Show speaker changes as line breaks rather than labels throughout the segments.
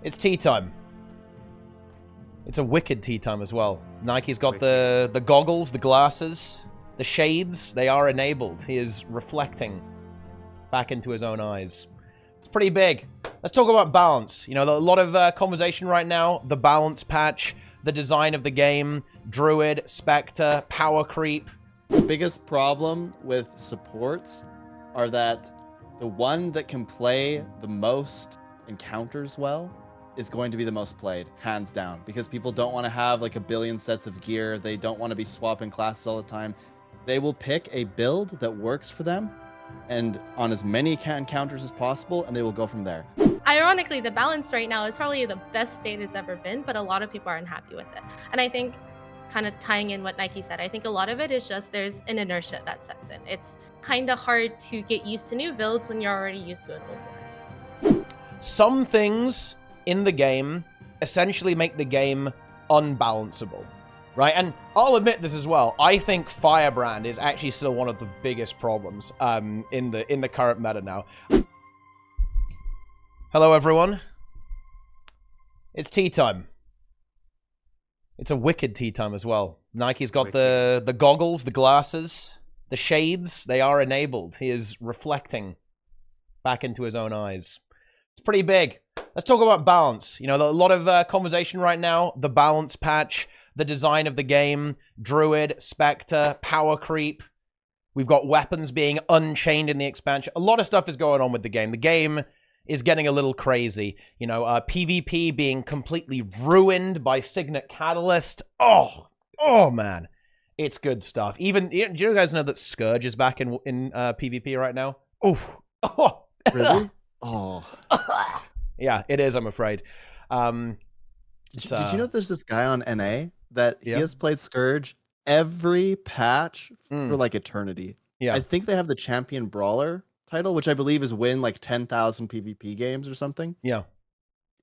It's tea time. It's a wicked tea time as well. Nike's got the goggles, the glasses, the shades. They are enabled. He is reflecting back into his own eyes. It's pretty big. Let's talk about balance. You know, a lot of conversation right now. The balance patch, the design of the game, Druid, Spectre, power creep.
The biggest problem with supports are that the one that can play the most encounters well is going to be the most played, hands down, because people don't want to have like a billion sets of gear. They don't want to be swapping classes all the time. They will pick a build that works for them and on as many encounters as possible, and they will go from there.
Ironically, the balance right now is probably the best state it's ever been, but a lot of people aren't happy with it. And I think, kind of tying in what Nike said, I think a lot of it is just there's an inertia that sets in. It's kind of hard to get used to new builds when you're already used to an old one.
Some things in the game essentially make the game unbalanceable, right? And I'll admit this as well. I think Firebrand is actually still one of the biggest problems in the current meta now. Hello, everyone. It's tea time. It's a wicked tea time as well. Nike's got the goggles, the glasses, the shades. They are enabled. He is reflecting back into his own eyes. It's pretty big. Let's talk about balance. You know, a lot of conversation right now. The balance patch, the design of the game, Druid, Spectre, power creep. We've got weapons being unchained in the expansion. A lot of stuff is going on with the game. The game is getting a little crazy. You know, PvP being completely ruined by Signet Catalyst. Oh man. It's good stuff. Even, do you guys know that Scourge is back in PvP right now? Oof. Oh.
Really? Oh.
Yeah, it is, I'm afraid.
Did you know there's this guy on NA that he has played Scourge every patch for like eternity?
Yeah.
I think they have the Champion Brawler title, which I believe is win like 10,000 PvP games or something.
Yeah.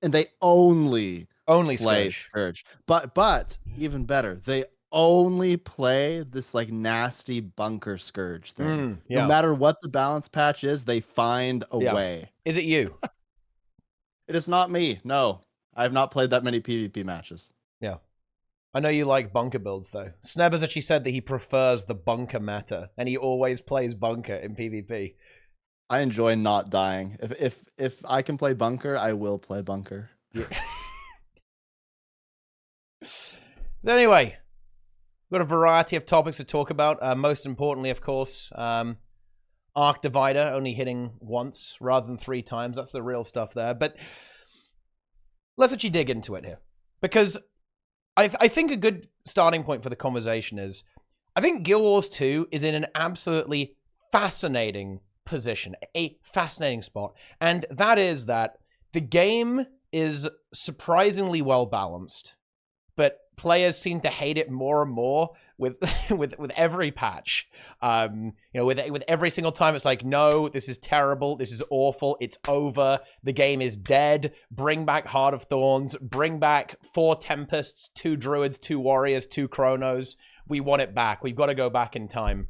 And they only play
Scourge.
But even better, they only play this like nasty bunker Scourge thing. No matter what the balance patch is, they find a way.
Is it you?
It is not me. No, I have not played that many PvP matches.
Yeah. I know you like bunker builds, though. Sneb has actually said that he prefers the bunker meta, and he always plays bunker in PvP.
I enjoy not dying. If I can play bunker, I will play bunker.
Yeah. Anyway, we've got a variety of topics to talk about. Most importantly, of course, Arc Divider only hitting once rather than 3 times. That's the real stuff there. But let's actually dig into it here. Because I think a good starting point for the conversation is, I think Guild Wars 2 is in an absolutely fascinating position, a fascinating spot. And that is that the game is surprisingly well balanced, but players seem to hate it more and more with with every patch. You know, with every single time, it's like, no, this is terrible, this is awful, it's over, the game is dead. Bring back Heart of Thorns, bring back 4 Tempests, 2 Druids, 2 Warriors, 2 Chronos. We want it back. We've got to go back in time.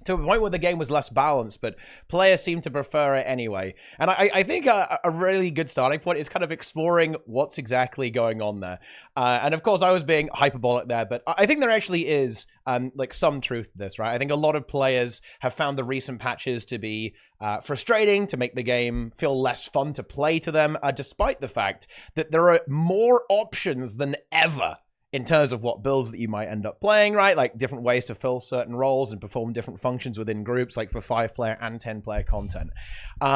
To a point where the game was less balanced, but players seem to prefer it anyway. And I think a really good starting point is kind of exploring what's exactly going on there. And of course, I was being hyperbolic there, but I think there actually is like some truth to this, right? I think a lot of players have found the recent patches to be frustrating, to make the game feel less fun to play to them, despite the fact that there are more options than ever in terms of what builds that you might end up playing, right? Like different ways to fill certain roles and perform different functions within groups, like for 5-player and 10-player content.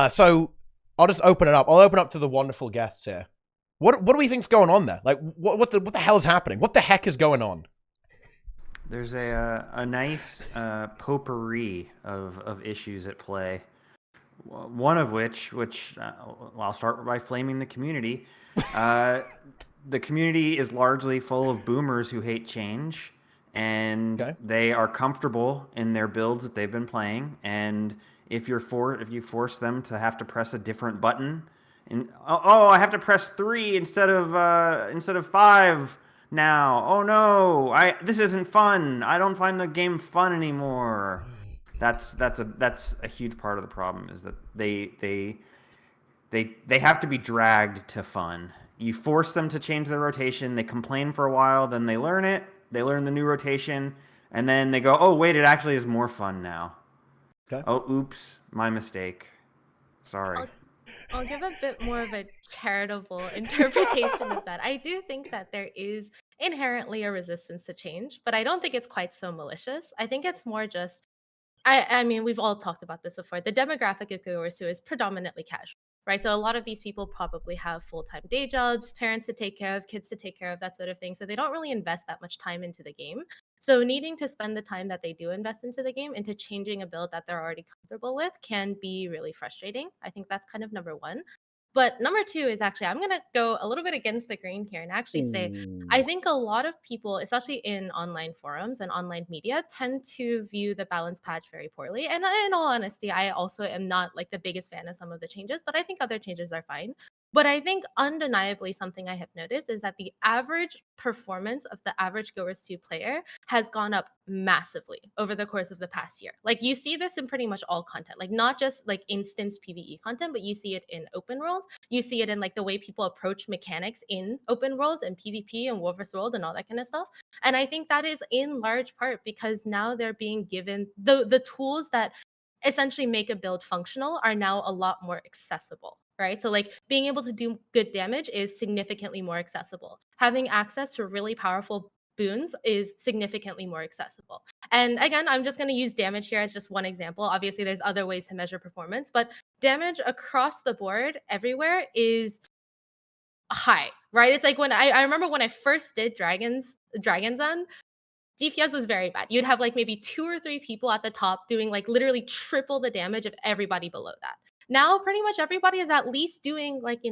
So I'll just open it up. I'll open up to the wonderful guests here. What do we think's going on there? Like, what the hell is happening? What the heck is going on?
There's a nice potpourri of issues at play. One of which I'll start by flaming the community. The community is largely full of boomers who hate change, and they are comfortable in their builds that they've been playing. And if you force them to have to press a different button, and I have to press 3 instead of 5 now. Oh no, this isn't fun. I don't find the game fun anymore. That's a huge part of the problem, is that they they have to be dragged to fun. You force them to change their rotation, they complain for a while, then they learn it, they learn the new rotation, and then they go, oh wait, it actually is more fun now.
Okay.
Oh, oops, my mistake. Sorry.
I'll give a bit more of a charitable interpretation of that. I do think that there is inherently a resistance to change, but I don't think it's quite so malicious. I think it's more just I mean, we've all talked about this before. The demographic of viewers who is predominantly casual, right? So a lot of these people probably have full-time day jobs, parents to take care of, kids to take care of, that sort of thing. So they don't really invest that much time into the game. So needing to spend the time that they do invest into the game into changing a build that they're already comfortable with can be really frustrating. I think that's kind of number one. But number two is actually, I'm going to go a little bit against the grain here and actually say, I think a lot of people, especially in online forums and online media, tend to view the balance patch very poorly. And in all honesty, I also am not like the biggest fan of some of the changes, but I think other changes are fine. But I think undeniably something I have noticed is that the average performance of the average Goers 2 player has gone up massively over the course of the past year. Like you see this in pretty much all content, like not just like instance PvE content, but you see it in open world. You see it in like the way people approach mechanics in open world and PvP and War vs. World and all that kind of stuff. And I think that is in large part because now they're being given the tools that essentially make a build functional are now a lot more accessible, right? So like being able to do good damage is significantly more accessible. Having access to really powerful boons is significantly more accessible. And again, I'm just going to use damage here as just one example. Obviously, there's other ways to measure performance, but damage across the board everywhere is high, right? It's like when I remember when I first did Dragon's End, DPS was very bad. You'd have like maybe 2 or 3 people at the top doing like literally triple the damage of everybody below that. Now, pretty much everybody is at least doing like,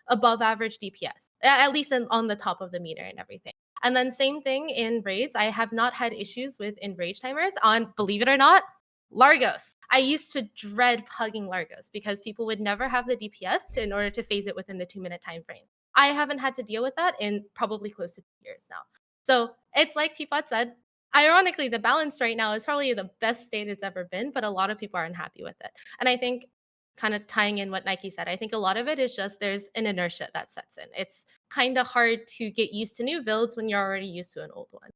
above average DPS, at least on the top of the meter and everything. And then same thing in raids. I have not had issues with enrage timers on, believe it or not, Largos. I used to dread pugging Largos because people would never have the DPS in order to phase it within the 2-minute time frame. I haven't had to deal with that in probably close to 2 years now. So it's like Teapot said, ironically, the balance right now is probably the best state it's ever been, but a lot of people are unhappy with it. And I think kind of tying in what Nike said, I think a lot of it is just there's an inertia that sets in. It's kind of hard to get used to new builds when you're already used to an old one.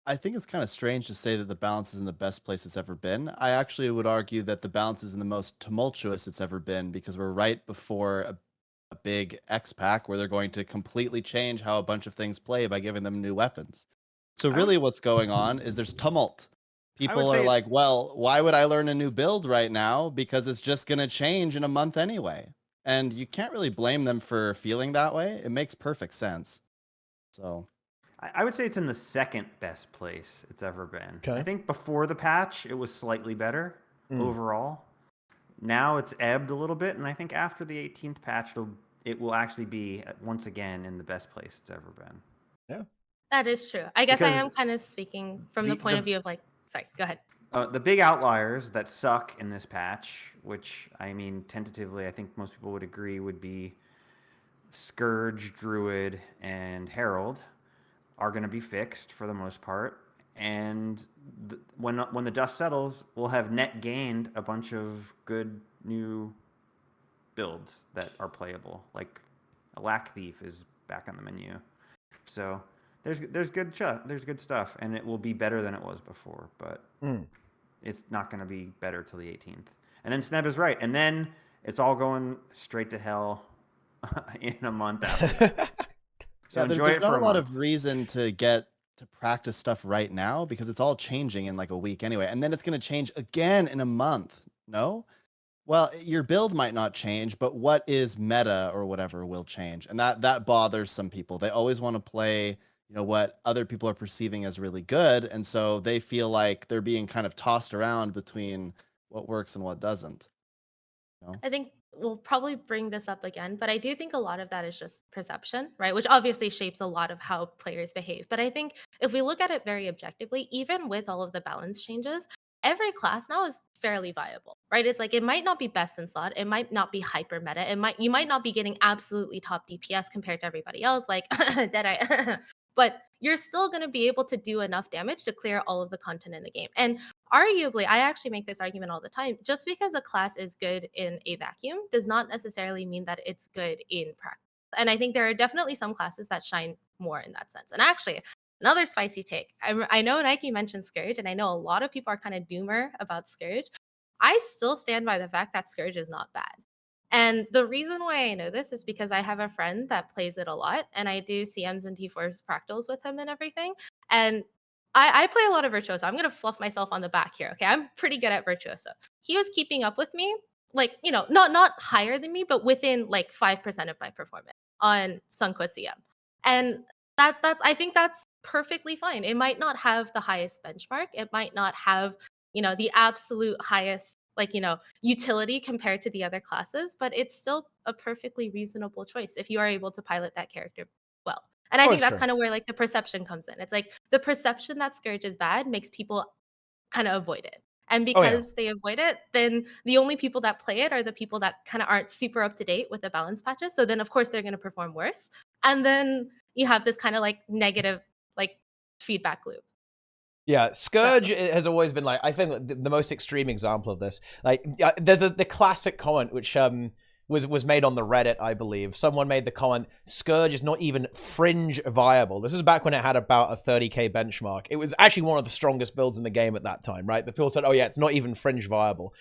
I think it's kind of strange to say that the balance is in the best place it's ever been. I actually would argue that the balance is in the most tumultuous it's ever been because we're right before a big X pack where they're going to completely change how a bunch of things play by giving them new weapons. So really what's going on is there's tumult. People are
say-
like, well, why would I learn a new build right now? Because it's just going to change in a month anyway. And you can't really blame them for feeling that way. It makes perfect sense. So
I would say it's in the second best place it's ever been.
Okay.
I think before the patch, it was slightly better overall. Now it's ebbed a little bit, and I think after the 18th patch, it will actually be once again in the best place it's ever been.
Yeah.
That is true. I guess I
Because
am kind of speaking from the point of view of like, sorry, go ahead.
The big outliers that suck in this patch, which I mean, tentatively, I think most people would agree would be Scourge, Druid, and Herald, are going to be fixed for the most part. And when the dust settles, we'll have net gained a bunch of good new builds that are playable. Like a Lack Thief is back on the menu. So there's good stuff, and it will be better than it was before, but it's not going to be better till the 18th. And then Sneb is right, and then it's all going straight to hell in a month after that. So
yeah,
enjoy
there's
it
not
for
a lot
month.
of reason to get to practice stuff right now because it's all changing in like a week anyway. And then it's going to change again in a month. No? Well, your build might not change, but what is meta or whatever will change. And that bothers some people. They always want to play, what other people are perceiving as really good. And so they feel like they're being kind of tossed around between what works and what doesn't.
I think we'll probably bring this up again, but I do think a lot of that is just perception, right? Which obviously shapes a lot of how players behave. But I think if we look at it very objectively, even with all of the balance changes, every class now is fairly viable, right? It's like it might not be best in slot, it might not be hyper meta, you might not be getting absolutely top DPS compared to everybody else, like Deadeye. but you're still going to be able to do enough damage to clear all of the content in the game. And arguably, I actually make this argument all the time, just because a class is good in a vacuum does not necessarily mean that it's good in practice. And I think there are definitely some classes that shine more in that sense. And actually, another spicy take. I know Nike mentioned Scourge, and I know a lot of people are kind of doomer about Scourge. I still stand by the fact that Scourge is not bad. And the reason why I know this is because I have a friend that plays it a lot, and I do CMs and T4s fractals with him and everything. And I play a lot of Virtuoso. I'm gonna fluff myself on the back here. Okay, I'm pretty good at Virtuoso. He was keeping up with me, like, you know, not higher than me, but within like 5% of my performance on Sunquest CM. And that I think that's perfectly fine. It might not have the highest benchmark. It might not have, you know, the absolute highest, like, you know, utility compared to the other classes, but it's still a perfectly reasonable choice if you are able to pilot that character well. And I think that's kind of where like the perception comes in. It's like the perception that Scourge is bad makes people kind of avoid it. And because they avoid it, then the only people that play it are the people that kind of aren't super up to date with the balance patches. So then of course they're going to perform worse. And then you have this kind of like negative like feedback loop.
Yeah, Scourge has always been like, I think the most extreme example of this. Like, there's the classic comment which was made on the Reddit, I believe. Someone made the comment, Scourge is not even fringe viable. This is back when it had about a 30k benchmark. It was actually one of the strongest builds in the game at that time, right? But people said, oh yeah, it's not even fringe viable,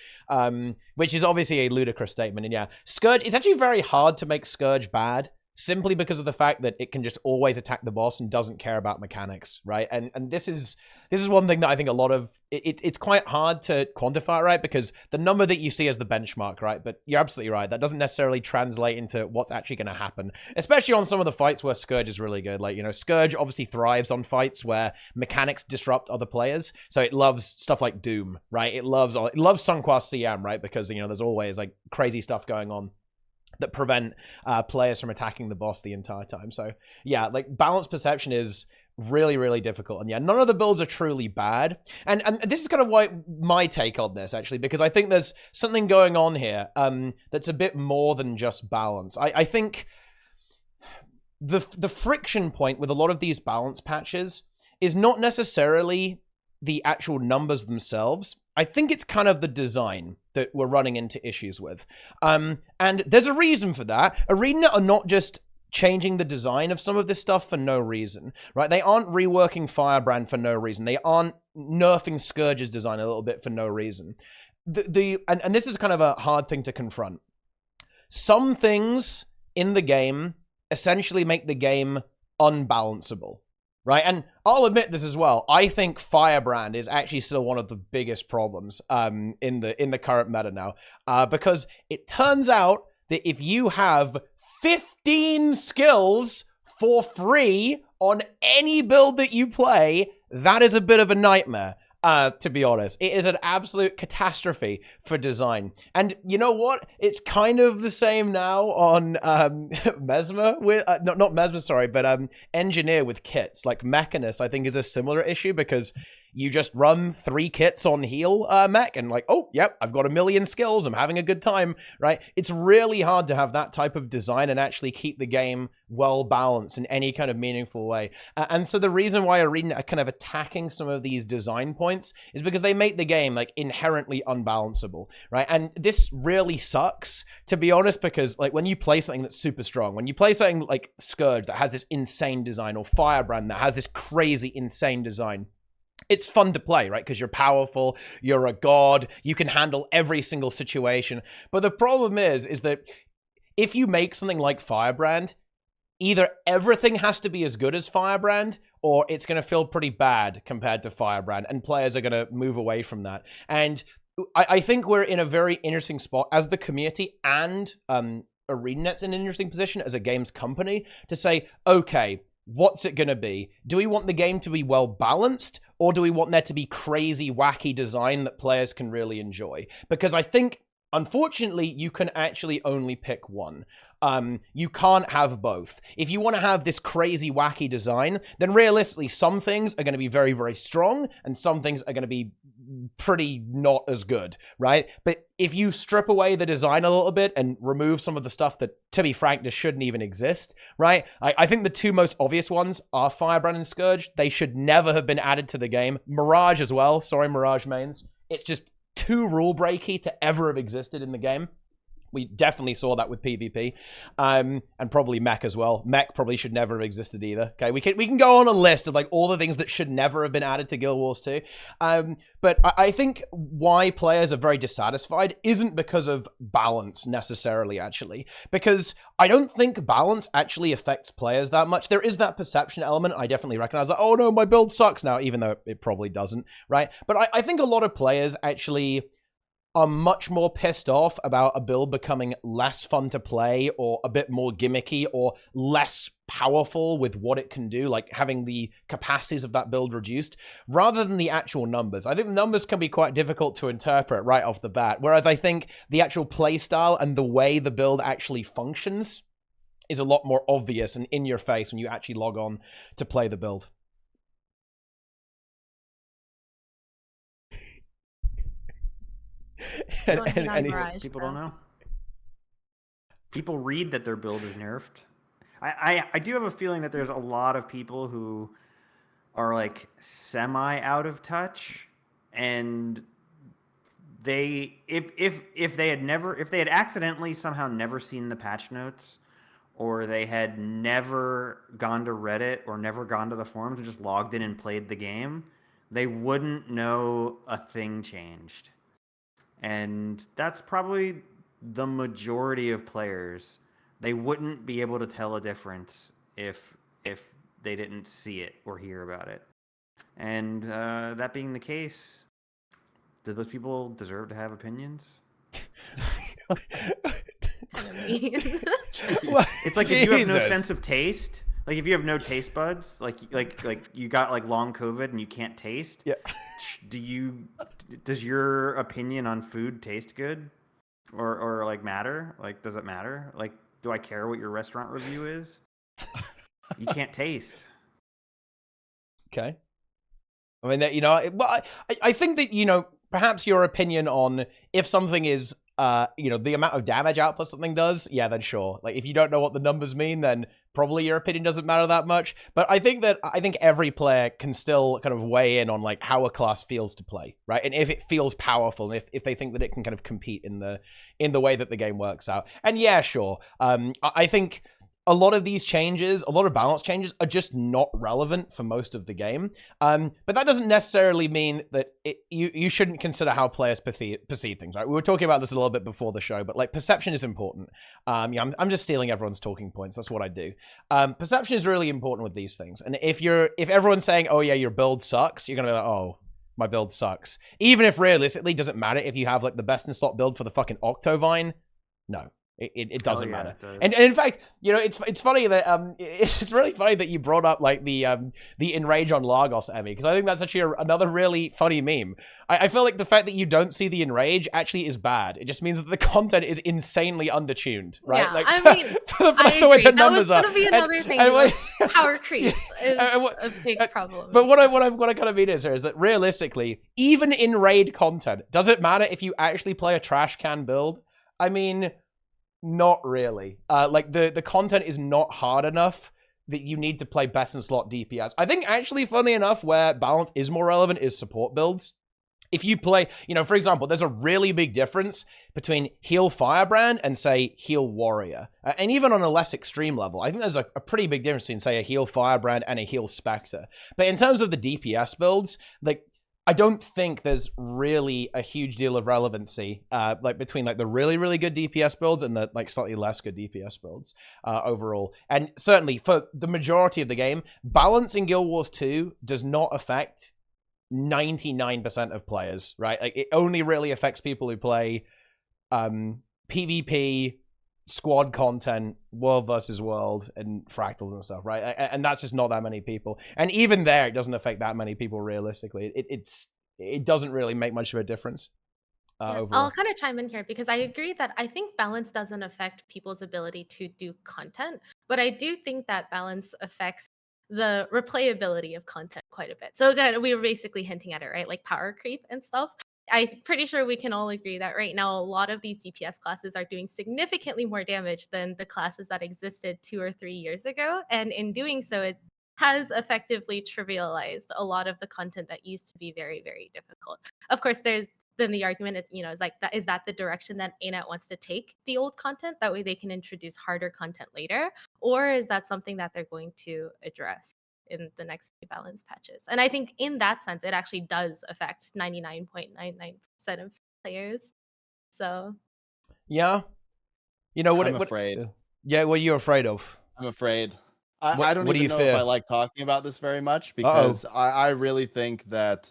which is obviously a ludicrous statement. And yeah, Scourge, it's actually very hard to make Scourge bad, simply because of the fact that it can just always attack the boss and doesn't care about mechanics, right? And this is one thing that I think a lot of it's quite hard to quantify, right? Because the number that you see as the benchmark, right? But you're absolutely right. That doesn't necessarily translate into what's actually going to happen, especially on some of the fights where Scourge is really good. Like, you know, Scourge obviously thrives on fights where mechanics disrupt other players. So it loves stuff like Doom, right? It loves Sunquest CM, right? Because, you know, there's always like crazy stuff going on that prevent players from attacking the boss the entire time. So yeah, like balanced perception is really, really difficult. And yeah, none of the builds are truly bad. And this is kind of why my take on this, actually, because I think there's something going on here that's a bit more than just balance. I think the friction point with a lot of these balance patches is not necessarily the actual numbers themselves. I think it's kind of the design that we're running into issues with. And there's a reason for that. ArenaNet are not just changing the design of some of this stuff for no reason, right? They aren't reworking Firebrand for no reason. They aren't nerfing Scourge's design a little bit for no reason. And this is kind of a hard thing to confront. Some things in the game essentially make the game unbalanceable. Right, and I'll admit this as well. I think Firebrand is actually still one of the biggest problems in the current meta now, because it turns out that if you have 15 skills for free on any build that you play, that is a bit of a nightmare. To be honest, it is an absolute catastrophe for design. And you know what? It's kind of the same now on Mesmer with not Mesmer, sorry, but Engineer with kits. Like Mechanist, I think, is a similar issue because you just run 3 kits on heal mech and like, oh, yep, I've got 1 million skills. I'm having a good time, right? It's really hard to have that type of design and actually keep the game well balanced in any kind of meaningful way. And so the reason why ArenaNet are kind of attacking some of these design points is because they make the game like inherently unbalanceable, right? And this really sucks, to be honest, because like when you play something that's super strong, when you play something like Scourge that has this insane design, or Firebrand that has this crazy insane design, it's fun to play, right? Because you're powerful, you're a god, you can handle every single situation. But the problem is that if you make something like Firebrand, either everything has to be as good as Firebrand, or it's going to feel pretty bad compared to Firebrand, and players are going to move away from that. And I think we're in a very interesting spot as the community, and ArenaNet's in an interesting position as a games company to say, okay, what's it going to be? Do we want the game to be well balanced, or do we want there to be crazy, wacky design that players can really enjoy? Because I think, unfortunately, you can actually only pick one. You can't have both. If you want to have this crazy, wacky design, then realistically, some things are going to be very, very strong, and some things are going to be pretty not as good, right? But if you strip away the design a little bit and remove some of the stuff that, to be frank, just shouldn't even exist, right? I think the two most obvious ones are Firebrand and Scourge. They should never have been added to the game. Mirage as well. Sorry, Mirage mains. It's just too rule breaky to ever have existed in the game. We definitely saw that with PvP, and probably Mech as well. Mech probably should never have existed either. Okay, we can go on a list of like all the things that should never have been added to Guild Wars 2. But I think why players are very dissatisfied isn't because of balance necessarily, actually, because I don't think balance actually affects players that much. There is that perception element. I definitely recognize that. Oh no, my build sucks now, even though it probably doesn't, right? But I think a lot of players actually are much more pissed off about a build becoming less fun to play or a bit more gimmicky or less powerful with what it can do, like having the capacities of that build reduced, rather than the actual numbers. I think the numbers can be quite difficult to interpret right off the bat, whereas I think the actual playstyle and the way the build actually functions is a lot more obvious and in your face when you actually log on to play the build.
People don't know. People read that their build is nerfed. I do have a feeling that there's a lot of people who are like semi out of touch, and they if they had accidentally somehow never seen the patch notes, or they had never gone to Reddit or never gone to the forums and just logged in and played the game, they wouldn't know a thing changed. And that's probably the majority of players. They wouldn't be able to tell a difference if they didn't see it or hear about it. And that being the case, do those people deserve to have opinions? It's like if you have no sense of taste, like if you have no taste buds, like you got like long COVID and you can't taste.
Yeah.
Does your opinion on food taste good, or like matter? Like, does it matter? Like, do I care what your restaurant review is? You can't taste.
Okay. I mean, you know, well, I think that, you know, perhaps your opinion on if something is, you know, the amount of damage output something does, yeah, then sure. Like, if you don't know what the numbers mean, then probably your opinion doesn't matter that much. But I think every player can still kind of weigh in on like how a class feels to play, right? And if it feels powerful, and if they think that it can kind of compete in the way that the game works out. And yeah, sure. I think a lot of these changes, a lot of balance changes, are just not relevant for most of the game. But that doesn't necessarily mean that you shouldn't consider how players perceive things, right? We were talking about this a little bit before the show, but like perception is important. Yeah, I'm just stealing everyone's talking points. That's what I do. Perception is really important with these things. And if everyone's saying, oh yeah, your build sucks, you're gonna be like, oh, my build sucks. Even if realistically, doesn't matter if you have like the best in slot build for the fucking Octovine. No. It doesn't matter. It does. And in fact, you know, it's funny that it's really funny that you brought up like the enrage on Lagos, Emmy, because I think that's actually another really funny meme. I feel like the fact that you don't see the enrage actually is bad. It just means that the content is insanely undertuned, right?
Yeah,
like,
I mean, I agree.
way the
that
numbers
was going to be another thing. Like, power creep is a big problem.
But what I kind of mean is that realistically, even in raid content, does it matter if you actually play a trash can build? I mean, not really. Like the content is not hard enough that you need to play best in slot DPS. I think actually, funny enough, where balance is more relevant is support builds. If you play, you know, for example, there's a really big difference between heal Firebrand and say heal Warrior. And even on a less extreme level, I think there's a pretty big difference between say a heal Firebrand and a heal Spectre. But in terms of the DPS builds, like, I don't think there's really a huge deal of relevancy like between like the really, really good DPS builds and the like slightly less good DPS builds overall. And certainly for the majority of the game, balance in Guild Wars 2 does not affect 99% of players, right? Like, it only really affects people who play PvP, squad content, world versus world, and fractals and stuff, right? And that's just not that many people. And even there, it doesn't affect that many people realistically. It doesn't really make much of a difference. Overall.
I'll kind of chime in here because I agree that I think balance doesn't affect people's ability to do content, but I do think that balance affects the replayability of content quite a bit. So again, we were basically hinting at it, right? Like power creep and stuff. I'm pretty sure we can all agree that right now a lot of these DPS classes are doing significantly more damage than the classes that existed 2 or 3 years ago. And in doing so, it has effectively trivialized a lot of the content that used to be very, very difficult. Of course, there's then the argument is, is like that, is that the direction that ArenaNet wants to take the old content? That way they can introduce harder content later, or is that something that they're going to address in the next few balance patches? And I think in that sense, it actually does affect 99.99% of players. So
Yeah. You know what?
I'm afraid.
Yeah, what are you afraid of?
I'm afraid. I don't
what do
even
you
know
fear?
if I like talking about this very much, because I really think that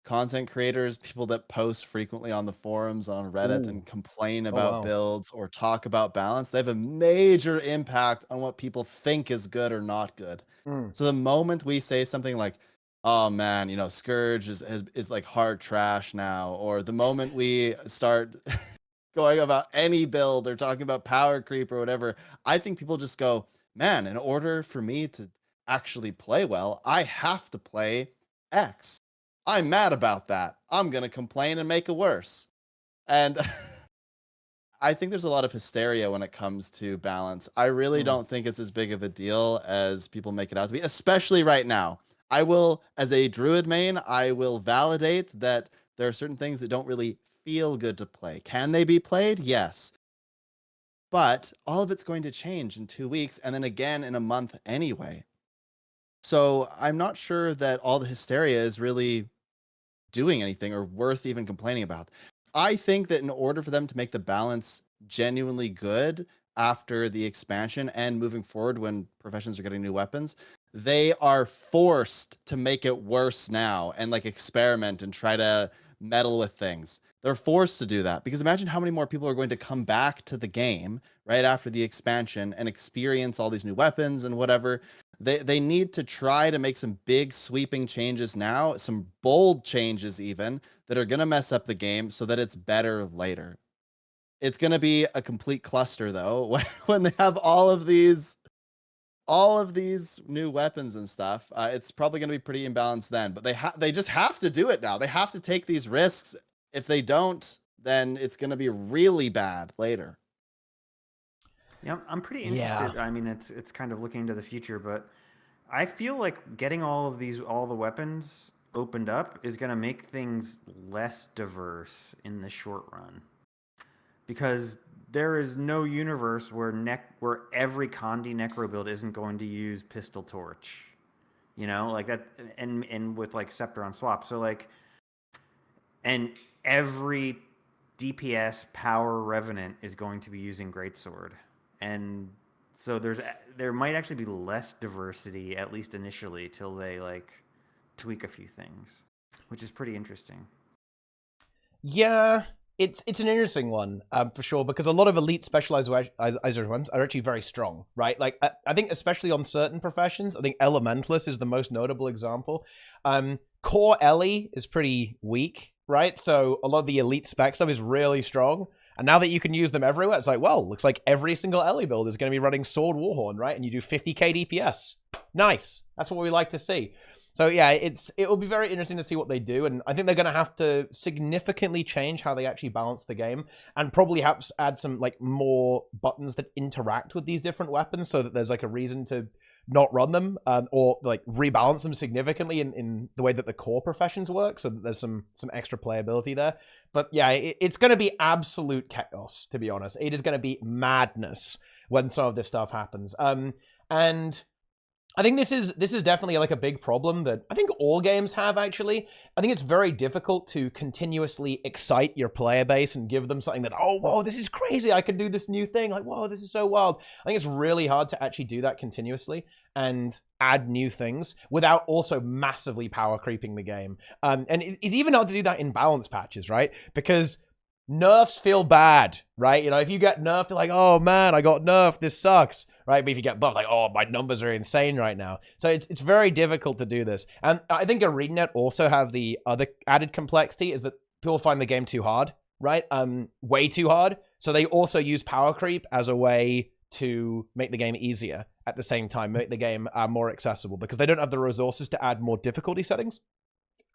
content creators, people that post frequently on the forums, on Reddit,
Ooh.
and complain
Oh,
about
wow.
builds or talk about balance, they have a major impact on what people think is good or not good. So the moment we say something like, oh man, Scourge is like hard trash now, or the moment we start going about any build or talking about power creep or whatever, I think people just go, man, in order for me to actually play well, I have to play X. I'm mad about that. I'm going to complain and make it worse. And I think there's a lot of hysteria when it comes to balance. I really don't think it's as big of a deal as people make it out to be, especially right now. I will, as a Druid main, I will validate that there are certain things that don't really feel good to play. Can they be played? Yes. But all of it's going to change in 2 weeks and then again in a month anyway. So I'm not sure that all the hysteria is really doing anything or worth even complaining about. I think that in order for them to make the balance genuinely good after the expansion and moving forward when professions are getting new weapons, they are forced to make it worse now and like experiment and try to meddle with things. They're forced to do that, because imagine how many more people are going to come back to the game right after the expansion and experience all these new weapons and whatever. They need to try to make some big sweeping changes now, some bold changes even, that are going to mess up the game so that it's better later. It's going to be a complete cluster though when they have all of these new weapons and stuff. It's probably going to be pretty imbalanced then, but they just have to do it now. They have to take these risks. If they don't, then it's going to be really bad later.
Yeah, I'm pretty interested. I mean, it's kind of looking into the future, but I feel like getting all the weapons opened up is going to make things less diverse in the short run, because there is no universe where every Condi Necro build isn't going to use Pistol Torch, like that, and with like Scepter on swap. So like, and every DPS power Revenant is going to be using Greatsword. And so there might actually be less diversity, at least initially, till they like tweak a few things, which is pretty interesting.
Yeah, it's an interesting one for sure, because a lot of elite specializer ones are actually very strong, right? Like I think especially on certain professions, I think Elementalist is the most notable example. Core Ellie is pretty weak, right? So a lot of the elite spec stuff is really strong. And now that you can use them everywhere, it's like, well, looks like every single Ellie build is going to be running Sword Warhorn, right? And you do 50k DPS. Nice. That's what we like to see. So yeah, it will be very interesting to see what they do, and I think they're going to have to significantly change how they actually balance the game, and probably have to add some like more buttons that interact with these different weapons, so that there's like a reason to not run them, or like rebalance them significantly in the way that the core professions work, so that there's some extra playability there. But yeah, it's going to be absolute chaos, to be honest. It is going to be madness when some of this stuff happens. And I think this is definitely like a big problem that I think all games have, actually. I think it's very difficult to continuously excite your player base and give them something that, oh, whoa, this is crazy, I can do this new thing, like, whoa, this is so wild. I think it's really hard to actually do that continuously and add new things without also massively power creeping the game. And it's even hard to do that in balance patches, right? Because nerfs feel bad, right? If you get nerfed, you're like, oh man, I got nerfed, this sucks, right? But if you get buffed, like, oh, my numbers are insane right now. So it's very difficult to do this. And I think ArenaNet also have the other added complexity, is that people find the game too hard, right? Way too hard. So they also use power creep as a way to make the game easier. at the same time, make the game more accessible, because they don't have the resources to add more difficulty settings.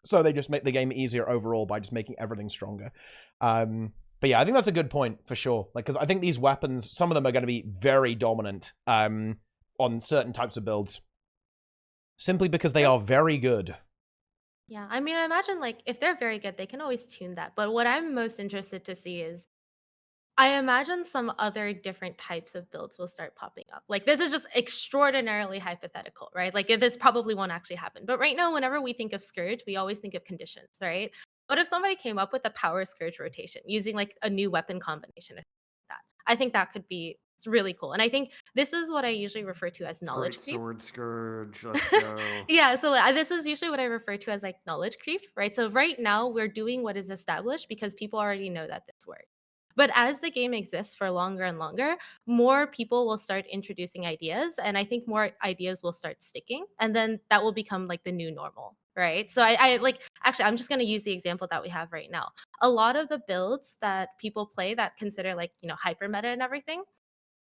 So they just make the game easier overall by just making everything stronger. But yeah, I think that's a good point for sure. Like, because I think these weapons, some of them are going to be very dominant on certain types of builds, simply because they are very good.
Yeah, I mean, I imagine like if they're very good, they can always tune that. But what I'm most interested to see is, I imagine some other different types of builds will start popping up. Like, this is just extraordinarily hypothetical, right? Like, this probably won't actually happen. But right now, whenever we think of Scourge, we always think of conditions, right? What if somebody came up with a power Scourge rotation using like a new weapon combination or something like that? I think that could be really cool. And I think this is what I usually refer to as knowledge
Great
creep.
sword scourge. Let's go.
Yeah, so this is usually what I refer to as like knowledge creep, right? So right now we're doing what is established because people already know that this works. But as the game exists for longer and longer, more people will start introducing ideas, and I think more ideas will start sticking, and then that will become like the new normal, right? So I like, actually, I'm just going to use the example that we have right now. A lot of the builds that people play that consider like, you know, hyper meta and everything,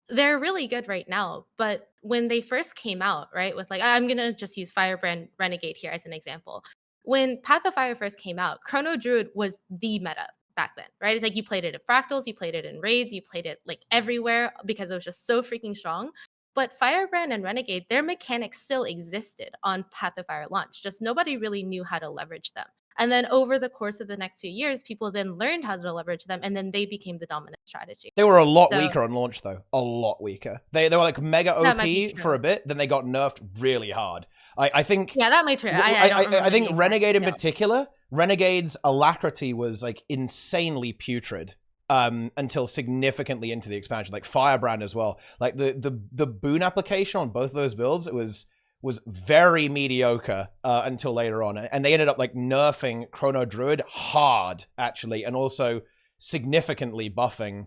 they're really good right now. But when they first came out, right, with like, I'm going to just use Firebrand Renegade here as an example. When Path of Fire first came out, Chrono Druid was the meta back then, right? It's like you played it in fractals, you played it in raids, you played it like everywhere because it was just so freaking strong. But Firebrand and Renegade, their mechanics still existed on Path of Fire launch, just nobody really knew how to leverage them. And then over the course of the next few years, people then learned how to leverage them, and then they became the dominant strategy.
They were a lot weaker on launch, though. A lot weaker. They were like mega OP for a bit, then they got nerfed really hard. I think...
Yeah, that might be true.
I think Renegade in particular, Renegade's alacrity was like insanely putrid until significantly into the expansion. Like Firebrand as well. Like the boon application on both of those builds, it was very mediocre until later on. And they ended up like nerfing Chrono Druid hard, actually, and also significantly buffing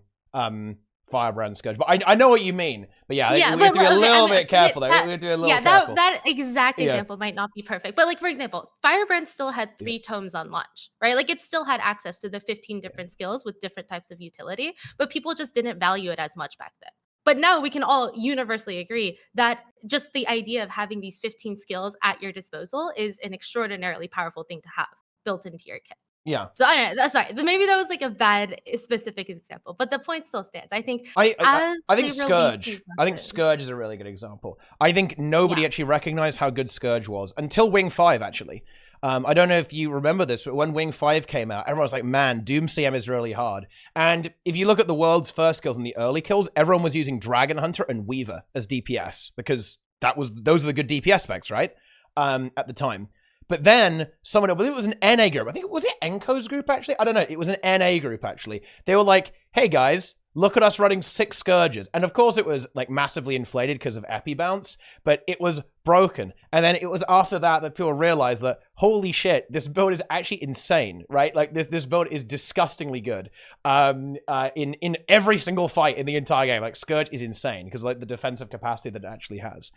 Firebrand Scourge. But I know what you mean. But yeah, we have to be a little bit careful there. We have to be a little careful.
That exact example might not be perfect. But like, for example, Firebrand still had 3 tomes on launch, right? Like it still had access to the 15 different skills with different types of utility, but people just didn't value it as much back then. But now we can all universally agree that just the idea of having these 15 skills at your disposal is an extraordinarily powerful thing to have built into your kit.
Yeah.
So I don't know. Sorry, maybe that was like a bad specific example, but the point still stands. I think
I think Scourge. I think Scourge is a really good example. I think nobody actually recognized how good Scourge was until Wing 5, actually. I don't know if you remember this, but when Wing 5 came out, everyone was like, man, Doom CM is really hard. And if you look at the world's first kills and the early kills, everyone was using Dragon Hunter and Weaver as DPS, because those are the good DPS specs, right? At the time. But then someone, it was an NA group. I think, was it Enko's group, actually? I don't know. It was an NA group, actually. They were like, hey, guys, look at us running 6 Scourges. And of course, it was like massively inflated because of Epi Bounce, but it was broken. And then it was after that people realized that, holy shit, this build is actually insane, right? Like this build is disgustingly good. In every single fight in the entire game, like Scourge is insane because like the defensive capacity that it actually has.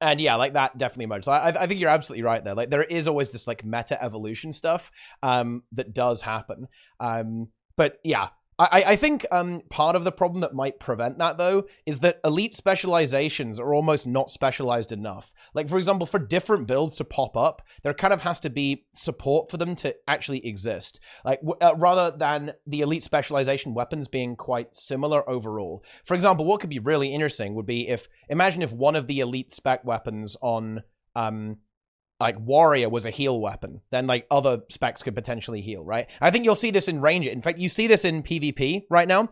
And yeah, like that definitely emerged. So I think you're absolutely right there. Like there is always this like meta evolution stuff that does happen. But yeah, I think part of the problem that might prevent that though is that elite specializations are almost not specialized enough. Like for example, for different builds to pop up, there kind of has to be support for them to actually exist. Like rather than the elite specialization weapons being quite similar overall. For example, what could be really interesting would be imagine if one of the elite spec weapons on like Warrior was a heal weapon, then like other specs could potentially heal, right? I think you'll see this in Ranger. In fact, you see this in PvP right now.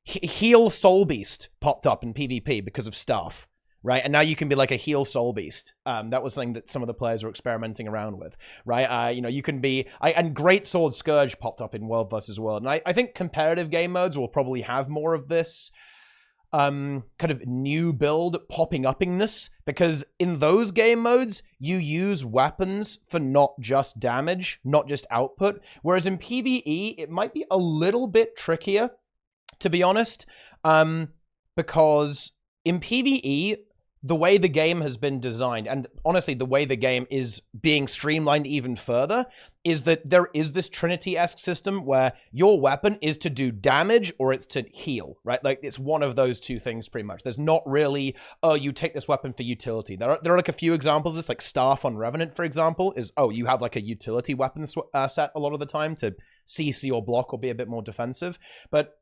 Heal Soul Beast popped up in PvP because of Staff. Right, and now you can be like a heal soul beast. That was something that some of the players were experimenting around with, right? You know, you can be... and Great Sword Scourge popped up in World vs. World. And I think competitive game modes will probably have more of this kind of new build popping uppingness, because in those game modes, you use weapons for not just damage, not just output. Whereas in PvE, it might be a little bit trickier, to be honest, because in PvE, the way the game has been designed, and honestly, the way the game is being streamlined even further, is that there is this Trinity-esque system where your weapon is to do damage or it's to heal, right? Like, it's one of those two things pretty much. There's not really, oh, you take this weapon for utility. There are like a few examples of this, like Staff on Revenant, for example, is, oh, you have like a utility weapon set a lot of the time to CC or block or be a bit more defensive. But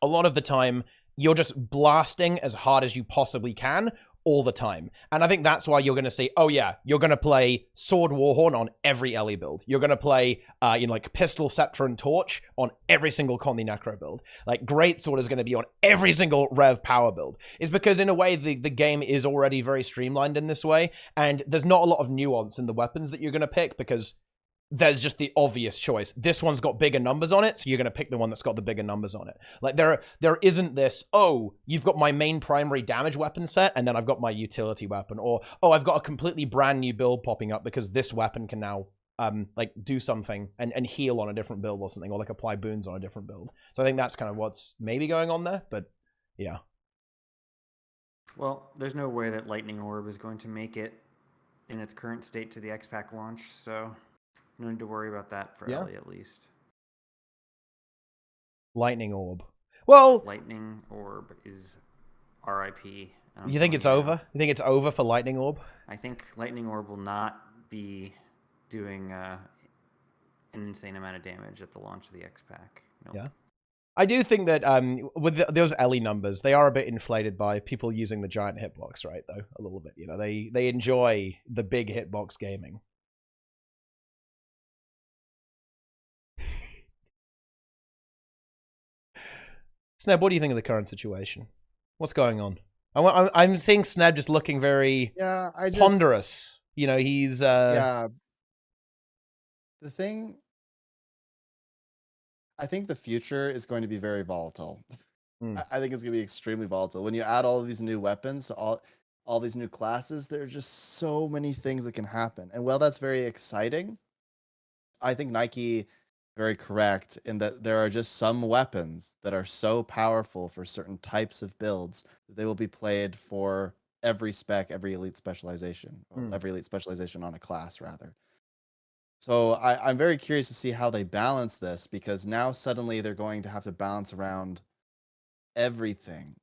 a lot of the time, you're just blasting as hard as you possibly can all the time. And I think that's why you're going to see, oh yeah, you're going to play Sword Warhorn on every Ellie build. You're going to play, like Pistol, Scepter, and Torch on every single Condy Necro build. Like Greatsword is going to be on every single Rev Power build. Is because in a way, the game is already very streamlined in this way, and there's not a lot of nuance in the weapons that you're going to pick because there's just the obvious choice. This one's got bigger numbers on it, so you're going to pick the one that's got the bigger numbers on it. Like, there isn't this, oh, you've got my main primary damage weapon set, and then I've got my utility weapon. Or, oh, I've got a completely brand new build popping up because this weapon can now, like, do something and heal on a different build or something, or, like, apply boons on a different build. So I think that's kind of what's maybe going on there, but, yeah.
Well, there's no way that Lightning Orb is going to make it in its current state to the X-Pack launch, so no need to worry about that for Ellie, at least.
Lightning Orb. Well,
Lightning Orb is RIP.
You think it's over? You think it's over for Lightning Orb? I
think Lightning Orb will not be doing an insane amount of damage at the launch of the X-Pack. Nope.
Yeah. I do think that with those Ellie numbers, they are a bit inflated by people using the giant hitbox, right, though? A little bit. You know, they enjoy the big hitbox gaming. Sneb, what do you think of the current situation? What's going on? I'm seeing Sneb just looking very ponderous. You know, he's...
Yeah. The thing... I think the future is going to be very volatile. I think it's going to be extremely volatile. When you add all of these new weapons, all these new classes, there are just so many things that can happen. And while that's very exciting, I think Nike... very correct in that there are just some weapons that are so powerful for certain types of builds that they will be played for every spec, every elite specialization, or every elite specialization on a class, rather. So I'm very curious to see how they balance this, because now suddenly they're going to have to balance around everything.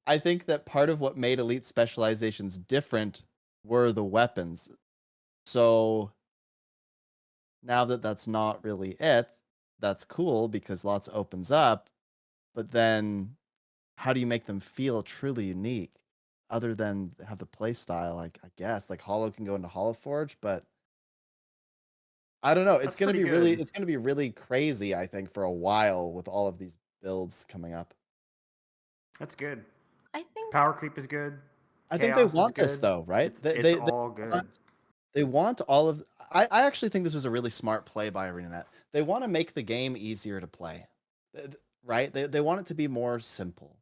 I think that part of what made elite specializations different were the weapons. So now that that's not really it, that's cool because lots opens up. But then how do you make them feel truly unique other than have the play style? I guess like Hollow can go into Hollow Forge, but I don't know. It's going to be really crazy, I think, for a while with all of these builds coming up.
That's good.
I think
power creep is good.
I think they want this though, right?
It's all good.
They want all of... I actually think this was a really smart play by ArenaNet. They want to make the game easier to play, right? They want it to be more simple.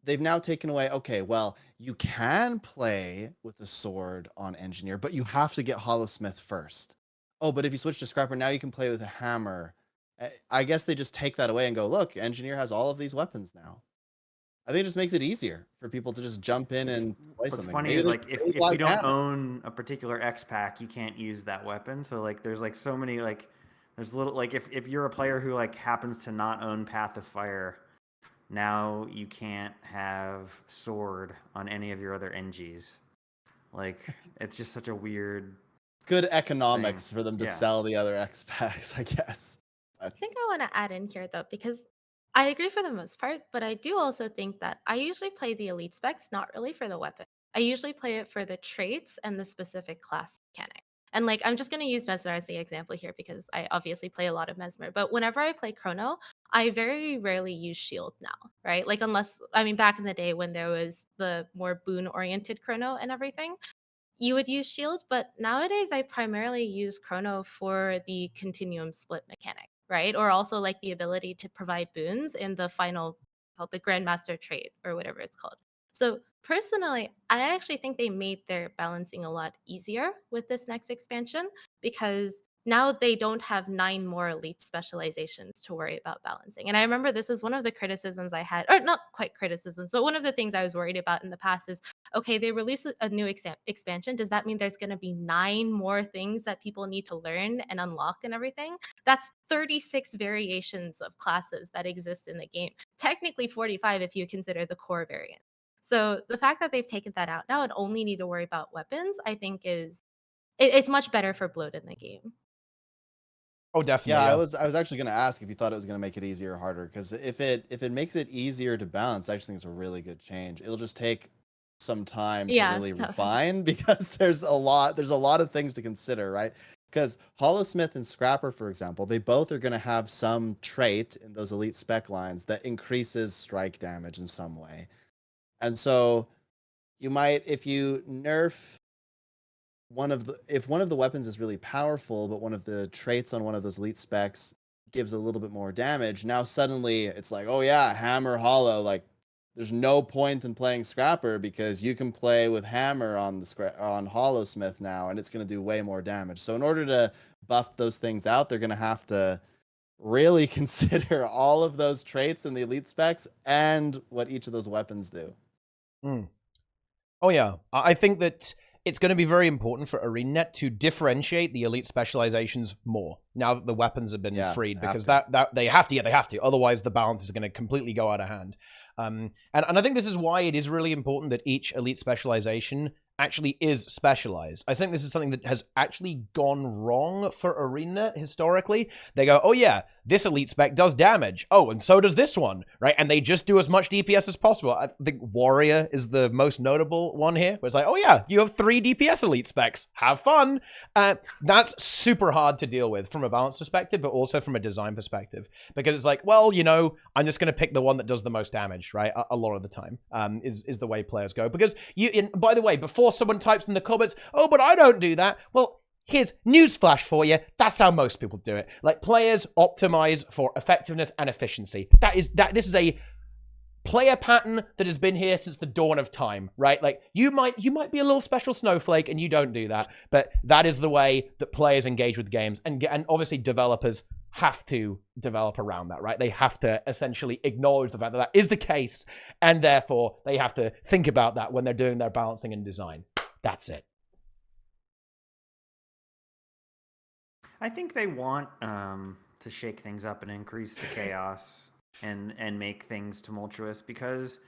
They've now taken away, okay, well, you can play with a sword on Engineer, but you have to get Hollowsmith first. Oh, but if you switch to Scrapper, now you can play with a hammer. I guess they just take that away and go, look, Engineer has all of these weapons now. I think it just makes it easier for people to just jump in and play something.
What's funny is like if you don't own a particular X-Pack, you can't use that weapon. So like there's like so many like there's little like if you're a player who like happens to not own Path of Fire, now you can't have Sword on any of your other NGs. Like it's just such a weird
good economics thing for them to sell the other X-Packs, I guess.
I think I want to add in here though, because I agree for the most part, but I do also think that I usually play the elite specs not really for the weapon. I usually play it for the traits and the specific class mechanic. And like, I'm just going to use Mesmer as the example here because I obviously play a lot of Mesmer. But whenever I play Chrono, I very rarely use Shield now, right? Like, unless, I mean, back in the day when there was the more boon-oriented Chrono and everything, you would use Shield. But nowadays, I primarily use Chrono for the continuum split mechanic, right? Or also like the ability to provide boons in the final, called the Grandmaster trait or whatever it's called. So personally, I actually think they made their balancing a lot easier with this next expansion because now they don't have 9 more elite specializations to worry about balancing. And I remember this was one of the criticisms I had, or not quite criticisms, but one of the things I was worried about in the past is, okay, they release a new expansion. Does that mean there's going to be 9 more things that people need to learn and unlock and everything? That's 36 variations of classes that exist in the game. Technically 45 if you consider the core variant. So the fact that they've taken that out now and only need to worry about weapons, I think it's much better for bloat in the game.
Oh, definitely.
Yeah,
Yeah.
I was actually going to ask if you thought it was going to make it easier or harder, because if it makes it easier to balance, I actually think it's a really good change. It'll just take some time to really refine, because there's a lot of things to consider, right? Because Hollowsmith and Scrapper, for example, they both are going to have some trait in those elite spec lines that increases strike damage in some way. And so you might, if you nerf if one of the weapons is really powerful, but one of the traits on one of those elite specs gives a little bit more damage, now suddenly it's like, oh yeah, Hammer Hollow, like there's no point in playing Scrapper because you can play with Hammer on on Hollowsmith now, and it's going to do way more damage. So in order to buff those things out, they're going to have to really consider all of those traits in the elite specs and what each of those weapons do.
Oh yeah, I think that it's going to be very important for ArenaNet to differentiate the elite specializations more now that the weapons have been freed, because that they have to. Otherwise, the balance is going to completely go out of hand. And I think this is why it is really important that each elite specialization actually is specialized. I think this is something that has actually gone wrong for ArenaNet historically. They go, oh yeah, this elite spec does damage. Oh, and so does this one, right? And they just do as much DPS as possible. I think Warrior is the most notable one here, where it's like, oh yeah, you have 3 DPS elite specs. Have fun. That's super hard to deal with from a balance perspective, but also from a design perspective. Because it's like, well, you know, I'm just going to pick the one that does the most damage, right? A lot of the time is the way players go. Because by the way, before someone types in the comments, oh, but I don't do that. Well, here's newsflash for you. That's how most people do it. Like, players optimize for effectiveness and efficiency. This is a player pattern that has been here since the dawn of time, right? Like, you might be a little special snowflake and you don't do that, but that is the way that players engage with games, and obviously developers have to develop around that, right? They have to essentially acknowledge the fact that that is the case, and therefore they have to think about that when they're doing their balancing and design. That's it.
I think they want to shake things up and increase the chaos and make things tumultuous, because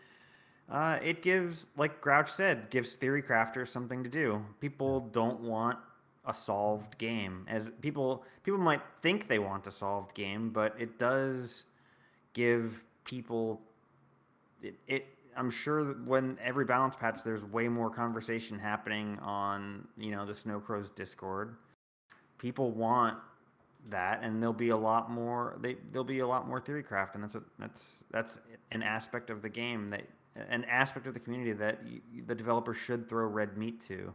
it gives, like Grouch said, gives theory crafters something to do. People don't want a solved game. As people might think they want a solved game, but it does give people I'm sure that when every balance patch, there's way more conversation happening on, the Snow Crow's Discord. People want that, and there'll be a lot more theory craft, and that's an aspect of the game, an aspect of the community that the developer should throw red meat to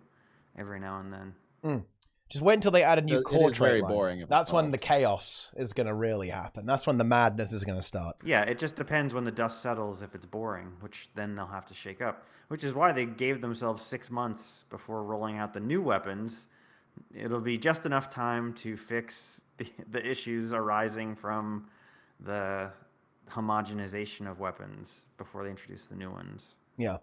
every now and then.
Just wait until they add a new core trait.
It is very boring.
That's when the chaos is going to really happen. That's when the madness is going to start.
Yeah, it just depends when the dust settles if it's boring, which then they'll have to shake up. Which is why they gave themselves 6 months before rolling out the new weapons. It'll be just enough time to fix the issues arising from the homogenization of weapons before they introduce the new ones.
Yeah.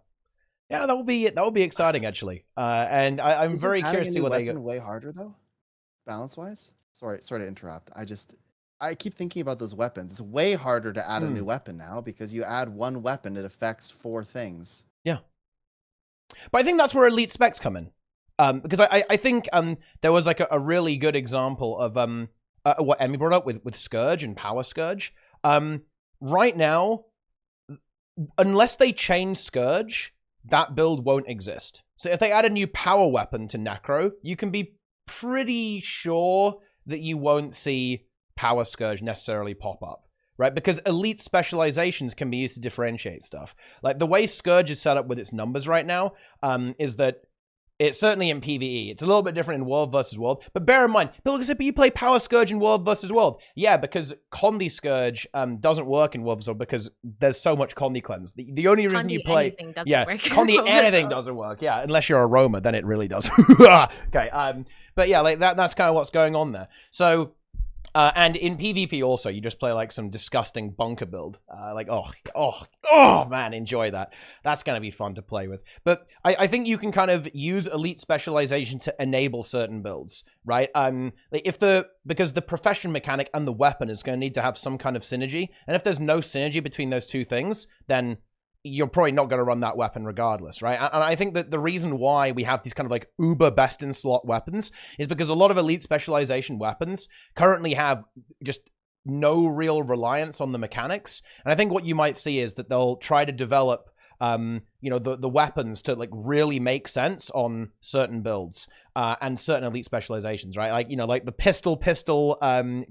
Yeah, that will be exciting, actually. And I'm very curious to see what they go.
Way harder though, balance wise. Sorry to interrupt. I keep thinking about those weapons. It's way harder to add a new weapon now, because you add one weapon, it affects 4 things.
Yeah, but I think that's where elite specs come in, because I think there was like a really good example of what Emmy brought up with Scourge and Power Scourge. Right now, unless they change Scourge, that build won't exist. So if they add a new power weapon to Necro, you can be pretty sure that you won't see Power Scourge necessarily pop up, right? Because elite specializations can be used to differentiate stuff. Like, the way Scourge is set up with its numbers right now is that It's certainly in PvE. It's a little bit different in World versus World. But bear in mind, Bill, you play Power Scourge in World versus World. Yeah, because Condi Scourge doesn't work in World versus World because there's so much Condi cleanse. The only reason you play...
Work
Condi anything doesn't work. Yeah, unless you're a Roma, then it really does. Okay, but yeah, like that's kind of what's going on there. So... and in PvP also, you just play like some disgusting bunker build. Like, oh man, enjoy that. That's going to be fun to play with. But I think you can kind of use elite specialization to enable certain builds, right? Like because the profession mechanic and the weapon is going to need to have some kind of synergy. And if there's no synergy between those two things, then you're probably not going to run that weapon regardless, right? And I think that the reason why we have these kind of like uber best in slot weapons is because a lot of elite specialization weapons currently have just no real reliance on the mechanics. And I think what you might see is that they'll try to develop, the weapons to like really make sense on certain builds. And certain elite specializations, right? Like, like the pistol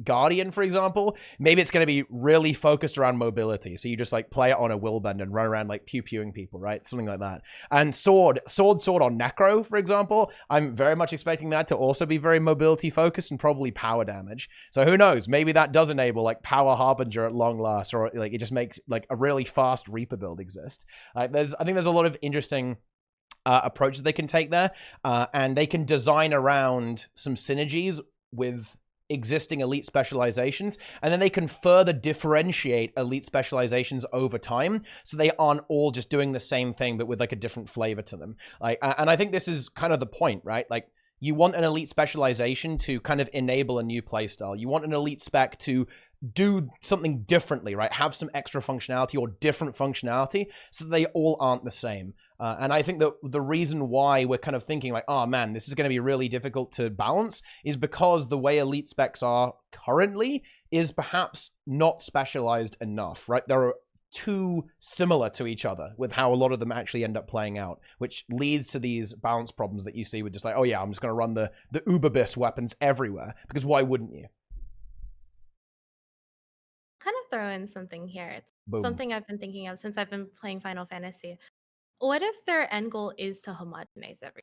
Guardian, for example. Maybe it's going to be really focused around mobility. So you just like play it on a Willbend and run around like pew-pewing people, right? Something like that. And sword on Necro, for example. I'm very much expecting that to also be very mobility focused and probably power damage. So who knows? Maybe that does enable like Power Harbinger at long last, or like it just makes like a really fast Reaper build exist. I think there's a lot of interesting approaches they can take there, and they can design around some synergies with existing elite specializations, and then they can further differentiate elite specializations over time, so they aren't all just doing the same thing but with like a different flavor to them. Like, and I think this is kind of the point, right? Like, you want an elite specialization to kind of enable a new playstyle. You want an elite spec to do something differently, right? Have some extra functionality or different functionality so that they all aren't the same. And I think that the reason why we're kind of thinking like, oh man, this is going to be really difficult to balance is because the way elite specs are currently is perhaps not specialized enough, right? They're too similar to each other with how a lot of them actually end up playing out, which leads to these balance problems that you see with just like, oh yeah, I'm just going to run the Uberbiss weapons everywhere, because why wouldn't you?
Kind of throw in something here. It's
Boom.
something I've been thinking of since I've been playing Final Fantasy. What if their end goal is to homogenize everything,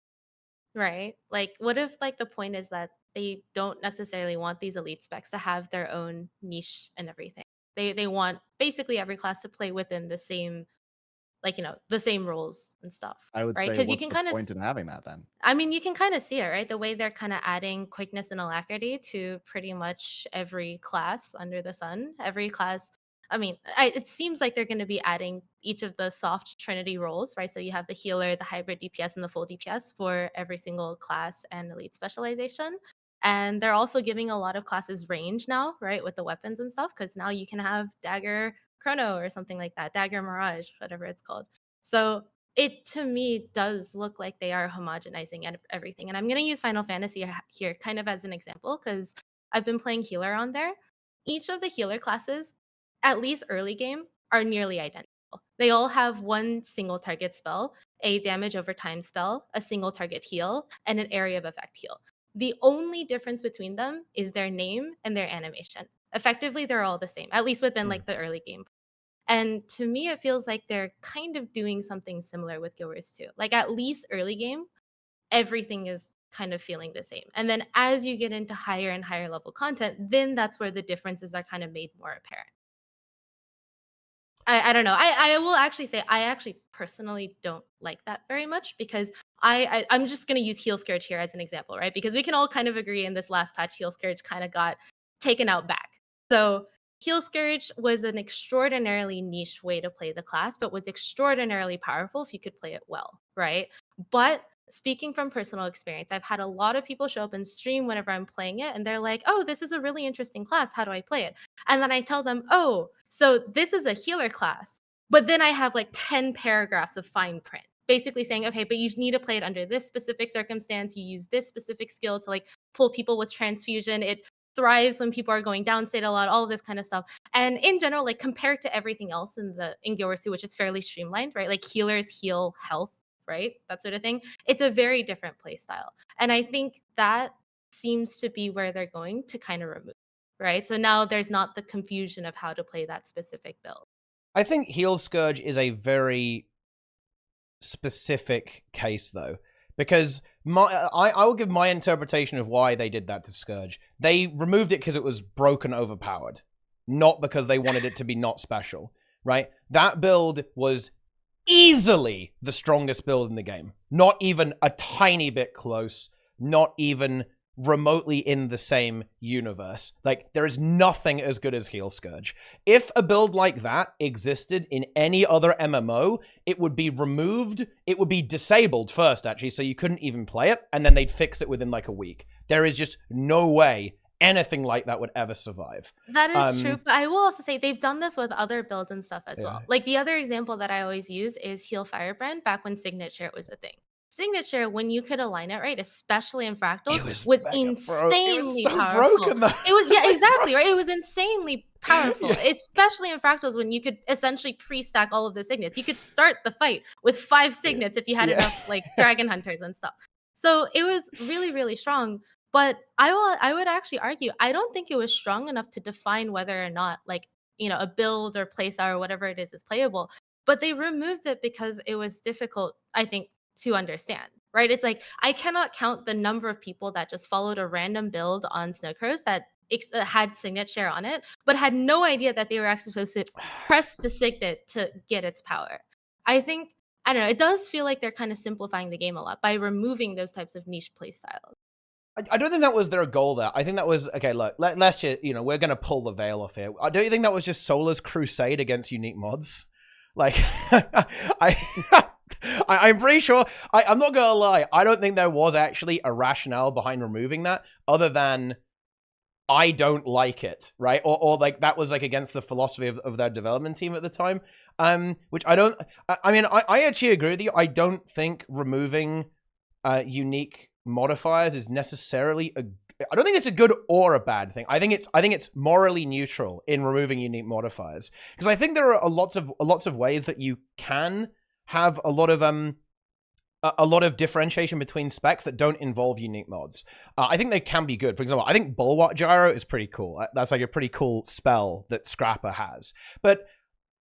right? Like, what if like the point is that they don't necessarily want these elite specs to have their own niche and everything. They want basically every class to play within the same, like, the same rules and stuff.
I would
right?
say,
Because you
what's
can
the
kind of,
point in having that then?
I mean, you can kind of see it, right? The way they're kind of adding quickness and alacrity to pretty much every class under the sun. Every class, I mean, it seems like they're going to be adding each of the soft Trinity roles, right? So you have the healer, the hybrid DPS, and the full DPS for every single class and elite specialization. And they're also giving a lot of classes range now, right? With the weapons and stuff, because now you can have Dagger Chrono or something like that, Dagger Mirage, whatever it's called. So it to me does look like they are homogenizing everything. And I'm going to use Final Fantasy here kind of as an example because I've been playing healer on there. Each of the healer classes, at least early game, are nearly identical. They all have one single target spell, a damage over time spell, a single target heal, and an area of effect heal. The only difference between them is their name and their animation. Effectively, they're all the same, at least within like the early game. And to me, it feels like they're kind of doing something similar with Guild Wars 2. Like, at least early game, everything is kind of feeling the same. And then as you get into higher and higher level content, then that's where the differences are kind of made more apparent. I don't know. I will actually say I actually personally don't like that very much because I'm just going to use Heal Scourge here as an example, right? Because we can all kind of agree in this last patch, Heal Scourge kind of got taken out back. So Heal Scourge was an extraordinarily niche way to play the class, but was extraordinarily powerful if you could play it well, right? But speaking from personal experience, I've had a lot of people show up and stream whenever I'm playing it, and they're like, oh, this is a really interesting class. How do I play it? And then I tell them, oh, so this is a healer class. But then I have like 10 paragraphs of fine print, basically saying, okay, but you need to play it under this specific circumstance. You use this specific skill to like pull people with transfusion. It thrives when people are going downstate a lot, all of this kind of stuff. And in general, like compared to everything else in Guild Wars 2, which is fairly streamlined, right? Like healers heal health, right? That sort of thing. It's a very different play style. And I think that seems to be where they're going to kind of remove, right? So now there's not the confusion of how to play that specific build.
I think Heal Scourge is a very specific case, though, because I will give my interpretation of why they did that to Scourge. They removed it because it was broken, overpowered, not because they wanted it to be not special, right? That build was easily the strongest build in the game. Not even a tiny bit close, not even remotely in the same universe. Like, there is nothing as good as Heal Scourge. If a build like that existed in any other MMO, it would be removed, it would be disabled first, actually, so you couldn't even play it, and then they'd fix it within like a week. There is just no way anything like that would ever survive.
That is true, but I will also say they've done this with other builds and stuff as
Yeah.
well. Like, the other example that I always use is Heal Firebrand back when Signature was a thing. Signature, when you could align it right, especially in fractals, was insanely powerful.
Broken, though.
It was, yeah, exactly, right? It was insanely powerful,
Yeah.
especially in fractals when you could essentially pre-stack all of the signets. You could start the fight with 5 signets if you had enough like dragon hunters and stuff. So it was really, really strong. But I would actually argue, I don't think it was strong enough to define whether or not, like, you know, a build or playstyle or whatever it is playable. But they removed it because it was difficult, I think, to understand, right? It's like, I cannot count the number of people that just followed a random build on Snowcrows that had Signature on it, but had no idea that they were actually supposed to press the signet to get its power. I think, I don't know, it does feel like they're kind of simplifying the game a lot by removing those types of niche playstyles.
I don't think that was their goal there. I think that was, okay, look, let's just, you know, we're going to pull the veil off here. Don't you think that was just Solar's crusade against unique mods? Like, I'm pretty sure, I'm not going to lie, I don't think there was actually a rationale behind removing that, other than I don't like it, right? Or like, that was like against the philosophy of their development team at the time, which I don't, I mean, I actually agree with you. I don't think removing unique modifiers is necessarily I don't think it's a good or a bad thing. I think it's morally neutral in removing unique modifiers, because I think there are lots of ways that you can have a lot of differentiation between specs that don't involve unique mods. I think they can be good. For example, I think Bulwark Gyro is pretty cool. That's like a pretty cool spell that Scrapper has. But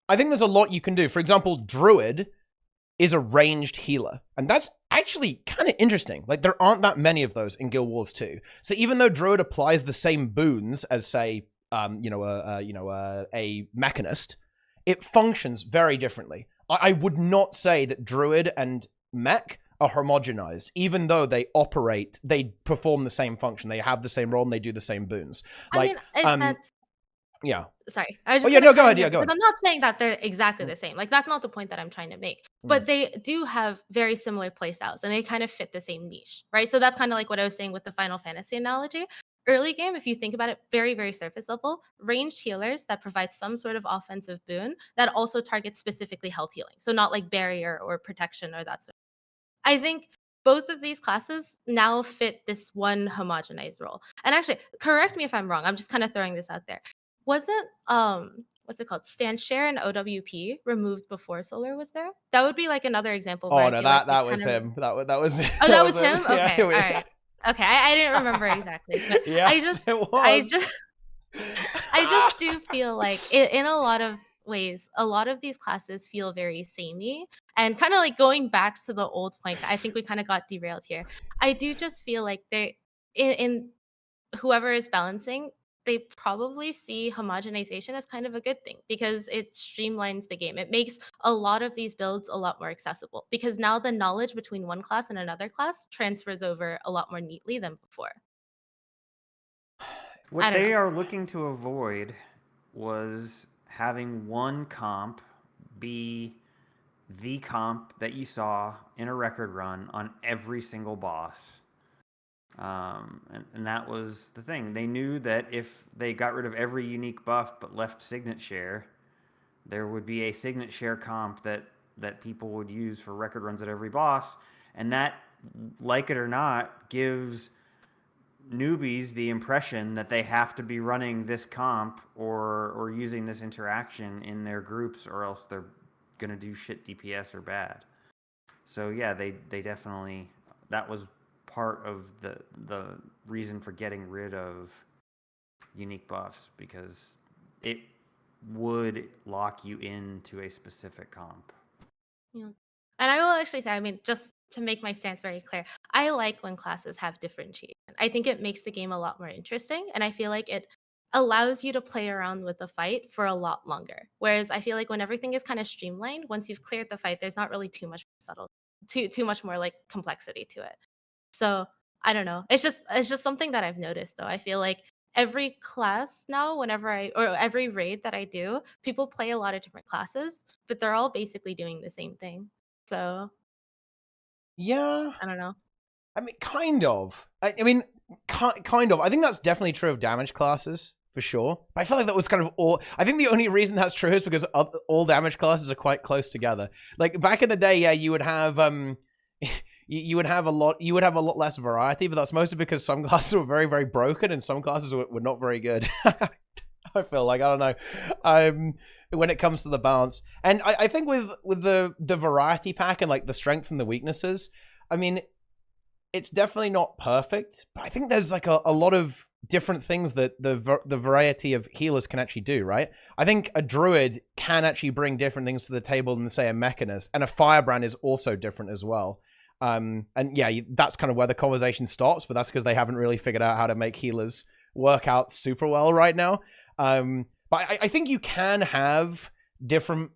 I think there's a lot you can do. For example, Druid is a ranged healer, and that's actually kind of interesting. Like, there aren't that many of those in Guild Wars 2. So even though Druid applies the same boons as, say, a Mechanist, it functions very differently. I would not say that Druid and Mech are homogenized, even though they perform the same function. They have the same role and they do the same boons. Like, yeah.
Sorry. I was just
go ahead. Yeah, go ahead.
I'm not saying that they're exactly the same. Like, that's not the point that I'm trying to make. But they do have very similar playstyles, and they kind of fit the same niche, right? So that's kind of like what I was saying with the Final Fantasy analogy. Early game, if you think about it, very, very surface level, ranged healers that provide some sort of offensive boon that also targets specifically health healing. So not like barrier or protection or that sort of. I think both of these classes now fit this one homogenized role. And actually, correct me if I'm wrong. I'm just kind of throwing this out there. Wasn't what's it called? Stand share and OWP removed before Solar was there? That would be like another example.
Oh no, that was him. That was.
Oh, that was him. Okay,
yeah,
all right. Okay, I didn't remember exactly. But
yes,
I just do feel like in a lot of ways, a lot of these classes feel very samey, and kind of like going back to the old point. I think we kind of got derailed here. I do just feel like they in whoever is balancing, they probably see homogenization as kind of a good thing, because it streamlines the game. It makes a lot of these builds a lot more accessible, because now the knowledge between one class and another class transfers over a lot more neatly than before.
What they are looking to avoid was having one comp be the comp that you saw in a record run on every single boss. And that was the thing. They knew that if they got rid of every unique buff but left Signet Share, there would be a Signet Share comp that people would use for record runs at every boss. And that, like it or not, gives newbies the impression that they have to be running this comp or using this interaction in their groups, or else they're going to do shit DPS or bad. So yeah, they definitely, that was part of the reason for getting rid of unique buffs, because it would lock you into a specific comp.
Yeah. And I will actually say, I mean, just to make my stance very clear, I like when classes have differentiation. I think it makes the game a lot more interesting, and I feel like it allows you to play around with the fight for a lot longer. Whereas I feel like when everything is kind of streamlined, once you've cleared the fight, there's not really too much subtle, too much more like complexity to it. So I don't know. It's just something that I've noticed though. I feel like every class now, whenever I or every raid that I do, people play a lot of different classes, but they're all basically doing the same thing. So
Yeah,
I don't know.
I mean, kind of. I mean, kind of. I think that's definitely true of damage classes for sure. But I feel like that was kind of all. I think the only reason that's true is because all damage classes are quite close together. Like back in the day, yeah, you would have you would have a lot less variety, but that's mostly because some classes were very, very broken and some classes were not very good. I feel like, I don't know. When it comes to the balance. And I think with the variety pack and like the strengths and the weaknesses, I mean, it's definitely not perfect, but I think there's like a lot of different things that the variety of healers can actually do, right? I think a druid can actually bring different things to the table than, say, a mechanist, and a firebrand is also different as well. And yeah, that's kind of where the conversation stops, but that's because they haven't really figured out how to make healers work out super well right now. But I think you can have different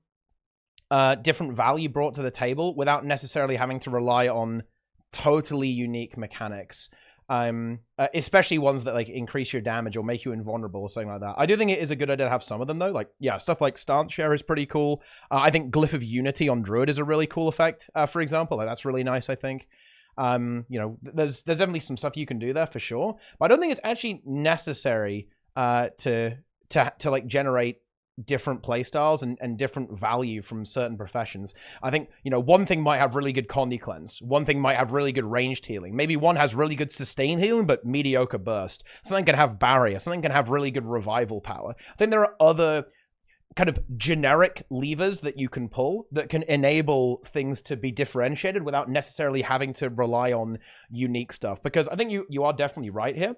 value brought to the table without necessarily having to rely on totally unique mechanics, especially ones that like increase your damage or make you invulnerable or something like that. I do think it is a good idea to have some of them though. Like, yeah, stuff like stance share is pretty cool. I think Glyph of Unity on Druid is a really cool effect, for example. Like, that's really nice, I think. You know, there's definitely some stuff you can do there for sure, but I don't think it's actually necessary to like generate different playstyles and different value from certain professions. I think, you know, one thing might have really good Condi Cleanse. One thing might have really good ranged healing. Maybe one has really good sustain healing, but mediocre burst. Something can have barrier. Something can have really good revival power. I think there are other kind of generic levers that you can pull that can enable things to be differentiated without necessarily having to rely on unique stuff. Because I think you are definitely right here.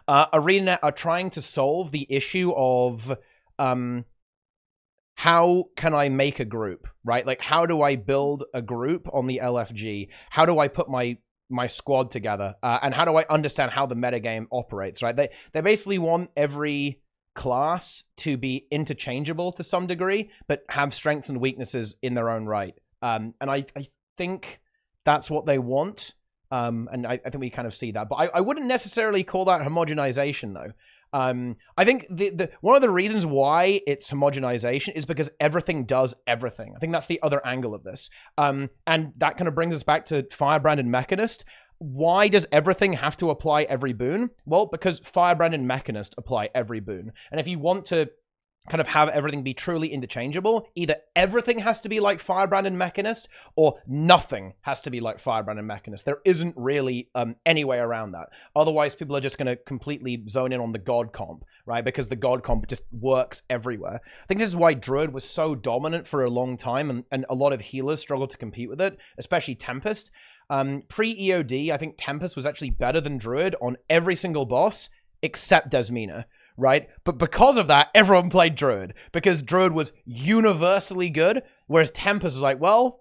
ArenaNet are trying to solve the issue of how can I make a group, right? Like, how do I build a group on the LFG? How do I put my squad together? And how do I understand how the metagame operates, right? They basically want every class to be interchangeable to some degree, but have strengths and weaknesses in their own right. And I think that's what they want. And I think we kind of see that. But I wouldn't necessarily call that homogenization, though. I think the one of the reasons why it's homogenization is because everything does everything. I think that's the other angle of this. And that kind of brings us back to Firebrand and Mechanist. Why does everything have to apply every boon? Well, because Firebrand and Mechanist apply every boon. And if you want to kind of have everything be truly interchangeable, either everything has to be like Firebrand and Mechanist, or nothing has to be like Firebrand and Mechanist. There isn't really any way around that. Otherwise, people are just going to completely zone in on the God comp, right? Because the God comp just works everywhere. I think this is why Druid was so dominant for a long time, and a lot of healers struggled to compete with it, especially Tempest. Pre-EOD, I think Tempest was actually better than Druid on every single boss, except Desmina. Right? But because of that, everyone played Druid, because Druid was universally good, whereas Tempest was like, well,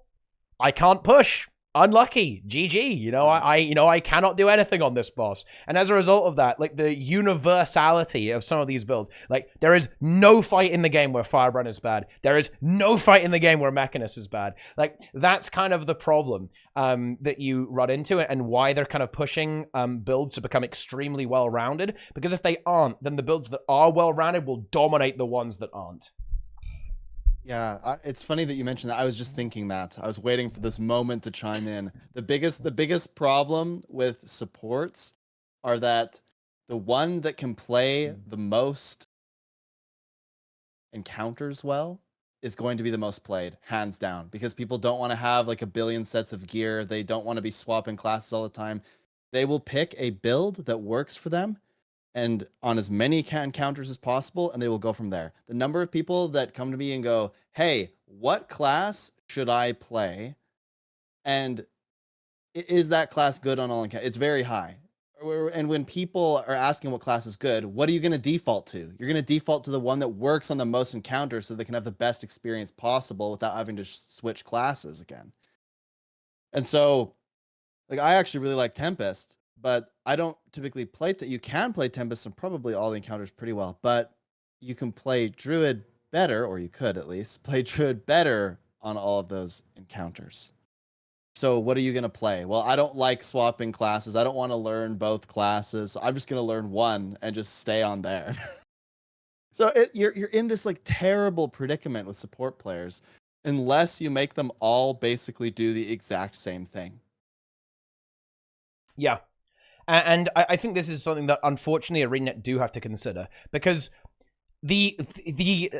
I can't push. Unlucky. GG. You know, I cannot do anything on this boss. And as a result of that, like, the universality of some of these builds, like, there is no fight in the game where Firebrand is bad. There is no fight in the game where Mechanist is bad. Like, that's kind of the problem that you run into, and why they're kind of pushing builds to become extremely well-rounded. Because if they aren't, then the builds that are well-rounded will dominate the ones that aren't.
Yeah, it's funny that you mentioned that. I was just thinking that. I was waiting for this moment to chime in. The biggest problem with supports are that the one that can play the most encounters well is going to be the most played, hands down, because people don't want to have like a billion sets of gear. They don't want to be swapping classes all the time. They will pick a build that works for them and on as many encounters as possible, and they will go from there. The number of people that come to me and go, hey, what class should I play? And is that class good on all encounters? It's very high. And when people are asking what class is good, what are you going to default to? You're going to default to the one that works on the most encounters so they can have the best experience possible without having to switch classes again. And so, like, I actually really like Tempest, but I don't typically play. You can play Tempest and probably all the encounters pretty well, but you can play Druid better, or you could at least play Druid better on all of those encounters. So what are you going to play? Well, I don't like swapping classes. I don't want to learn both classes. So I'm just going to learn one and just stay on there. So you're in this like terrible predicament with support players unless you make them all basically do the exact same thing.
Yeah. And I think this is something that unfortunately ArenaNet do have to consider, because the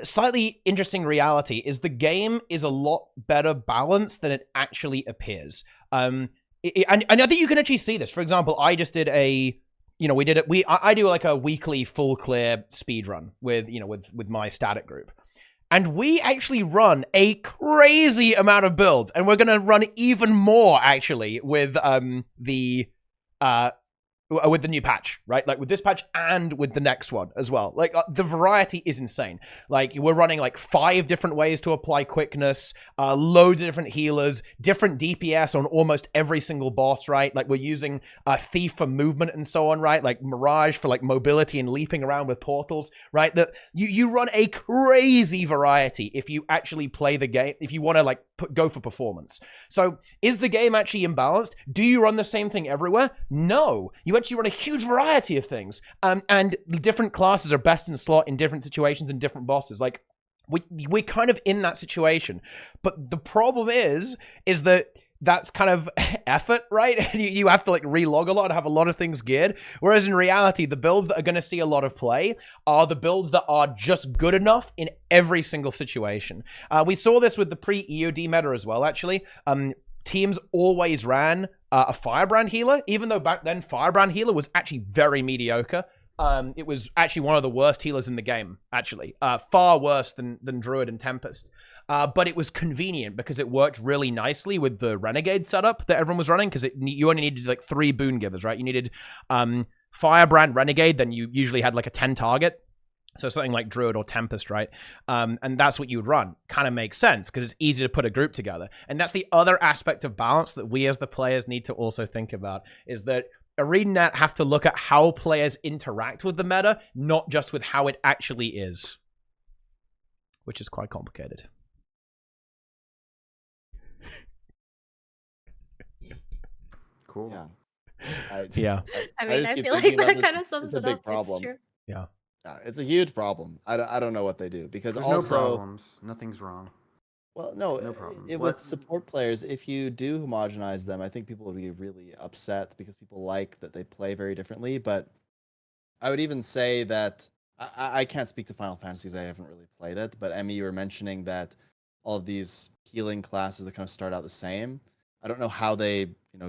slightly interesting reality is the game is a lot better balanced than it actually appears. And I think you can actually see this. For example, I just did I do like a weekly full clear speed run with my static group. And we actually run a crazy amount of builds, and we're going to run even more actually with with the new patch, right? Like with this patch and with the next one as well. Like the variety is insane. Like we're running like 5 different ways to apply quickness, loads of different healers, different DPS on almost every single boss, right? Like we're using Thief for movement and so on, right? Like Mirage for like mobility and leaping around with portals, right? That you run a crazy variety if you actually play the game, if you want to like go for performance. So is the game actually imbalanced? Do you run the same thing everywhere? No. You actually run a huge variety of things. And different classes are best in slot in different situations and different bosses. Like, we're kind of in that situation. But the problem is that that's kind of effort, right? You have to like relog a lot and have a lot of things geared. Whereas in reality, the builds that are going to see a lot of play are the builds that are just good enough in every single situation. We saw this with the pre-EOD meta as well, actually. Teams always ran a Firebrand healer, even though back then Firebrand healer was actually very mediocre. It was actually one of the worst healers in the game, actually. Far worse than Druid and Tempest. But it was convenient because it worked really nicely with the Renegade setup that everyone was running, because you only needed like 3 boon givers, right? You needed Firebrand, Renegade, then you usually had like a 10 target. So something like Druid or Tempest, right? And that's what you would run. Kind of makes sense because it's easy to put a group together. And that's the other aspect of balance that we as the players need to also think about, is that ArenaNet have to look at how players interact with the meta, not just with how it actually is, which is quite complicated.
Cool.
Yeah.
I mean, I feel like that kind of sums it up.
It's a big problem.
Yeah.
It's a huge problem. I don't know what they do, because
There's
also
no problems. Nothing's wrong.
Well, no
problem.
With support players, if you do homogenize them, I think people would be really upset because people like that they play very differently. But I would even say that I can't speak to Final Fantasies. I haven't really played it. But Emmy, you were mentioning that all of these healing classes that kind of start out the same. I don't know how they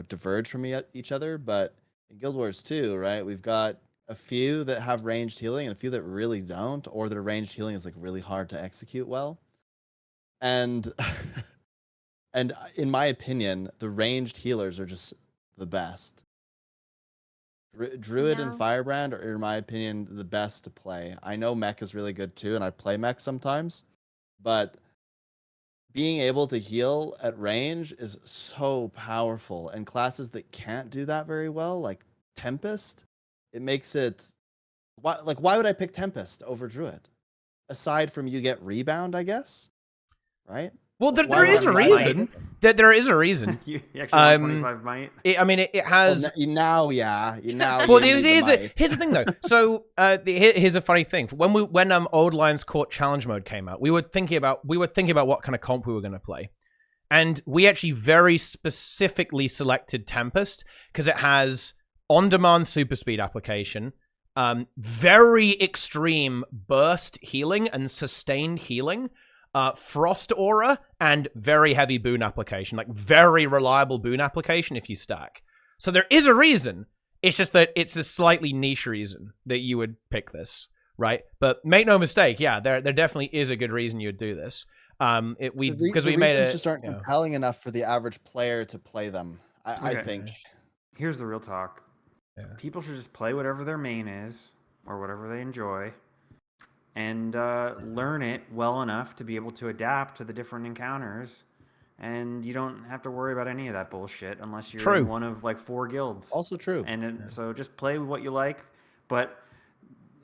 diverge from each other, but in Guild Wars 2, right, we've got a few that have ranged healing and a few that really don't, or their ranged healing is like really hard to execute well. And and in my opinion, the ranged healers are just the best. Druid and Firebrand are, in my opinion, the best to play. I know Mech is really good too, and I play Mech sometimes, but being able to heal at range is so powerful. And classes that can't do that very well, like Tempest, it makes it... Why would I pick Tempest over Druid? Aside from you get rebound, I guess? Right?
Well, there is a reason. There is a reason.
You actually want 25 might?
It has...
Well,
well, here's the thing, though. So, here's a funny thing. When Old Lions Court Challenge Mode came out, we were thinking about what kind of comp we were going to play. And we actually very specifically selected Tempest because it has on-demand super speed application, very extreme burst healing and sustained healing, frost aura, and very heavy boon application, like very reliable boon application if you stack. So there is a reason. It's just that it's a slightly niche reason that you would pick this, right? But make no mistake, yeah, there definitely is a good reason you would do this. Because we made it
just aren't compelling enough for the average player to play them. I think.
Here's the real talk. Yeah. People should just play whatever their main is or whatever they enjoy, and learn it well enough to be able to adapt to the different encounters and you don't have to worry about any of that bullshit unless you're
True.
in one of like 4 guilds.
Also true.
And so just play what you like. But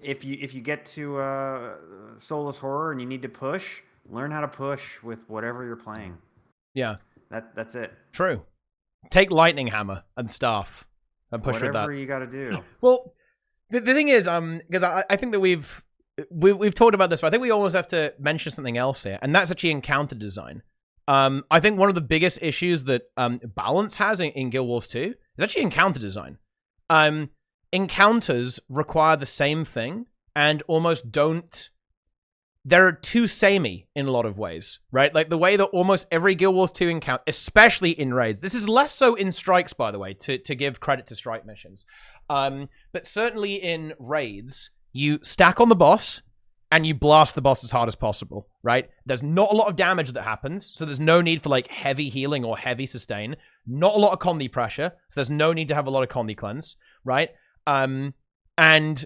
if you get to Soulless Horror and you need to push, learn how to push with whatever you're playing.
Yeah.
That's it.
True. Take Lightning Hammer and Staff and push with that.
Whatever you got to do.
Well, the thing is, because I think that we've talked about this, but I think we almost have to mention something else here, and that's actually encounter design. I think one of the biggest issues that Balance has in Guild Wars 2 is actually encounter design. Encounters require the same thing and almost don't. They're too samey in a lot of ways, right? Like the way that almost every Guild Wars 2 encounter, especially in raids, this is less so in strikes, by the way, to give credit to strike missions. But certainly in raids, you stack on the boss and you blast the boss as hard as possible, right? There's not a lot of damage that happens, so there's no need for like heavy healing or heavy sustain. Not a lot of Condi pressure, so there's no need to have a lot of Condi cleanse, right? And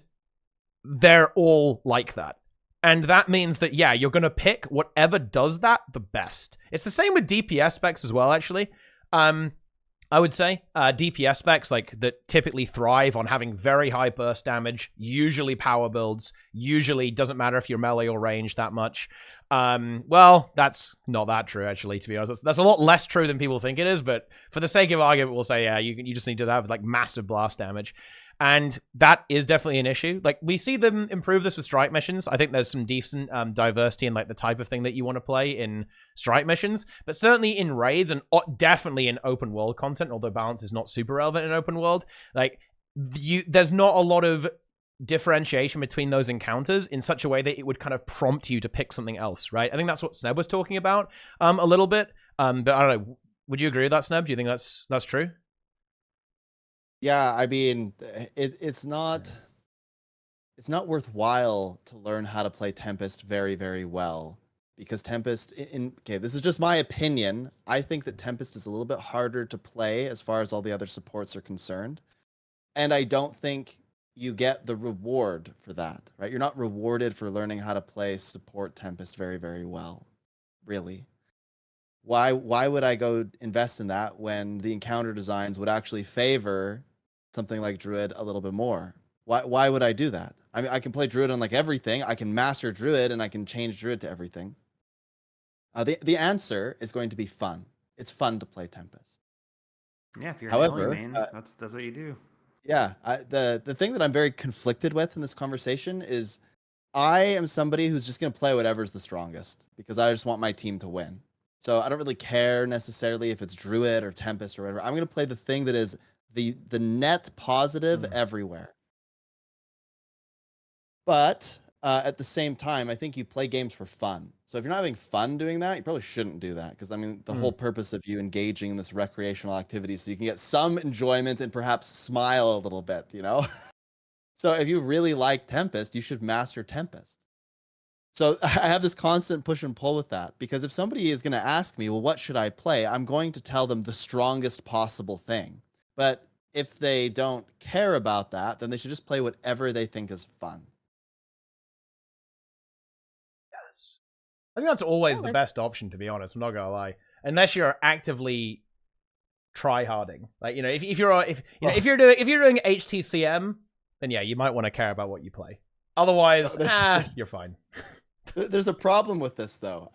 they're all like that. And that means that, yeah, you're going to pick whatever does that the best. It's the same with DPS specs as well, actually. I would say DPS specs like that typically thrive on having very high burst damage, usually power builds, usually doesn't matter if you're melee or range that much. Well, that's not that true, actually, to be honest. That's a lot less true than people think it is, but for the sake of argument, we'll say, yeah, you just need to have like massive blast damage. And that is definitely an issue. Like, we see them improve this with strike missions. I think there's some decent diversity in, like, the type of thing that you want to play in strike missions. But certainly in raids and definitely in open world content, although Balance is not super relevant in open world, like, there's not a lot of differentiation between those encounters in such a way that it would kind of prompt you to pick something else, right? I think that's what Sneb was talking about a little bit. But I don't know. Would you agree with that, Sneb? Do you think that's true?
Yeah, I mean, it's not worthwhile to learn how to play Tempest very, very well, because Tempest okay, this is just my opinion. I think that Tempest is a little bit harder to play as far as all the other supports are concerned. And I don't think you get the reward for that, right? You're not rewarded for learning how to play support Tempest very, very well, really. Why would I go invest in that when the encounter designs would actually favor something like Druid a little bit more? Why would I do that? I mean, I can play Druid on like everything. I can master Druid and I can change Druid to everything. The answer is going to be fun. It's fun to play Tempest.
Yeah, if you're
However,
melee main, that's what you do.
Yeah, the thing that I'm very conflicted with in this conversation is I am somebody who's just going to play whatever's the strongest because I just want my team to win. So I don't really care necessarily if it's Druid or Tempest or whatever. I'm going to play the thing that is the net positive everywhere. But at the same time, I think you play games for fun. So if you're not having fun doing that, you probably shouldn't do that. Because I mean, the whole purpose of you engaging in this recreational activity so you can get some enjoyment and perhaps smile a little bit, you know? So if you really like Tempest, you should master Tempest. So I have this constant push and pull with that, because if somebody is going to ask me, well, what should I play? I'm going to tell them the strongest possible thing. But if they don't care about that, then they should just play whatever they think is fun.
Yes. I think that's always the best option, to be honest. I'm not going to lie. Unless you're actively try-harding. Like, you know, if you're doing HTCM, then yeah, you might want to care about what you play. Otherwise, you're fine.
There's a problem with this, though.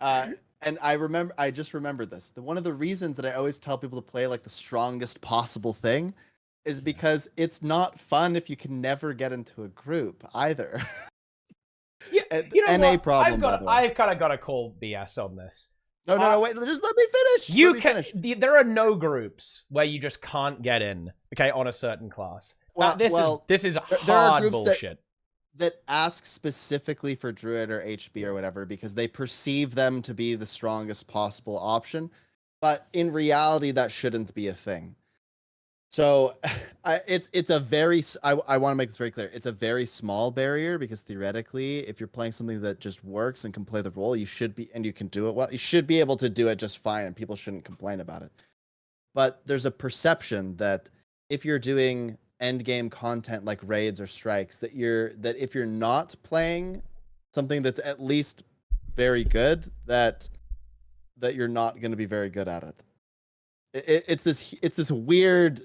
And I just remembered this. One of the reasons that I always tell people to play like the strongest possible thing is because it's not fun if you can never get into a group either.
Yeah, you know
NA
what?
problem,
I've kind of got to call BS on this.
No, wait, just let me finish.
There are no groups where you just can't get in, okay, on a certain class. This is hard bullshit.
That ask specifically for Druid or HB or whatever because they perceive them to be the strongest possible option, but in reality that shouldn't be a thing. So it's a very I want to make this very clear. It's a very small barrier because theoretically, if you're playing something that just works and can play the role, you should be, and you can do it well, you should be able to do it just fine, and people shouldn't complain about it. But there's a perception that if you're doing end game content like raids or strikes, that if you're not playing something that's at least very good, that that you're not going to be very good at it. It's this weird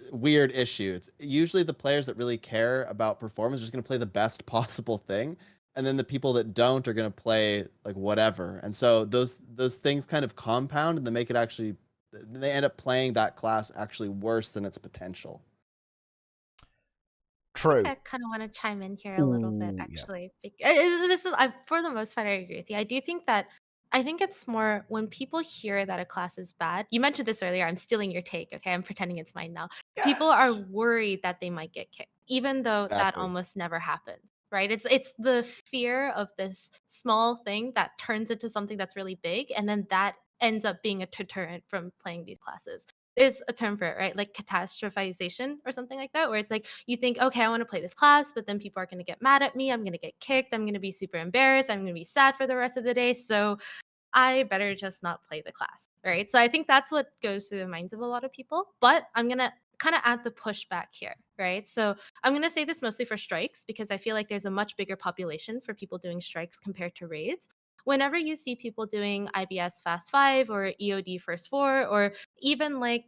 issue. It's usually the players that really care about performance are just going to play the best possible thing, and then the people that don't are going to play like whatever. And so those things kind of compound, and they make it actually, they end up playing that class actually worse than its potential.
True.
I kind of want to chime in here a little bit,
Ooh, yeah.
actually. This is, for the most part, I agree with you. I do think that, I think it's more when people hear that a class is bad. You mentioned this earlier. I'm stealing your take. Okay, I'm pretending it's mine now. People are
Yes.
worried that they might get kicked, even though that
Exactly.
almost never happens. Right? It's the fear of this small thing that turns into something that's really big, and then that ends up being a deterrent from playing these classes. There's a term for it, right? Like catastrophization or something like that, where it's like you think, okay, I want to play this class, but then people are going to get mad at me. I'm going to get kicked. I'm going to be super embarrassed. I'm going to be sad for the rest of the day. So I better just not play the class, right? So I think that's what goes through the minds of a lot of people. But I'm going to kind of add the pushback here, right? So I'm going to say this mostly for strikes because I feel like there's a much bigger population for people doing strikes compared to raids. Whenever you see people doing IBS Fast 5 or EOD First 4 or even like,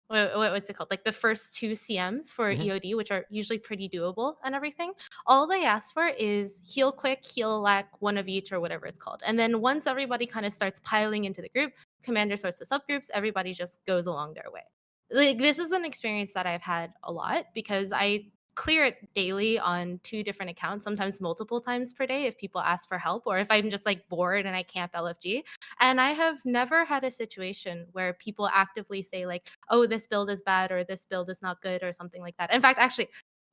what's it called? Like the first 2 CMs for EOD, which are usually pretty doable and everything. All they ask for is heal quick, heal lack, one of each or whatever it's called. And then once everybody kind of starts piling into the group, commander sorts the subgroups, everybody just goes along their way. Like this is an experience that I've had a lot because I clear it daily on 2 different accounts, sometimes multiple times per day if people ask for help or if I'm just like bored and I camp LFG. And I have never had a situation where people actively say like, oh, this build is bad or this build is not good or something like that. In fact, actually,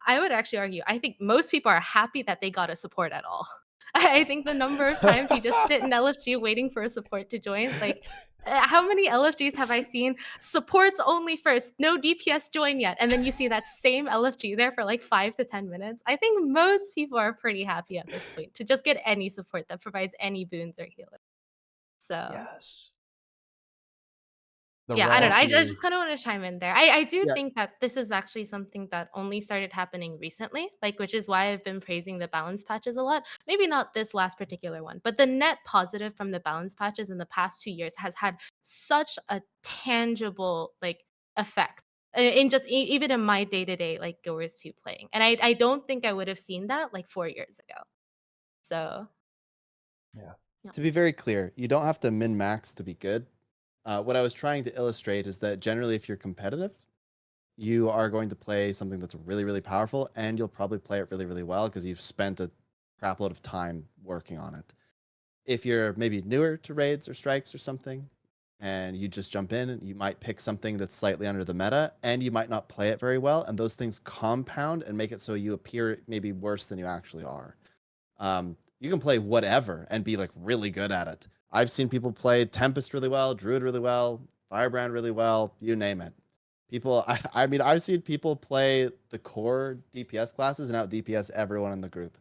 I would actually argue, I think most people are happy that they got a support at all. I think the number of times you just sit in LFG waiting for a support to join, like how many LFGs have I seen? Supports only first, no DPS join yet. And then you see that same LFG there for like 5 to 10 minutes. I think most people are pretty happy at this point to just get any support that provides any boons or healing. So
Yes.
yeah, I don't know. I
rescue.
just kind of want to chime in there. I do
Yeah.
think that this is actually something that only started happening recently, like which is why I've been praising the balance patches a lot. Maybe not this last particular one, but the net positive from the balance patches in the past 2 years has had such a tangible like effect in just even in my day-to-day like Goers 2 playing. And I don't think I would have seen that like 4 years ago. So
Yeah.
To be very clear, you don't have to min-max to be good. What I was trying to illustrate is that generally if you're competitive, you are going to play something that's really, really powerful, and you'll probably play it really, really well because you've spent a crap load of time working on it. If you're maybe newer to raids or strikes or something, and you just jump in, and you might pick something that's slightly under the meta, and you might not play it very well, and those things compound and make it so you appear maybe worse than you actually are. You can play whatever and be like really good at it. I've seen people play Tempest really well, Druid really well, Firebrand really well, you name it. People, I mean, I've seen people play the core DPS classes and out DPS everyone in the group,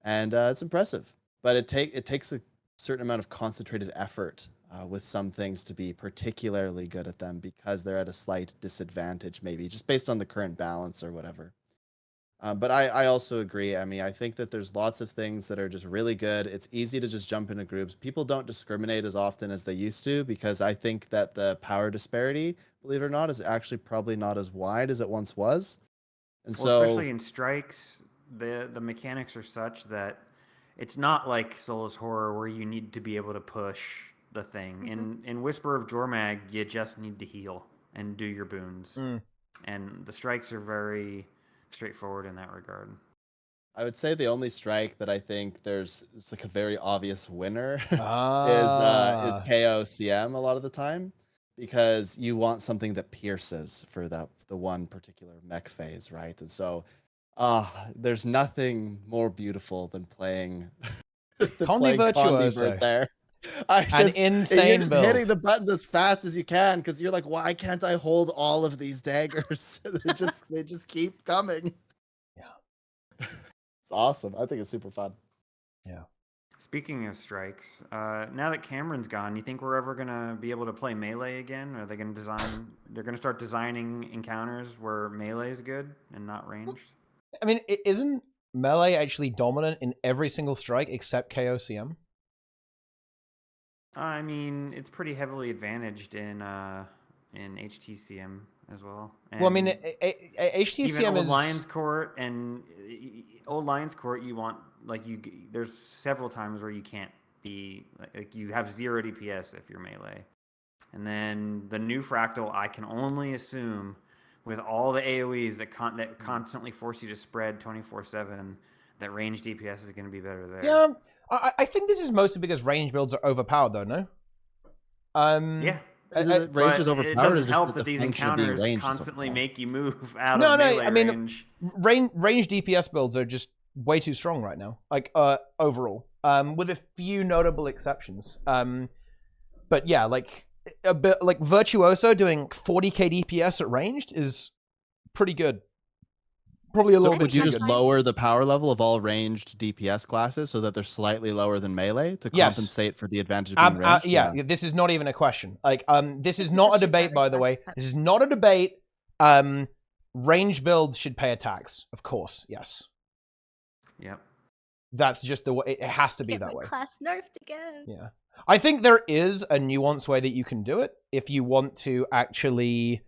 and it's impressive. But it takes a certain amount of concentrated effort with some things to be particularly good at them because they're at a slight disadvantage, maybe just based on the current balance or whatever. But I also agree. I mean, I think that there's lots of things that are just really good. It's easy to just jump into groups. People don't discriminate as often as they used to because I think that the power disparity, believe it or not, is actually probably not as wide as it once was. And
Well,
so,
especially in strikes, the mechanics are such that it's not like Soulless Horror where you need to be able to push the thing. In Whisper of Jormag, you just need to heal and do your boons. And the strikes are very straightforward in that regard.
I would say the only strike that I think it's like a very obvious winner is KOCM a lot of the time, because you want something that pierces for the one particular mech phase, right? And so there's nothing more beautiful than playing
Condi Virtuoso.
there.
An insane
you're just
build.
hitting the buttons as fast as you can because you're like, why can't I hold all of these daggers? they just keep coming.
Yeah.
It's awesome. I think it's super fun.
Yeah.
Speaking of strikes, now that Cameron's gone, you think we're ever gonna be able to play melee again? Are they gonna design? They're gonna start designing encounters where melee is good and not ranged.
I mean, isn't melee actually dominant in every single strike except KOCM?
I mean, it's pretty heavily advantaged in HTCM as well.
Well, I mean,
And
HTCM
even old
is
Lions Court and old Lions Court, you want there's several times where you can't be like you have 0 DPS if you're melee, and then the new Fractal, I can only assume with all the AOE's that constantly force you to spread 24/7, that range DPS is going to be better there.
Yeah, I think this is mostly because range builds are overpowered, though. No.
Yeah.
Range is overpowered.
It doesn't
just
help that these encounters constantly make you move out of melee range.
Range DPS builds are just way too strong right now. Like overall, with a few notable exceptions. But yeah, like a bit like Virtuoso doing 40k DPS at ranged is pretty good. Probably a little bit.
Would you just lower the power level of all ranged DPS classes so that they're slightly lower than melee to compensate for the advantage of being ranged?
Yeah, this is not even a question. Like, this is not a debate, by the way. This is not a debate. Range builds should pay attacks, of course. Yes.
Yep.
That's just the way it has to be.
Get
that
my
way.
Class nerfed again.
Yeah, I think there is a nuanced way that you can do it if you want to actually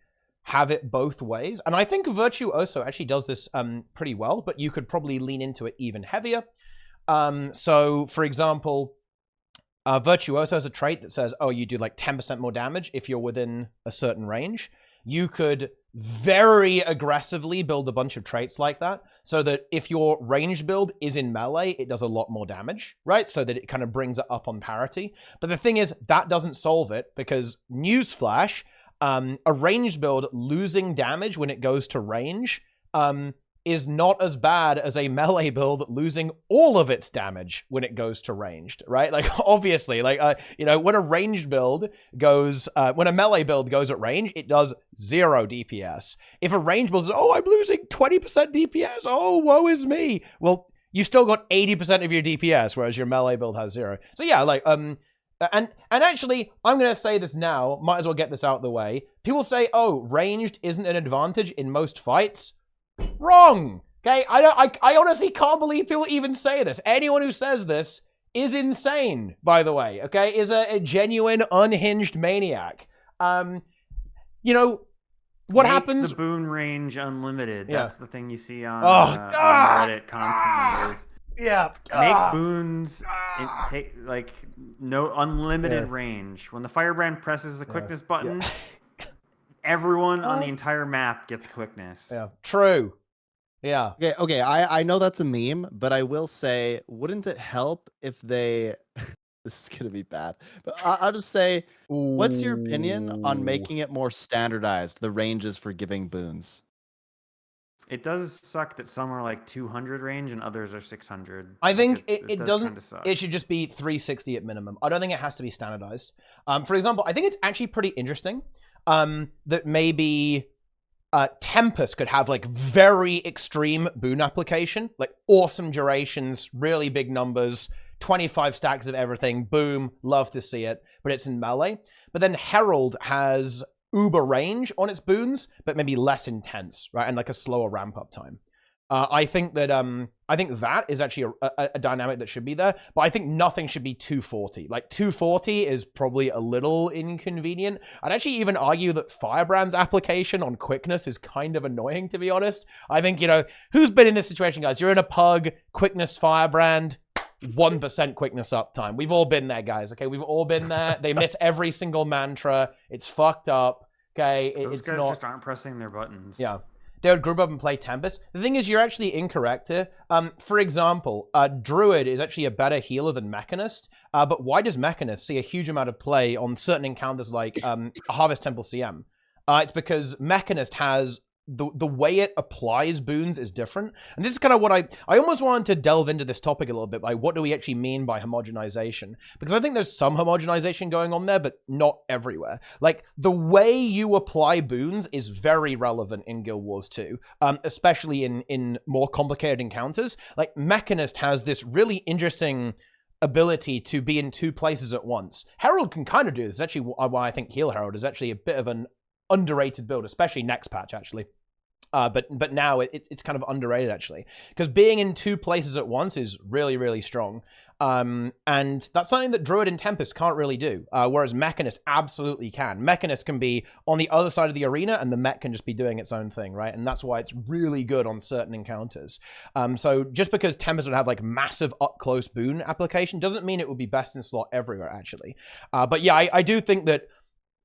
have it both ways. And I think Virtuoso actually does this pretty well, but you could probably lean into it even heavier. So, for example, Virtuoso has a trait that says, oh, you do like 10% more damage if you're within a certain range. You could very aggressively build a bunch of traits like that, so that if your range build is in melee, it does a lot more damage, right? So that it kind of brings it up on parity. But the thing is, that doesn't solve it, because newsflash, a ranged build losing damage when it goes to range is not as bad as a melee build losing all of its damage when it goes to ranged, right? Like, obviously, like, you know, when a ranged build goes, when a melee build goes at range, it does 0 DPS. If a ranged build says, oh, I'm losing 20% DPS, oh, woe is me. Well, you still got 80% of your DPS, whereas your melee build has 0. So yeah, like, and actually, I'm going to say this now, might as well get this out of the way. People say, oh, ranged isn't an advantage in most fights. Wrong. Okay, I honestly can't believe people even say this. Anyone who says this is insane, by the way, okay, is a genuine unhinged maniac. You know, what happens?
The boon range unlimited.
Yeah.
That's the thing you see on Reddit constantly is make boons take like no unlimited range. When the firebrand presses the quickness button, everyone on the entire map gets quickness.
Yeah, true. Yeah.
Okay. I know that's a meme, but I will say, wouldn't it help if they? This is gonna be bad, but I'll just say, what's your opinion on making it more standardized? The ranges for giving boons.
It does suck that some are like 200 range and others are 600.
I think it doesn't. It should just be 360 at minimum. I don't think it has to be standardized. For example, I think it's actually pretty interesting that maybe Tempest could have like very extreme boon application, like awesome durations, really big numbers, 25 stacks of everything, boom, love to see it, but it's in melee. But then Herald has uber range on its boons, but maybe less intense, right? And like a slower ramp up time. I think that is actually a dynamic that should be there, but I think nothing should be 240. Like 240 is probably a little inconvenient. I'd actually even argue that Firebrand's application on quickness is kind of annoying, to be honest. I think, you know, who's been in this situation, guys? You're in a pug, quickness Firebrand, 1% quickness uptime. We've all been there, guys, okay? We've all been there. They miss every single mantra. It's fucked up, okay?
Those guys just aren't pressing their buttons.
Yeah. They would group up and play Tempest. The thing is, you're actually incorrect here. For example, Druid is actually a better healer than Mechanist, but why does Mechanist see a huge amount of play on certain encounters like Harvest Temple CM? It's because Mechanist has the way it applies boons is different. And this is kind of what I almost wanted to delve into this topic a little bit, by what do we actually mean by homogenization? Because I think there's some homogenization going on there, but not everywhere. Like, the way you apply boons is very relevant in Guild Wars 2, especially in more complicated encounters. Like, Mechanist has this really interesting ability to be in 2 places at once. Herald can kind of do this. It's actually why I think Heal Herald is actually a bit of an underrated build, especially next patch, actually. But now it's kind of underrated, actually, because being in 2 places at once is really, really strong. And that's something that Druid and Tempest can't really do, whereas Mechanist absolutely can. Mechanist can be on the other side of the arena, and the mech can just be doing its own thing, right? And that's why it's really good on certain encounters. So just because Tempest would have like massive up-close boon application doesn't mean it would be best in slot everywhere, actually. But yeah, I do think that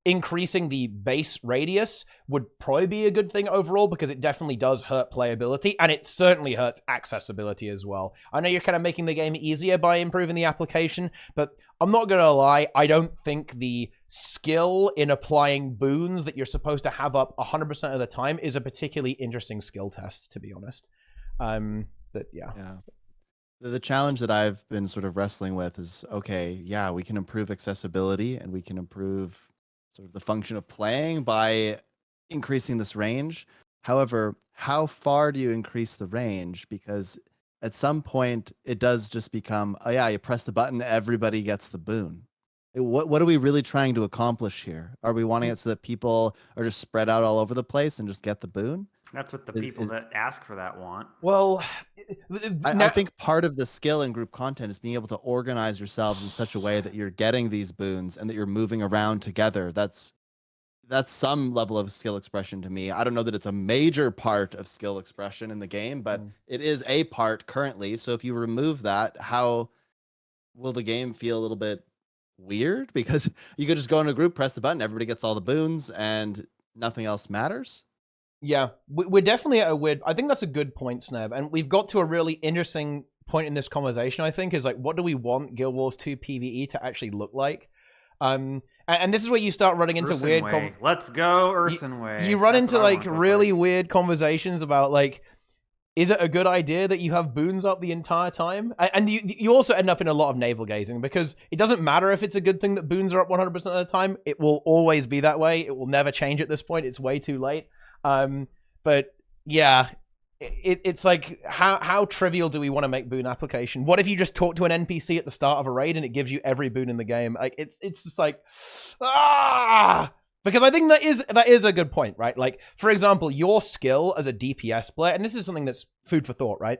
increasing the base radius would probably be a good thing overall, because it definitely does hurt playability, and it certainly hurts accessibility as well. I know you're kind of making the game easier by improving the application, but I'm not going to lie, I don't think the skill in applying boons that you're supposed to have up 100% of the time is a particularly interesting skill test, to be honest. But yeah.
The challenge that I've been sort of wrestling with is, okay, yeah, we can improve accessibility and we can improve sort of the function of playing by increasing this range. However, how far do you increase the range? Because at some point it does just become, oh yeah, you press the button, everybody gets the boon. What are we really trying to accomplish here? Are we wanting it so that people are just spread out all over the place and just get the boon?
That's what the people that ask for that want.
Well,
I think part of the skill in group content is being able to organize yourselves in such a way that you're getting these boons and that you're moving around together. That's some level of skill expression to me. I don't know that it's a major part of skill expression in the game, but it is a part currently. So if you remove that, how will the game feel a little bit weird? Because you could just go in a group, press the button, everybody gets all the boons, and nothing else matters.
Yeah, we're definitely at a weird... I think that's a good point, Sneb. And we've got to a really interesting point in this conversation, I think, is like, what do we want Guild Wars 2 PvE to actually look like? And this is where you start running into weird...
Let's go, Urson Way.
You run into like really weird conversations about like, is it a good idea that you have boons up the entire time? And you also end up in a lot of navel gazing, because it doesn't matter if it's a good thing that boons are up 100% of the time. It will always be that way. It will never change at this point. It's way too late. But yeah, it's like, how trivial do we want to make boon application? What if you just talk to an NPC at the start of a raid and it gives you every boon in the game? Like, it's just like, because I think that is a good point, right? Like, for example, your skill as a DPS player, and this is something that's food for thought, right?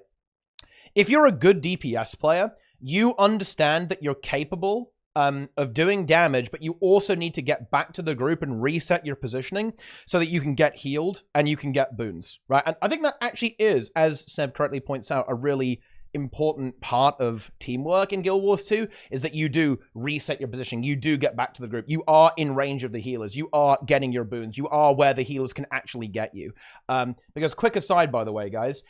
If you're a good DPS player, you understand that you're capable of doing damage, but you also need to get back to the group and reset your positioning so that you can get healed and you can get boons, right? And I think that actually is, as Sneb correctly points out, a really important part of teamwork in Guild Wars 2, is that you do reset your positioning. You do get back to the group. You are in range of the healers. You are getting your boons. You are where the healers can actually get you. Because, quick aside, by the way, guys,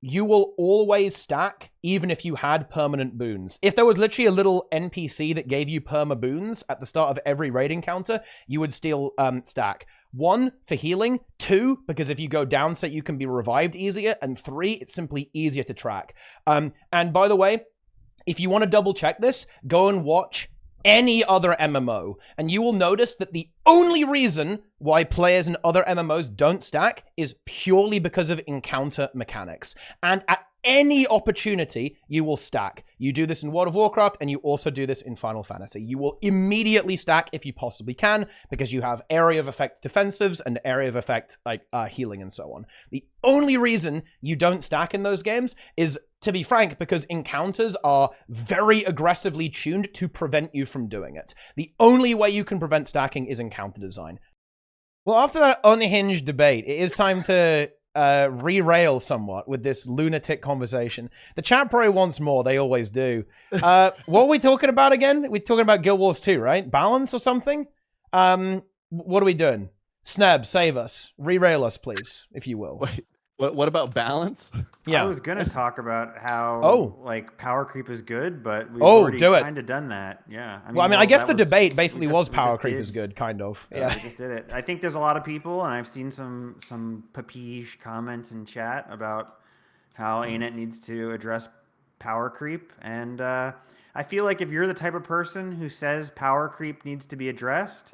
you will always stack even if you had permanent boons. If there was literally a little NPC that gave you perma boons at the start of every raid encounter, you would still stack. 1, for healing. 2, because if you go down set, you can be revived easier. And 3, it's simply easier to track. And by the way, if you want to double check this, go and watch any other MMO, and you will notice that the only reason why players in other MMOs don't stack is purely because of encounter mechanics. And at any opportunity, you will stack. You do this in World of Warcraft, and you also do this in Final Fantasy. You will immediately stack if you possibly can, because you have area of effect defensives and area of effect like healing and so on. The only reason you don't stack in those games is, to be frank, because encounters are very aggressively tuned to prevent you from doing it. The only way you can prevent stacking is encounter design. Well, after that unhinged debate, it is time to re-rail somewhat with this lunatic conversation. The chat probably wants more. They always do. What are we talking about again? We're talking about Guild Wars 2, right? Balance or something? What are we doing? Sneb, save us. Re-rail us, please, if you will.
Wait. What about balance?
Yeah.
I was gonna talk about how like power creep is good, but we've already kind of done that. Yeah.
I guess the debate basically was power creep is good, kind of. Yeah.
We just did it. I think there's a lot of people, and I've seen some papige comments in chat about how ArenaNet needs to address power creep, and I feel like if you're the type of person who says power creep needs to be addressed,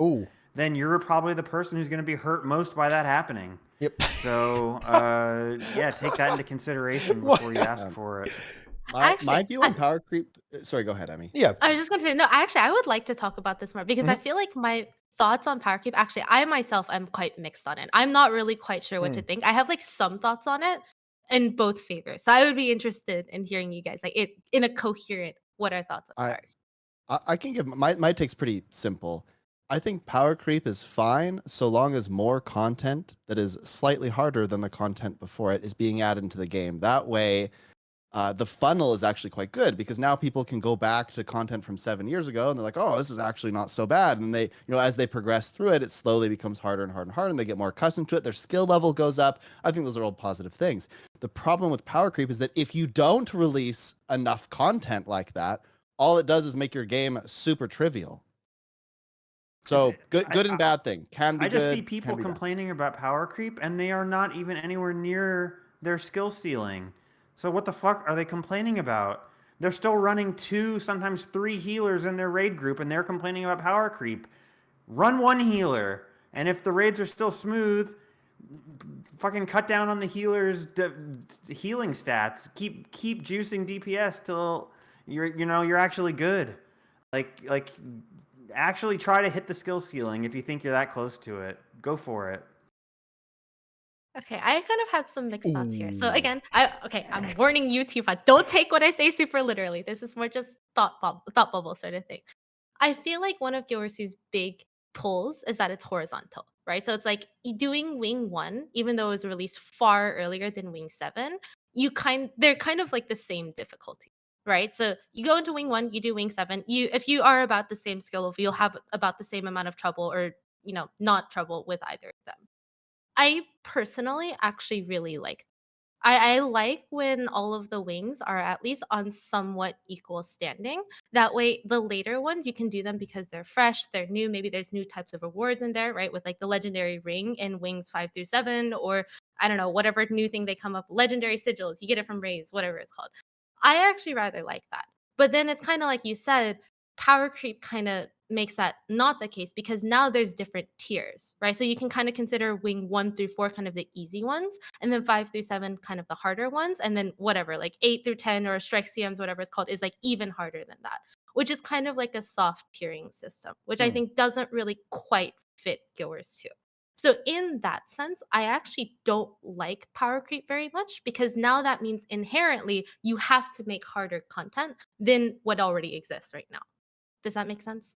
then you're probably the person who's going to be hurt most by that happening.
Yep.
So, yeah, take that into consideration before you ask for it.
My view on power creep... Sorry, go ahead, Emmy.
Yeah.
I was just going to say, no, I would like to talk about this more, because I feel like my thoughts on power creep, actually, I myself am quite mixed on it. I'm not really quite sure what to think. I have like some thoughts on it, in both favors. So I would be interested in hearing you guys like it in a coherent. What are thoughts on
I
power?
I can give my take's pretty simple. I think power creep is fine so long as more content that is slightly harder than the content before it is being added into the game. That way, the funnel is actually quite good because now people can go back to content from 7 years ago and they're like, oh, this is actually not so bad. And they, as they progress through it, it slowly becomes harder and harder and harder, and they get more accustomed to it. Their skill level goes up. I think those are all positive things. The problem with power creep is that if you don't release enough content like that, all it does is make your game super trivial. So good and bad thing. Can be
I just
good,
see people
can be bad.
complaining about power creep, and they are not even anywhere near their skill ceiling. So what the fuck are they complaining about? They're still running 2, sometimes 3 healers in their raid group, and they're complaining about power creep. Run 1 healer, and if the raids are still smooth, fucking cut down on the healers' healing stats. Keep juicing DPS till you're actually good. Like actually try to hit the skill ceiling if you think you're that close to it. Go for it.
Okay, I kind of have some mixed thoughts here. So again, I'm warning you, Teapot. Don't take what I say super literally. This is more just thought bubble sort of thing. I feel like one of Gilrusu's big pulls is that it's horizontal, right? So it's like doing Wing 1, even though it was released far earlier than Wing 7, they're kind of like the same difficulty, right? So you go into Wing 1, you do Wing 7. If you are about the same skill level, you'll have about the same amount of trouble or, not trouble with either of them. I personally actually really like I like when all of the wings are at least on somewhat equal standing. That way, the later ones, you can do them because they're fresh, they're new. Maybe there's new types of rewards in there, right? With like the legendary ring in wings 5 through 7, or I don't know, whatever new thing they come up, legendary sigils, you get it from Rays, whatever it's called. I actually rather like that. But then it's kind of like you said, power creep kind of makes that not the case because now there's different tiers, right? So you can kind of consider wing 1 through 4 kind of the easy ones, and then 5 through 7 kind of the harder ones, and then whatever, like 8 through 10 or strike CMs, whatever it's called, is like even harder than that, which is kind of like a soft tiering system, which I think doesn't really quite fit Gilwars 2. So in that sense, I actually don't like power creep very much because now that means inherently you have to make harder content than what already exists right now. Does that make sense?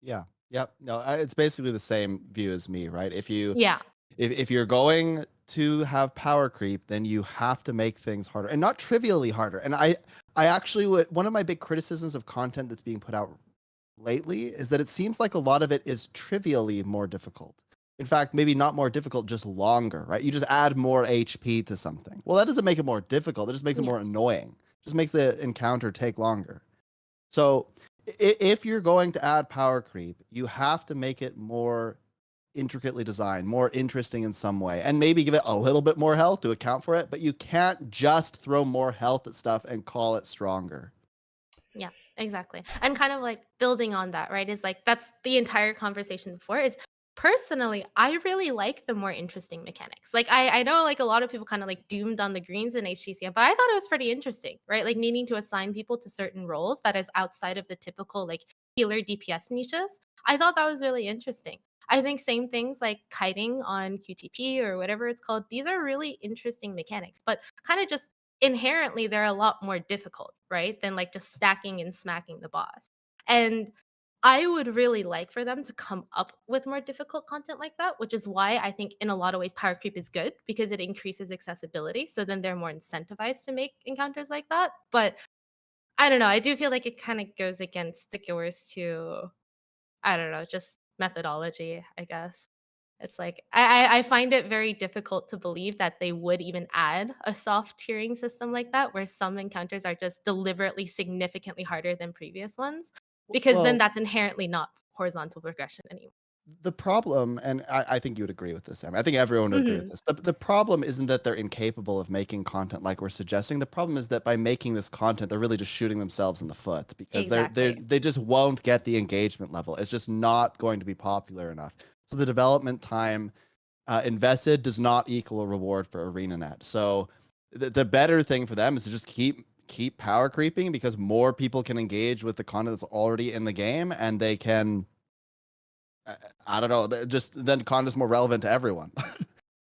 Yeah. Yep. No, it's basically the same view as me, right? If
Yeah.
you're going to have power creep, then you have to make things harder and not trivially harder. And I actually would, one of my big criticisms of content that's being put out lately is that it seems like a lot of it is trivially more difficult. In fact, maybe not more difficult, just longer, right? You just add more HP to something. Well, that doesn't make it more difficult. It just makes it more annoying. It just makes the encounter take longer. So if you're going to add power creep, you have to make it more intricately designed, more interesting in some way, and maybe give it a little bit more health to account for it, but you can't just throw more health at stuff and call it stronger.
Yeah, exactly. And kind of like building on that, right? Is like that's the entire conversation before is personally, I really like the more interesting mechanics. Like I know like a lot of people kind of like doomed on the greens in HCCM, but I thought it was pretty interesting, right? Like needing to assign people to certain roles that is outside of the typical like healer DPS niches. I thought that was really interesting. I think same things like kiting on QTP or whatever it's called. These are really interesting mechanics, but kind of just inherently they're a lot more difficult, right? Than like just stacking and smacking the boss. And I would really like for them to come up with more difficult content like that, which is why I think in a lot of ways power creep is good because it increases accessibility. So then they're more incentivized to make encounters like that. But I don't know. I do feel like it kind of goes against the Gilwars to, I don't know, just methodology, I guess. It's like I find it very difficult to believe that they would even add a soft tiering system like that, where some encounters are just deliberately significantly harder than previous ones, because then
Well,
that's inherently not horizontal progression anymore.
the problem, and I think you would agree with this, Sam. I think everyone would agree with this. The problem isn't that they're incapable of making content like we're suggesting. The problem is that by making this content, they're really just shooting themselves in the foot because
Exactly.
they just won't get the engagement level. It's just not going to be popular enough. So the development time invested does not equal a reward for ArenaNet. So the better thing for them is to just keep power creeping because more people can engage with the content that's already in the game, and they can. I don't know. Just then, content is more relevant to everyone.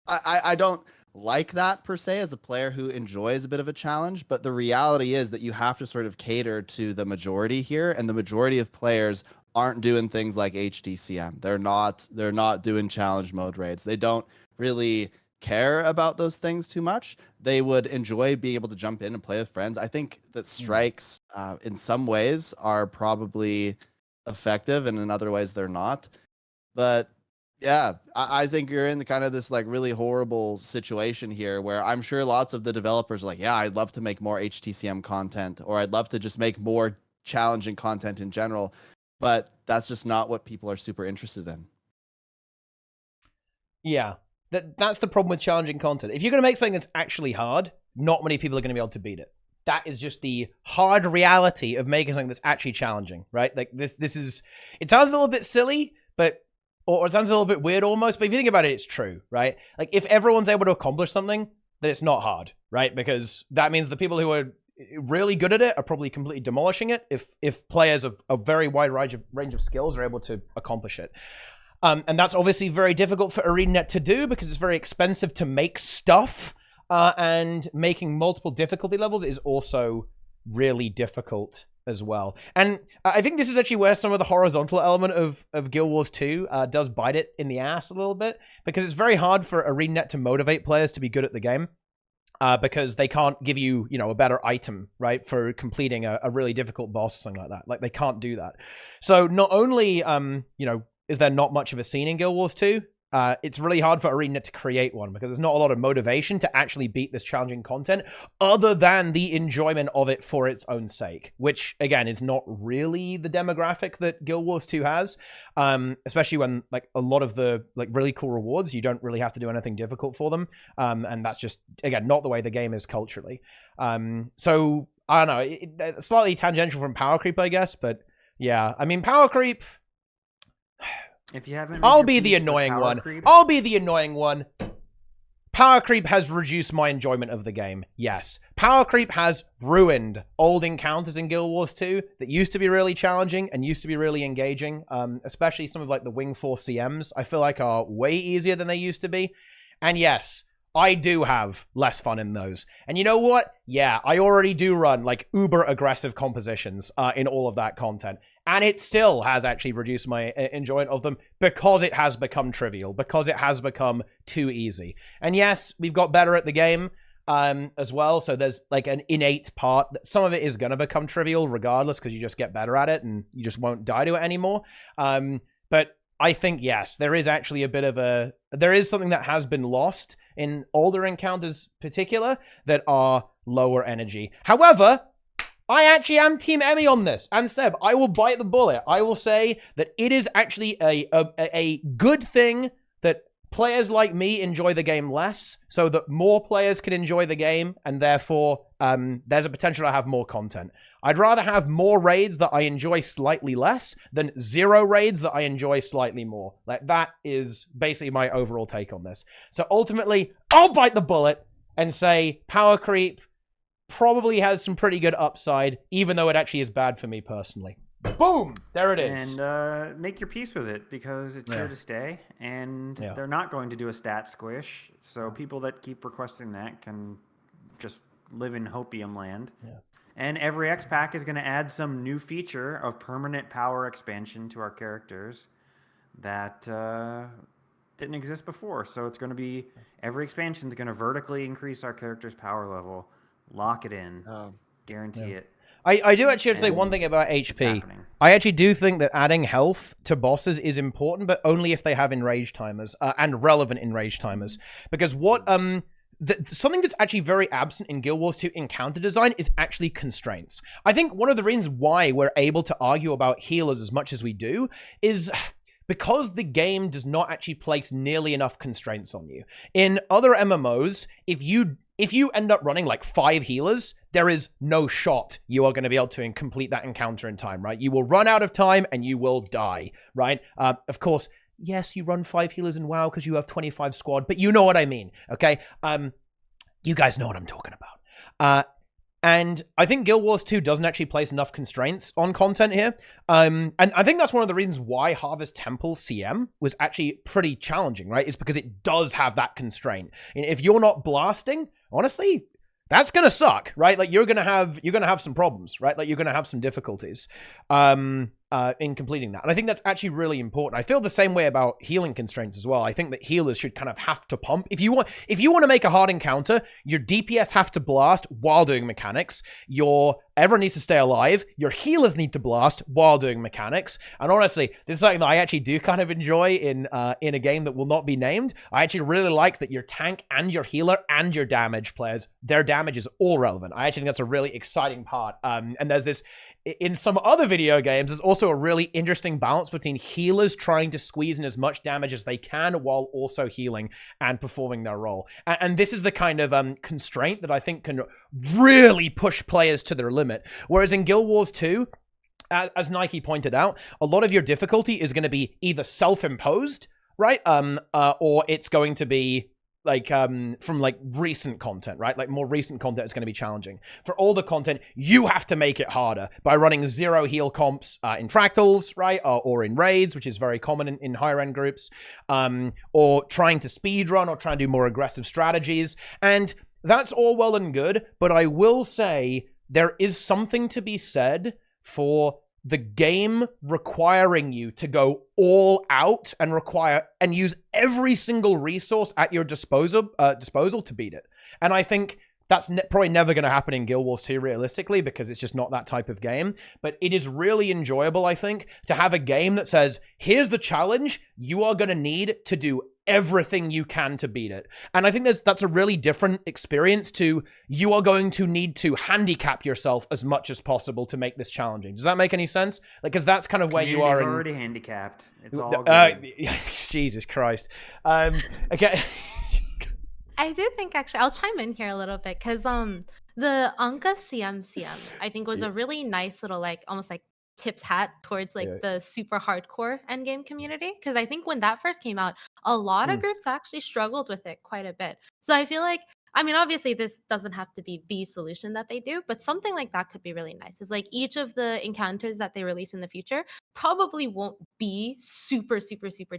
I don't like that per se as a player who enjoys a bit of a challenge, but the reality is that you have to sort of cater to the majority here, and the majority of players aren't doing things like HDCM. They're not doing challenge mode raids. They don't really care about those things too much. They would enjoy being able to jump in and play with friends. I think that strikes in some ways are probably effective, and in other ways they're not. But yeah, I think you're in the kind of this like really horrible situation here where I'm sure lots of the developers are like, yeah, I'd love to make more HTCM content, or I'd love to just make more challenging content in general. But that's just not what people are super interested in.
Yeah, that's the problem with challenging content. If you're going to make something that's actually hard, not many people are going to be able to beat it. That is just the hard reality of making something that's actually challenging, right? Like this is, it sounds a little bit silly, but, or it sounds a little bit weird almost, but if you think about it, it's true, right? Like if everyone's able to accomplish something, then it's not hard, right? Because that means the people who are really good at it are probably completely demolishing it if players of a very wide range of skills are able to accomplish it. And that's obviously very difficult for ArenaNet to do because it's very expensive to make stuff. And making multiple difficulty levels is also really difficult as well. And I think this is actually where some of the horizontal element of Guild Wars 2 does bite it in the ass a little bit, because it's very hard for ArenaNet to motivate players to be good at the game. Because they can't give you, a better item, right, for completing a really difficult boss or something like that. Like, they can't do that. So not only, is there not much of a scene in Guild Wars 2, it's really hard for ArenaNet to create one because there's not a lot of motivation to actually beat this challenging content other than the enjoyment of it for its own sake, which, again, is not really the demographic that Guild Wars 2 has, especially when, like, a lot of the, like, really cool rewards, you don't really have to do anything difficult for them, and that's just, again, not the way the game is culturally. So, I don't know, slightly tangential from power creep, I guess, but, yeah, I mean, power creep...
If you haven't,
I'll be the annoying one. I'll be the annoying one. Power creep has reduced my enjoyment of the game. Yes. Power creep has ruined old encounters in Guild Wars 2 that used to be really challenging and used to be really engaging. Especially some of like the Wing Force CMs, I feel like are way easier than they used to be. And yes, I do have less fun in those. And you know what? Yeah, I already do run like uber aggressive compositions in all of that content. And it still has actually reduced my enjoyment of them because it has become trivial, because it has become too easy. And yes, we've got better at the game as well. So there's like an innate part that some of it is going to become trivial regardless because you just get better at it and you just won't die to it anymore. But I think, yes, there is actually a bit of there is something that has been lost in older encounters particular that are lower energy. However, I actually am Team Emmy on this. And Sneb, I will bite the bullet. I will say that it is actually a good thing that players like me enjoy the game less so that more players can enjoy the game and therefore there's a potential to have more content. I'd rather have more raids that I enjoy slightly less than 0 raids that I enjoy slightly more. Like, that is basically my overall take on this. So ultimately, I'll bite the bullet and say power creep probably has some pretty good upside, even though it actually is bad for me personally. Boom! There it is.
And make your peace with it, because it's here to stay, and they're not going to do a stat squish, so people that keep requesting that can just live in hopium land. Yeah. And every X-Pack is going to add some new feature of permanent power expansion to our characters that didn't exist before. So it's going to be, every expansion is going to vertically increase our character's power level. Lock it in. Guarantee it.
I do actually have to say one thing about HP. I actually do think that adding health to bosses is important, but only if they have enrage timers and relevant enrage timers. Because what something that's actually very absent in Guild Wars 2 encounter design is actually constraints. I think one of the reasons why we're able to argue about healers as much as we do is because the game does not actually place nearly enough constraints on you. In other MMOs, if you end up running like 5 healers, there is no shot you are going to be able to complete that encounter in time, right? You will run out of time and you will die, right? Of course, yes, you run 5 healers in WoW because you have 25 squad, but you know what I mean, okay? You guys know what I'm talking about. And I think Guild Wars 2 doesn't actually place enough constraints on content here. And I think that's one of the reasons why Harvest Temple CM was actually pretty challenging, right? Is because it does have that constraint. And if you're not blasting, honestly, that's gonna suck, right? Like you're gonna have some problems, right? Like you're gonna have some difficulties in completing that. And I think that's actually really important. I feel the same way about healing constraints as well. I think that healers should kind of have to pump. If you want to make a hard encounter, your DPS have to blast while doing mechanics. Everyone needs to stay alive. Your healers need to blast while doing mechanics. And honestly, this is something that I actually do kind of enjoy in a game that will not be named. I actually really like that your tank and your healer and your damage players, their damage is all relevant. I actually think that's a really exciting part. And there's this, in some other video games, there's also a really interesting balance between healers trying to squeeze in as much damage as they can while also healing and performing their role. And this is the kind of constraint that I think can really push players to their limit. Whereas in Guild Wars 2, as Nike pointed out, a lot of your difficulty is going to be either self-imposed, right? Or it's going to be like from like recent content, right? Like more recent content is going to be challenging. For older content, you have to make it harder by running 0 heal comps in fractals, right? Or in raids, which is very common in higher end groups, or trying to speed run or trying to do more aggressive strategies. And that's all well and good, but I will say there is something to be said for the game requiring you to go all out and use every single resource at your disposal to beat it. And I think that's probably never going to happen in Guild Wars 2 realistically, because it's just not that type of game. But it is really enjoyable, I think, to have a game that says, here's the challenge. You are going to need to do everything you can to beat it. And I think that's a really different experience to, you are going to need to handicap yourself as much as possible to make this challenging. Does that make any sense? Like, because that's kind of where you are.
Already handicapped. It's all good.
Jesus Christ. Okay.
I do think, actually, I'll chime in here a little bit, because the Anka CM I think was a really nice little, like, almost like tips hat towards like the super hardcore endgame community, because I think when that first came out, a lot of groups actually struggled with it quite a bit. So I feel like, I mean, obviously this doesn't have to be the solution that they do, but something like that could be really nice. Is like each of the encounters that they release in the future probably won't be super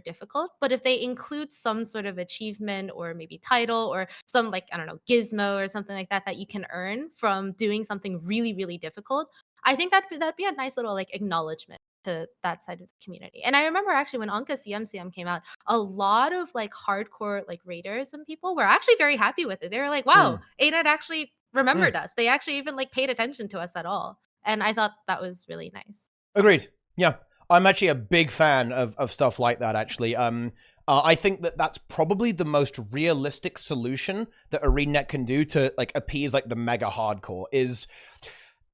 difficult, but if they include some sort of achievement or maybe title or some, like, I don't know, gizmo or something like that you can earn from doing something really difficult, I think that'd be a nice little like acknowledgement to that side of the community. And I remember actually when Anka CM came out, a lot of like hardcore like raiders and people were actually very happy with it. They were like, wow, ArenaNet actually remembered us. They actually even like paid attention to us at all. And I thought that was really nice.
Agreed. Yeah. I'm actually a big fan of stuff like that, actually. I think that's probably the most realistic solution that ArenaNet can do to like appease like the mega hardcore is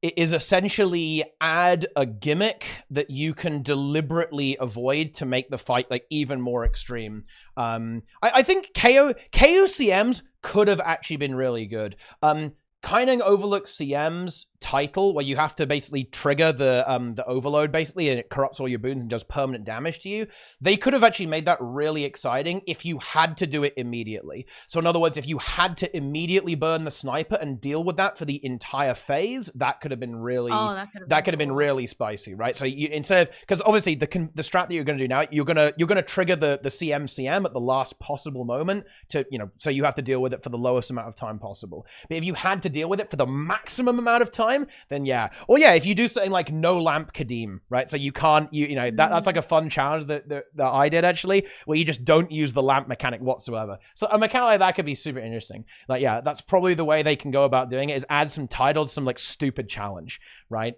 essentially add a gimmick that you can deliberately avoid to make the fight like even more extreme. I think KOCMs could have actually been really good. Kind of overlooks CM's title, where you have to basically trigger the overload basically, and it corrupts all your boons and does permanent damage to you. They could have actually made that really exciting if you had to do it immediately. So in other words, if you had to immediately burn the sniper and deal with that for the entire phase, that could have been really that could have been really spicy, right? So you, instead of, because obviously the strat that you're going to do now, you're gonna trigger the CM at the last possible moment to, you know, so you have to deal with it for the lowest amount of time possible. But if you had to deal with it for the maximum amount of time, then yeah. Or yeah, if you do something like no lamp Kadim, right? So you can't, you know, that's like a fun challenge that I did actually, where you just don't use the lamp mechanic whatsoever. So a mechanic like that could be super interesting. Like, yeah, that's probably the way they can go about doing it, is add some titles, some like stupid challenge, right?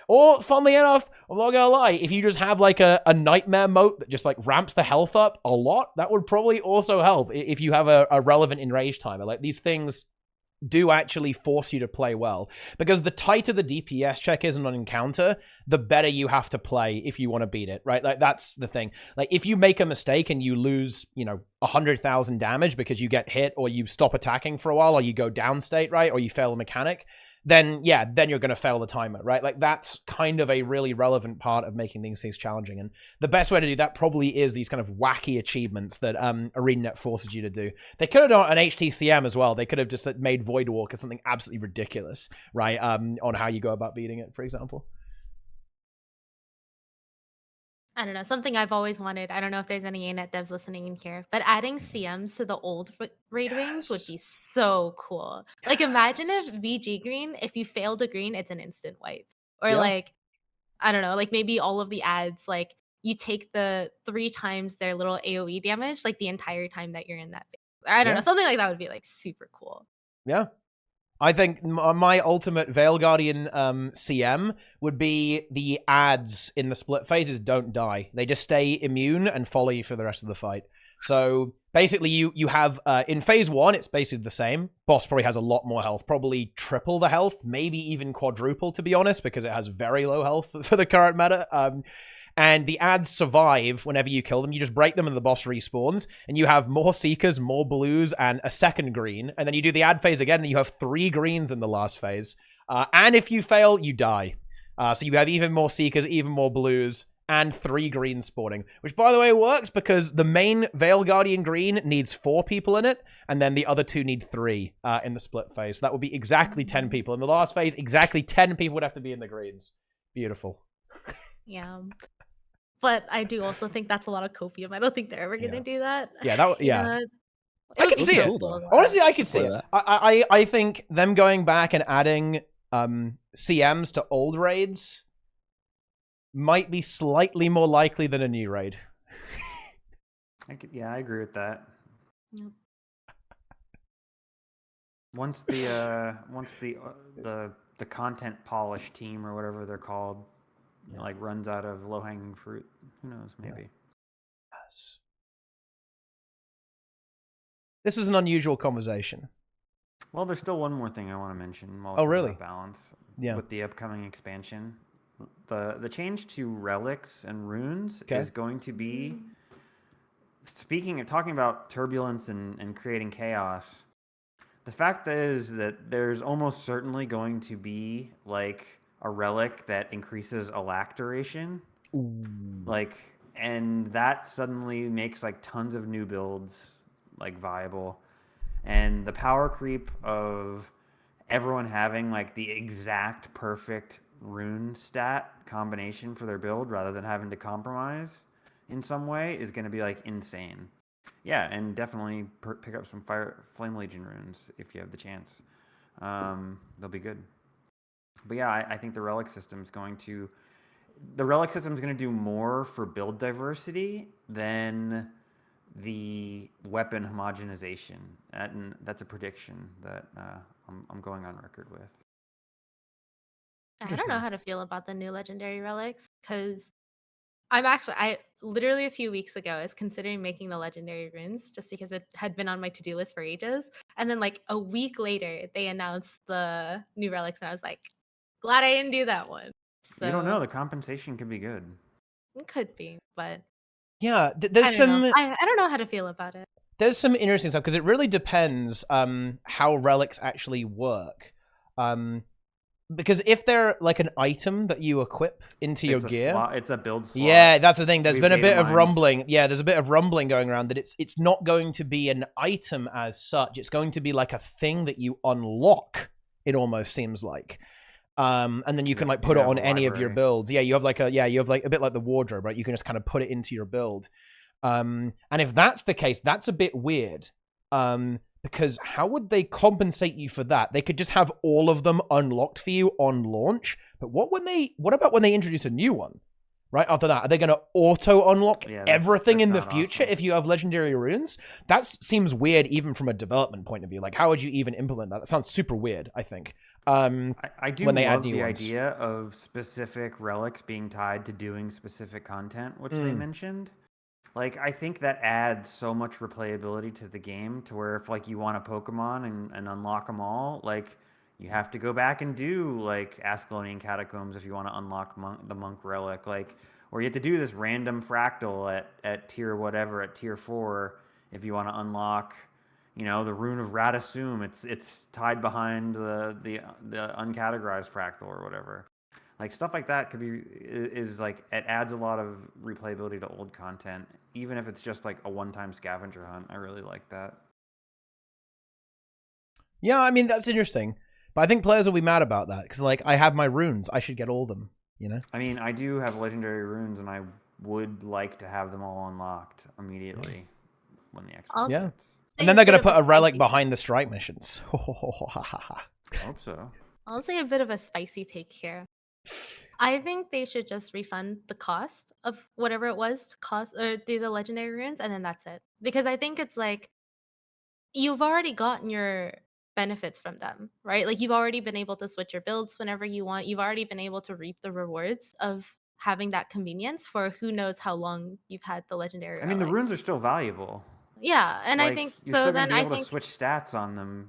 Or funnily enough, I'm not gonna lie, if you just have like a nightmare moat that just like ramps the health up a lot, that would probably also help if you have a relevant enrage timer. Like, these things do actually force you to play well, because the tighter the DPS check is on an encounter, the better you have to play if you want to beat it, right? Like, that's the thing. Like, if you make a mistake and you lose, you know, 100,000 damage because you get hit, or you stop attacking for a while, or you go down state, right, or you fail a mechanic, then you're going to fail the timer, right? Like that's kind of a really relevant part of making these things challenging. And the best way to do that probably is these kind of wacky achievements that ArenaNet forces you to do. They could have done an HTCM as well. They could have just made Void Walker something absolutely ridiculous, right? On how you go about beating it, for example.
I don't know, something I've always wanted. I don't know if there's any ArenaNet devs listening in here, but adding CMs to the old raid wings would be so cool. Like imagine if VG green, if you failed a green, it's an instant wipe. Or like, I don't know, like maybe all of the ads, like you take the 3 times their little AoE damage, like the entire time that you're in that phase. I don't know, something like that would be like super cool.
Yeah. I think my ultimate Veil Guardian CM would be the ads in the split phases don't die. They just stay immune and follow you for the rest of the fight. So basically you have, in phase 1, it's basically the same. Boss probably has a lot more health, probably triple the health, maybe even quadruple to be honest, because it has very low health for the current meta. And the ads survive whenever you kill them. You just break them and the boss respawns. And you have more Seekers, more Blues, and a second green. And then you do the ad phase again, and you have 3 greens in the last phase. And if you fail, you die. So you have even more Seekers, even more Blues, and 3 greens spawning. Which, by the way, works because the main Veil Guardian green needs 4 people in it. And then the other 2 need 3 in the split phase. So that would be exactly 10 people. In the last phase, exactly 10 people would have to be in the greens. Beautiful.
Yeah. But I do also think that's a lot of copium. I don't think they're ever gonna do that.
Yeah, I can see it.
Cool,
Honestly, I can see it. I think them going back and adding CMs to old raids might be slightly more likely than a new raid.
I agree with that.
Yep.
Once the content polish team or whatever they're called like runs out of low-hanging fruit, who knows, maybe.
Yes. This was an unusual conversation.
Well, there's still one more thing I want to mention.
Oh, really?
Balance.
Yeah.
With the upcoming expansion, the change to relics and runes is going to be talking about turbulence and creating chaos. The fact is that there's almost certainly going to be like a relic that increases alac duration.
Ooh.
Like, and that suddenly makes like tons of new builds like viable. And the power creep of everyone having like the exact perfect rune stat combination for their build rather than having to compromise in some way is going to be like insane. Yeah, and definitely pick up some Flame Legion runes if you have the chance. They'll be good. But yeah, I think the relic system is going to do more for build diversity than the weapon homogenization. And that's a prediction that I'm going on record with.
I don't know how to feel about the new legendary relics because I literally a few weeks ago I was considering making the legendary runes just because it had been on my to-do list for ages. And then like a week later they announced the new relics and I was like, glad I didn't do that one. So
you don't know, the compensation could be good.
It could be, but
yeah, there's
I don't know how to feel about it.
There's some interesting stuff because it really depends how relics actually work. Because if they're like an item that you equip into your gear,
it's a build slot.
Yeah, that's the thing. There's been a bit of rumbling. Yeah, there's a bit of rumbling going around that it's not going to be an item as such. It's going to be like a thing that you unlock. It almost seems like, and then you can like put it on any of your builds. Yeah, you have like a bit like the wardrobe, right? You can just kind of put it into your build. And if that's the case, that's a bit weird. Because how would they compensate you for that? They could just have all of them unlocked for you on launch. But what about when they introduce a new one? Right after that, are they going to auto unlock everything in the future if you have legendary runes? That seems weird, even from a development point of view. Like, how would you even implement that? That sounds super weird, I think.
I do love the idea of specific relics being tied to doing specific content, which they mentioned. Like, I think that adds so much replayability to the game to where if, like, you want a Pokemon and unlock them all, like, you have to go back and do, like, Ascalonian Catacombs if you want to unlock the Monk Relic. Like, or you have to do this random fractal at tier whatever, at tier 4, if you want to unlock, You know, the rune of Radasum, it's tied behind the uncategorized fractal or whatever. Like stuff like that could be is like it adds a lot of replayability to old content, even if it's just like a one-time scavenger hunt. I really like that.
Yeah, I mean that's interesting, but I think players will be mad about that because like I have my runes, I should get all of them. You know.
I mean, I do have legendary runes, and I would like to have them all unlocked immediately when the
I'll
Xbox
Yeah.
hits.
And then they're going to
bit of
put a relic
spicy-
behind the strike missions.
Hope so.
I'll say a bit of a spicy take here. I think they should just refund the cost of whatever it was to cost or do the legendary runes, and then that's it. Because I think it's like you've already gotten your benefits from them, right? Like you've already been able to switch your builds whenever you want. You've already been able to reap the rewards of having that convenience for who knows how long you've had the legendary.
I mean, the
relic.
runes are still valuable.
Yeah, and I
Like,
think
you're
so.
still
Then
gonna be
I
able to
think
switch stats on them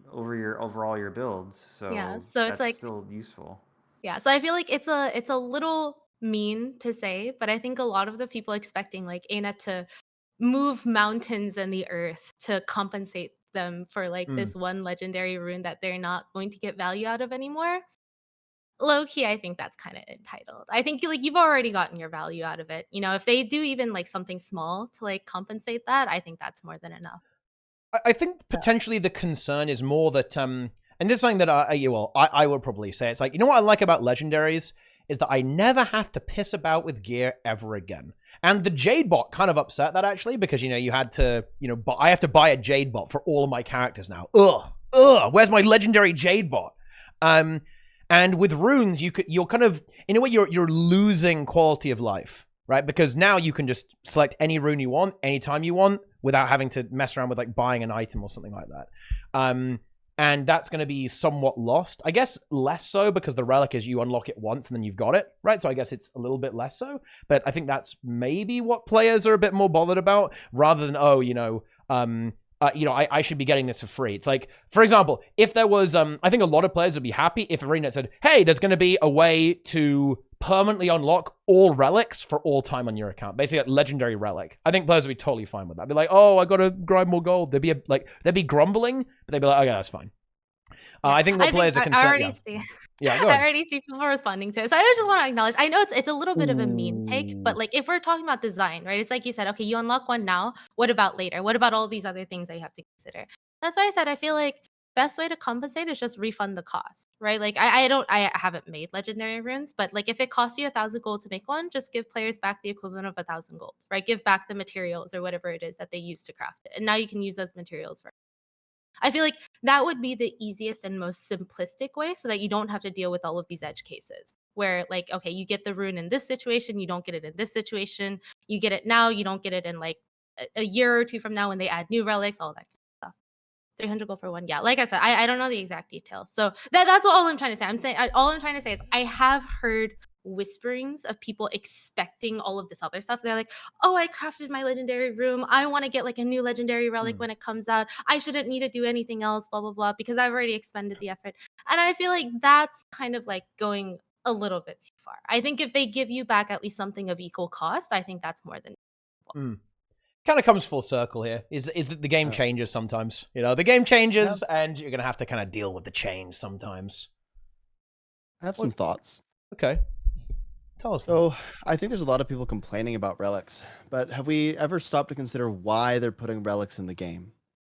over all your builds. So
yeah. So it's
that's
like
still useful.
yeah. So I feel like it's a little mean to say, but I think a lot of the people expecting like ArenaNet to move mountains and the earth to compensate them for like
Mm.
this one legendary rune that they're not going to get value out of anymore. Low key, I think that's kind of entitled. I think like you've already gotten your value out of it. You know, if they do even like something small to like compensate that, I think that's more than enough.
I think potentially the concern is more that, and this is something that I would probably say. It's like, you know what I like about legendaries is that I never have to piss about with gear ever again. And the Jade bot kind of upset that actually, because, you know, you had to, you know, I have to buy a Jade bot for all of my characters now. Ugh, where's my legendary Jade bot? And with runes, you're kind of, in a way, you're losing quality of life, right? Because now you can just select any rune you want, anytime you want, without having to mess around with like buying an item or something like that. And that's going to be somewhat lost. I guess less so because the relic is you unlock it once and then you've got it, right? So I guess it's a little bit less so. But I think that's maybe what players are a bit more bothered about rather than, I should be getting this for free. It's like, for example, if there was, I think a lot of players would be happy if ArenaNet said, hey, there's going to be a way to permanently unlock all relics for all time on your account. Basically, a legendary relic. I think players would be totally fine with that. Be like, oh, I got to grind more gold. They'd be grumbling, but they'd be like, okay, that's fine. I think what players are concerned.
I already see.
Yeah, go
I
ahead.
already see people responding to it. So I just want to acknowledge. I know it's a little bit of a mean take, but like if we're talking about design, right? It's like you said, okay, you unlock one now. What about later? What about all these other things that you have to consider? That's why I said I feel like best way to compensate is just refund the cost, right? Like I haven't made legendary runes, but like if it costs you 1,000 gold to make one, just give players back the equivalent of 1,000 gold, right? Give back the materials or whatever it is that they use to craft it, and now you can use those materials for. I feel like that would be the easiest and most simplistic way so that you don't have to deal with all of these edge cases where like, okay, you get the rune in this situation, you don't get it in this situation, you get it now, you don't get it in like a year or two from now when they add new relics, all that kind of stuff. 300 gold for one. Yeah, like I said, I don't know the exact details. So that's all I'm trying to say. All I'm trying to say is I have heard whisperings of people expecting all of this other stuff. They're like, oh, I crafted my legendary room. I want to get like a new legendary relic when it comes out. I shouldn't need to do anything else, blah, blah, blah, because I've already expended the effort. And I feel like that's kind of like going a little bit too far. I think if they give you back at least something of equal cost, I think that's more than
Kind of comes full circle here. Is that the game changes sometimes? You know, the game changes, and you're gonna have to kind of deal with the change sometimes.
I have some thoughts.
Okay, tell us.
So I think there's a lot of people complaining about relics, but have we ever stopped to consider why they're putting relics in the game?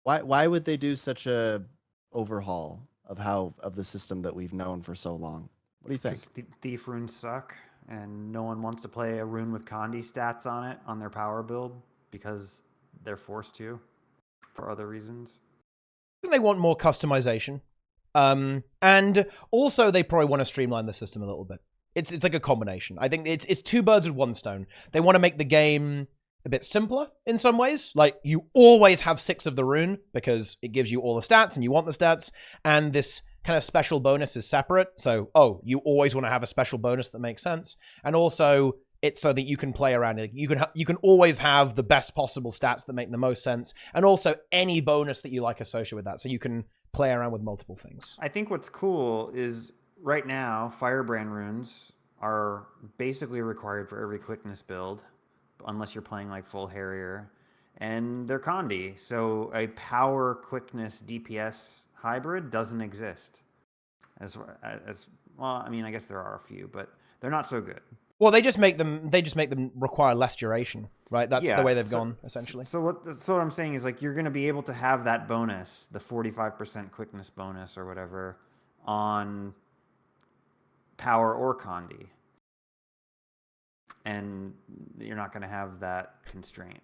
Why would they do such a overhaul of the system that we've known for so long? What do you think?
Thief runes suck, and no one wants to play a rune with Condi stats on it on their power build because they're forced to for other reasons.
I think they want more customization. And also they probably want to streamline the system a little bit. It's like a combination. I think it's two birds with one stone. They want to make the game a bit simpler in some ways. Like you always have 6 of the rune because it gives you all the stats and you want the stats. And this kind of special bonus is separate. So, you always want to have a special bonus that makes sense. And also it's so that you can play around it. You can always have the best possible stats that make the most sense. And also any bonus that you like associated with that. So you can play around with multiple things.
I think what's cool is right now, Firebrand runes are basically required for every quickness build, unless you're playing like full Harrier. and they're Condi. So a power quickness DPS hybrid doesn't exist. As well, I mean, I guess there are a few, but they're not so good.
Well, they just make them require less duration, right? That's the way they've gone, essentially.
So what I'm saying is, like, you're going to be able to have that bonus, the 45% quickness bonus or whatever, on power or Condi. And you're not going to have that constraint.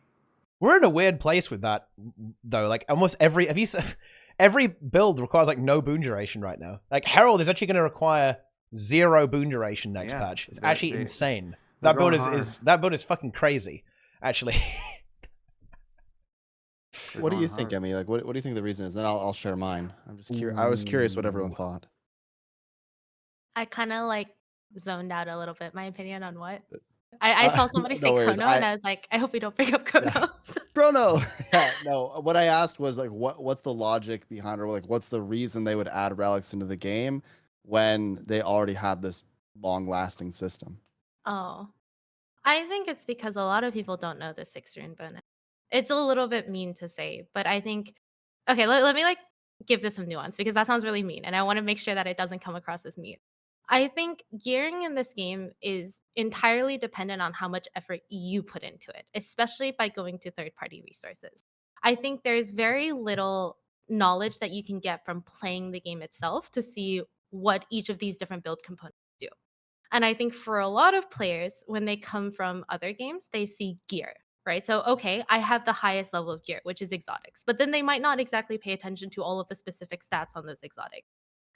We're in a weird place with that, though. Like, almost every build requires like no boon duration right now. Like Herald is actually going to require 0 boon duration next patch. It's actually insane. That build is fucking crazy, actually.
What do you think, Emmy? Like, what do you think the reason is? Then I'll share mine. I'm just curious. I was curious what everyone thought.
I kind of like zoned out a little bit. My opinion on what? I saw somebody say Chrono, and I was like, I hope we don't bring up Chrono.
Yeah. Chrono. Yeah, no. What I asked was like, what's the logic behind, or like, what's the reason they would add relics into the game when they already had this long-lasting system?
Oh, I think it's because a lot of people don't know the 6 rune bonus. It's a little bit mean to say, but I think, okay, let me like give this some nuance because that sounds really mean, and I want to make sure that it doesn't come across as mean. I think gearing in this game is entirely dependent on how much effort you put into it, especially by going to third-party resources. I think there's very little knowledge that you can get from playing the game itself to see what each of these different build components do. And I think for a lot of players, when they come from other games, they see gear, right? So, okay, I have the highest level of gear, which is exotics, but then they might not exactly pay attention to all of the specific stats on those exotics.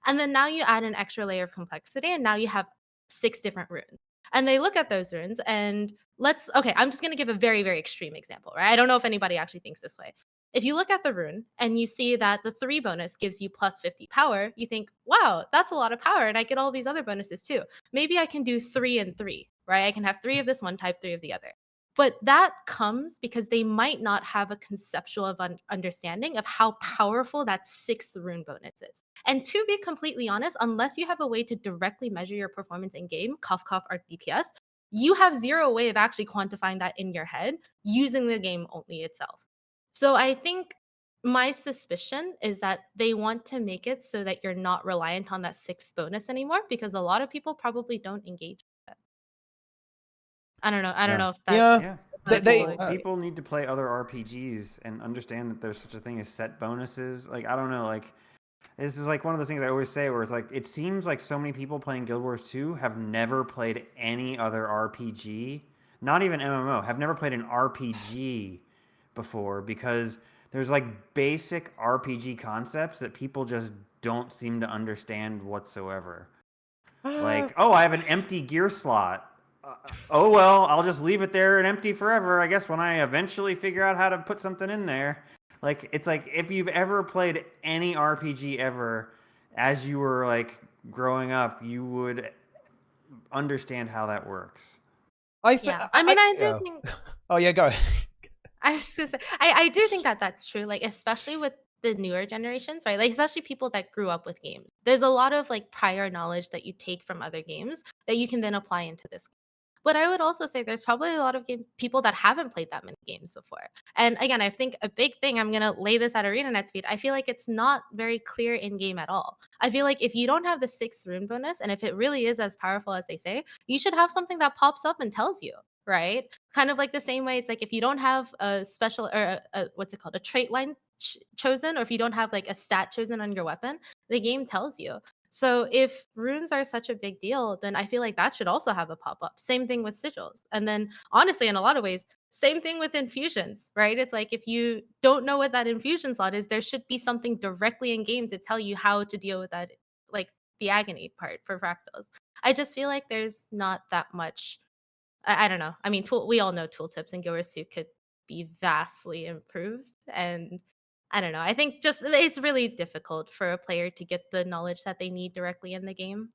And then now you add an extra layer of complexity, and now you have 6 different runes. And they look at those runes, and I'm just going to give a very, very extreme example, right? I don't know if anybody actually thinks this way. If you look at the rune and you see that the 3 bonus gives you plus 50 power, you think, wow, that's a lot of power, and I get all these other bonuses too. Maybe I can do 3 and 3, right? I can have 3 of this one type, 3 of the other. But that comes because they might not have a conceptual understanding of how powerful that 6th rune bonus is. And to be completely honest, unless you have a way to directly measure your performance in game, cough, or DPS, you have 0 way of actually quantifying that in your head using the game only itself. So I think my suspicion is that they want to make it so that you're not reliant on that 6th bonus anymore, because a lot of people probably don't engage with it. I don't know. I don't know if that's
people need to play other RPGs and understand that there's such a thing as set bonuses. Like, I don't know, like this is like one of the things I always say where it's like it seems like so many people playing Guild Wars 2 have never played any other RPG, not even MMO, have never played an RPG before, because there's like basic RPG concepts that people just don't seem to understand whatsoever. Like, oh, I have an empty gear slot. Oh, well, I'll just leave it there and empty forever, I guess, when I eventually figure out how to put something in there. Like, it's like if you've ever played any RPG ever as you were like growing up, you would understand how that works.
I think.
Oh yeah, go.
I was just gonna say, I do think that that's true. Like, especially with the newer generations, right? Like, especially people that grew up with games. There's a lot of like prior knowledge that you take from other games that you can then apply into this. But I would also say there's probably a lot of people that haven't played that many games before. And again, I think a big thing, I'm going to lay this at ArenaNet speed, I feel like it's not very clear in game at all. I feel like if you don't have the 6th rune bonus, and if it really is as powerful as they say, you should have something that pops up and tells you, right? Kind of like the same way it's like if you don't have a special, or a trait line chosen, or if you don't have like a stat chosen on your weapon, the game tells you. So if runes are such a big deal, then I feel like that should also have a pop-up. Same thing with sigils. And then honestly, in a lot of ways, same thing with infusions, right? It's like if you don't know what that infusion slot is, there should be something directly in game to tell you how to deal with that, like the agony part for fractals. I just feel like there's not that much. I don't know. I mean, we all know tooltips in Guild Wars 2 could be vastly improved. And I don't know. I think just it's really difficult for a player to get the knowledge that they need directly in the game.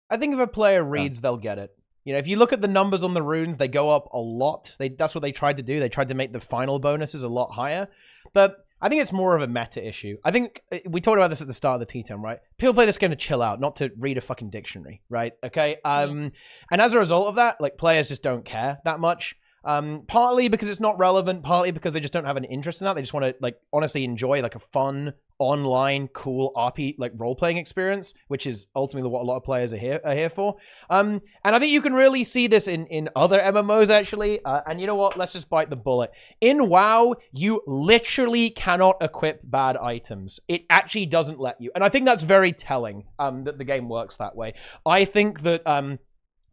I think if a player reads, they'll get it. You know, if you look at the numbers on the runes, they go up a lot. That's what they tried to do. They tried to make the final bonuses a lot higher. But I think it's more of a meta issue. I think we talked about this at the start of the TeaTime, right? People play this game to chill out, not to read a fucking dictionary, right? Okay. And as a result of that, like players just don't care that much. Partly because it's not relevant, partly because they just don't have an interest in that. They just want to like honestly enjoy like a fun online cool RP like role-playing experience, which is ultimately what a lot of players are here for. And I think you can really see this in other MMOs actually. And you know what? Let's just bite the bullet. In WoW, you literally cannot equip bad items. It actually doesn't let you. And I think that's very telling that the game works that way. I think that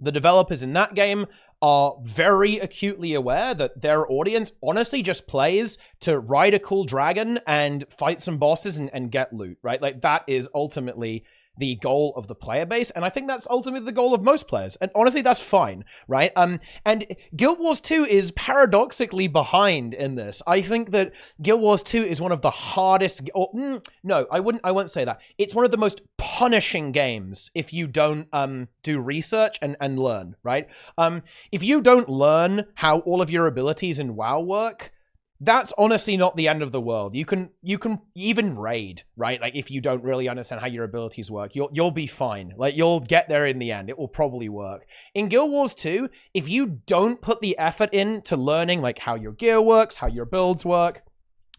the developers in that game are very acutely aware that their audience honestly just plays to ride a cool dragon and fight some bosses and get loot, right? Like that is ultimately the goal of the player base, and I think that's ultimately the goal of most players, and honestly that's fine, right? And Guild Wars 2 is paradoxically behind in this. I think that Guild Wars 2 is one of the hardest, no, I won't say that. It's one of the most punishing games if you don't do research and learn, right? If you don't learn how all of your abilities in WoW work, that's honestly not the end of the world. You can even raid, right? Like if you don't really understand how your abilities work, you'll be fine. Like you'll get there in the end. It will probably work. In Guild Wars 2, if you don't put the effort into learning like how your gear works, how your builds work,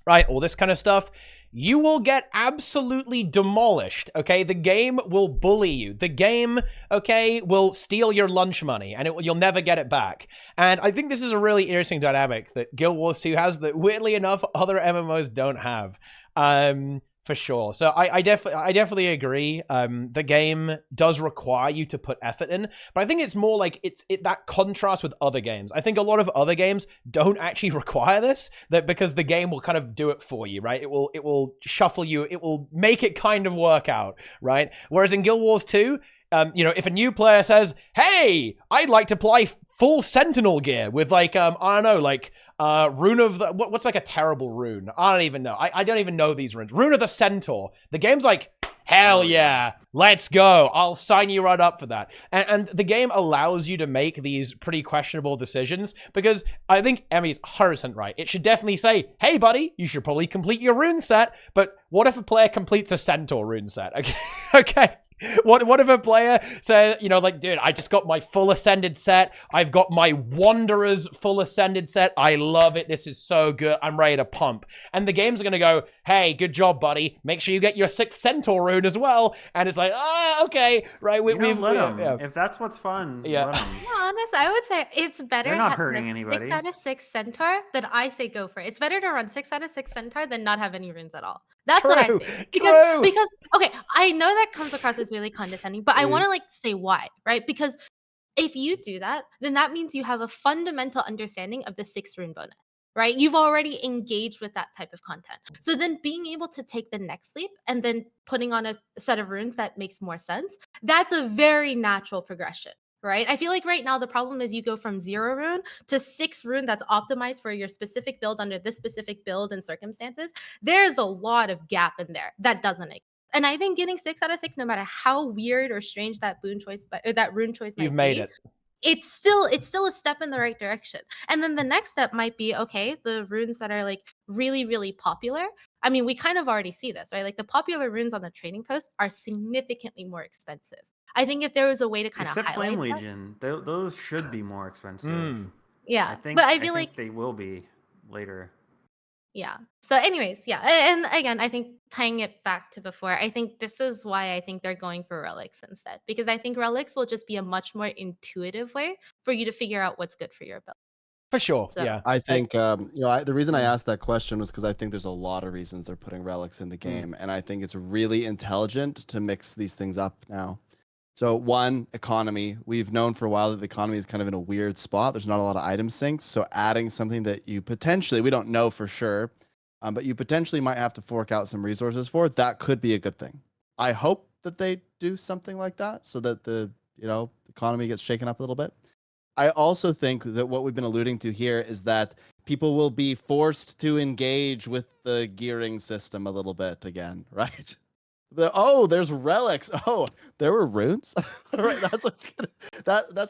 right? All this kind of stuff, you will get absolutely demolished, okay? The game will bully you. The game, okay, will steal your lunch money, and you'll never get it back. And I think this is a really interesting dynamic that Guild Wars 2 has that, weirdly enough, other MMOs don't have. For sure. So I definitely agree. The game does require you to put effort in, but I think it's more like it's that contrast with other games. I think a lot of other games don't actually require this, that because the game will kind of do it for you, right? It will shuffle you. It will make it kind of work out, right? Whereas in Guild Wars 2, you know, if a new player says, "Hey, I'd like to play full Sentinel gear with like I don't know, like rune of the what's like a terrible rune? I don't even know. I don't even know these runes. Rune of the Centaur." The game's like, hell yeah, let's go. I'll sign you right up for that. And the game allows you to make these pretty questionable decisions because I think Emmy's 100% right. It should definitely say, hey, buddy, you should probably complete your rune set. But what if a player completes a Centaur rune set? Okay. Okay. What if a player said, you know, like, dude, I just got my full Ascended set. I've got my Wanderer's full Ascended set. I love it. This is so good. I'm ready to pump. And the game's going to go, hey, good job, buddy. Make sure you get your 6th Centaur rune as well. And it's like, okay, right.
We've let them. Yeah. If that's what's fun,
yeah.
Let them.
Yeah, honestly, I would say it's better.
They're not hurting anybody.
6 out of 6 Centaur, then I say go for it. It's better to run 6 out of 6 Centaur than not have any runes at all. That's what I think. Because okay, I know that comes across as really condescending, but I want to like say why, right? Because if you do that, then that means you have a fundamental understanding of the 6 rune bonus, right? You've already engaged with that type of content. So then being able to take the next leap and then putting on a set of runes that makes more sense, that's a very natural progression. Right? I feel like right now the problem is you go from 0 rune to 6 rune that's optimized for your specific build under this specific build and circumstances. There's a lot of gap in there that doesn't exist. And I think getting 6 out of 6, no matter how weird or strange that boon choice or that rune choice might be,
you've made it.
It's still a step in the right direction. And then the next step might be, okay, the runes that are like really, really popular. I mean, we kind of already see this, right? Like the popular runes on the trading post are significantly more expensive. I think if there was a way to kind of highlight
Flame Legion, those should be more expensive.
Yeah,
I
but I feel like
they will be later.
Yeah. So anyways, yeah. And again, I think tying it back to before, I think this is why I think they're going for relics instead. Because I think relics will just be a much more intuitive way for you to figure out what's good for your build.
For sure,
So-
yeah.
I think you know the reason I asked that question was because I think there's a lot of reasons they're putting relics in the game, and I think it's really intelligent to mix these things up now. So one, economy. We've known for a while that the economy is kind of in a weird spot. There's not a lot of item syncs, so adding something that you potentially, we don't know for sure, but you potentially might have to fork out some resources for, that could be a good thing. I hope that they do something like that so that the economy gets shaken up a little bit. I also think that what we've been alluding to here is that people will be forced to engage with the gearing system a little bit again, right? There's relics. Oh, there were runes. Right, that's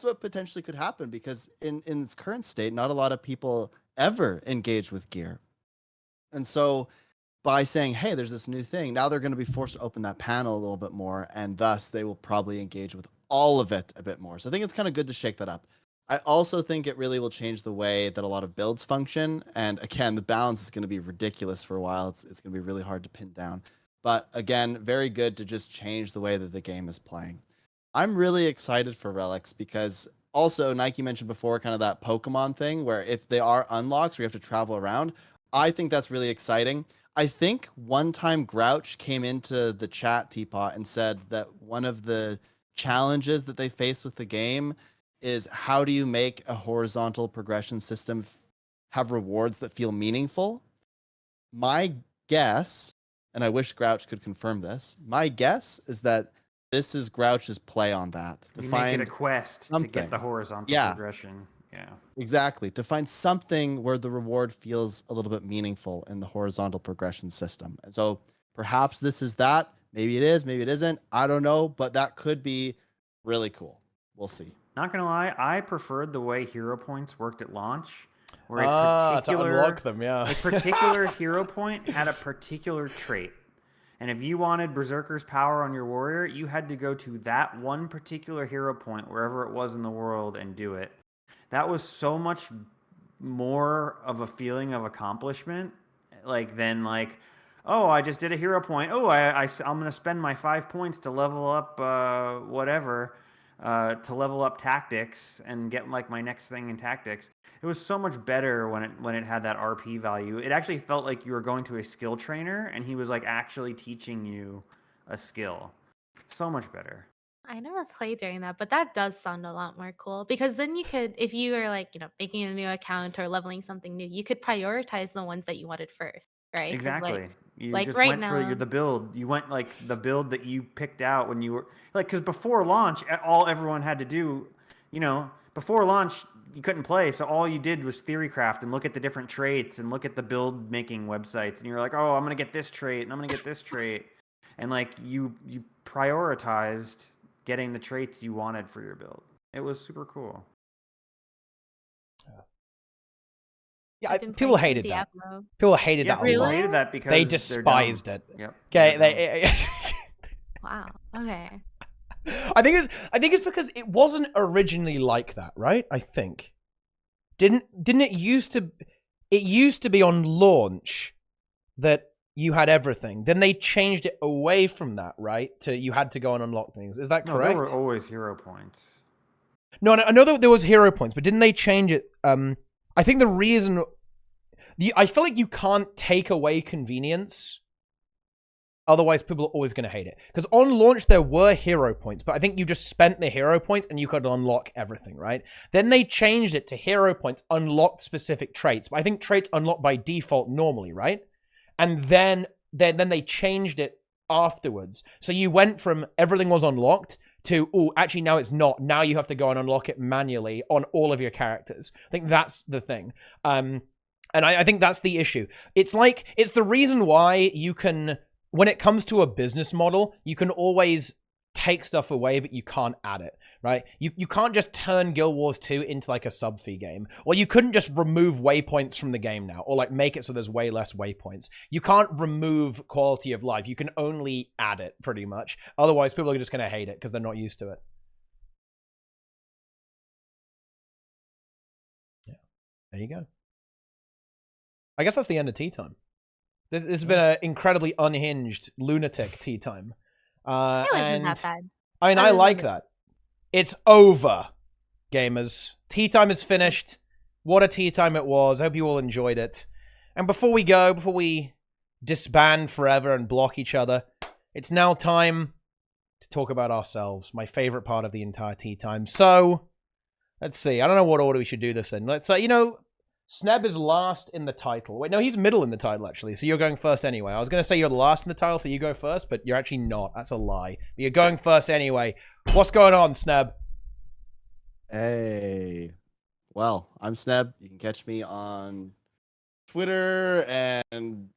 what potentially could happen, because in its current state, not a lot of people ever engage with gear. And so by saying, hey, there's this new thing, now they're going to be forced to open that panel a little bit more, and thus they will probably engage with all of it a bit more. So I think it's kind of good to shake that up. I also think it really will change the way that a lot of builds function. And again, the balance is going to be ridiculous for a while. It's going to be really hard to pin down. But again, very good to just change the way that the game is playing. I'm really excited for Relics because also Nike mentioned before kind of that Pokemon thing where if they are unlocks, we have to travel around. I think that's really exciting. I think one time Grouch came into the chat, Teapot, and said that one of the challenges that they face with the game is how do you make a horizontal progression system have rewards that feel meaningful? My guess, and I wish Grouch could confirm this, my guess is that this is Grouch's play on that. To
You
find
make it a quest to get the horizontal progression. Yeah.
Exactly. To find something where the reward feels a little bit meaningful in the horizontal progression system. And so perhaps this is that. Maybe it is, maybe it isn't. I don't know, but that could be really cool. We'll see.
Not gonna lie, I preferred the way hero points worked at launch, where
to unlock them, yeah.
a particular hero point had a particular trait. And if you wanted Berserker's power on your warrior, you had to go to that one particular hero point, wherever it was in the world, and do it. That was so much more of a feeling of accomplishment, than oh, I just did a hero point. Oh, I'm going to spend my 5 points to level up to level up tactics and get my next thing in tactics. It was so much better when it had that RP value. It actually felt like you were going to a skill trainer and he was actually teaching you a skill. So much better.
I never played during that, but that does sound a lot more cool because then you could, if you were making a new account or leveling something new, you could prioritize the ones that you wanted first, right?
Exactly. You just
right
went
now,
for the build. You went the build that you picked out when you were because before launch, all everyone had to do, before launch, you couldn't play. So all you did was theorycraft and look at the different traits and look at the build making websites. And you're like, oh, I'm going to get this trait and I'm going to get this trait. And you prioritized getting the traits you wanted for your build. It was super cool.
Yeah, people hated that. People hated that.
People hated that because
they despised it.
Yep.
Okay.
Wow. Okay.
I think it's because it wasn't originally like that, right? I think. Didn't it used to? It used to be on launch that you had everything. Then they changed it away from that, right? To you had to go and unlock things. Is that correct?
No, there were always hero points.
No, I know that there was hero points, but didn't they change it? I think the reason... I feel like you can't take away convenience. Otherwise, people are always going to hate it. Because on launch, there were hero points, but I think you just spent the hero points and you could unlock everything, right? Then they changed it to hero points unlocked specific traits. But I think traits unlock by default normally, right? And then they changed it afterwards. So you went from everything was unlocked to, oh, actually now it's not. Now you have to go and unlock it manually on all of your characters. I think that's the thing. And I think that's the issue. It's the reason why you can, when it comes to a business model, you can always take stuff away, but you can't add it, right? You can't just turn Guild Wars 2 into a sub-fee game. Or you couldn't just remove waypoints from the game now, or make it so there's way less waypoints. You can't remove quality of life. You can only add it, pretty much. Otherwise, people are just going to hate it because they're not used to it. Yeah, there you go. I guess that's the end of TeaTime. This has been an incredibly unhinged, lunatic TeaTime.
It wasn't that bad.
I mean, I like that. It's over, gamers. TeaTime is finished. What a TeaTime it was. I hope you all enjoyed it. And before we disband forever and block each other, it's now time to talk about ourselves. My favorite part of the entire TeaTime. So, let's see. I don't know what order we should do this in. Let's say, Sneb is last in the title. Wait, no, he's middle in the title, actually. So you're going first anyway. I was going to say you're the last in the title, so you go first, but you're actually not. That's a lie. But you're going first anyway. What's going on, Sneb?
Hey. Well, I'm Sneb. You can catch me on Twitter and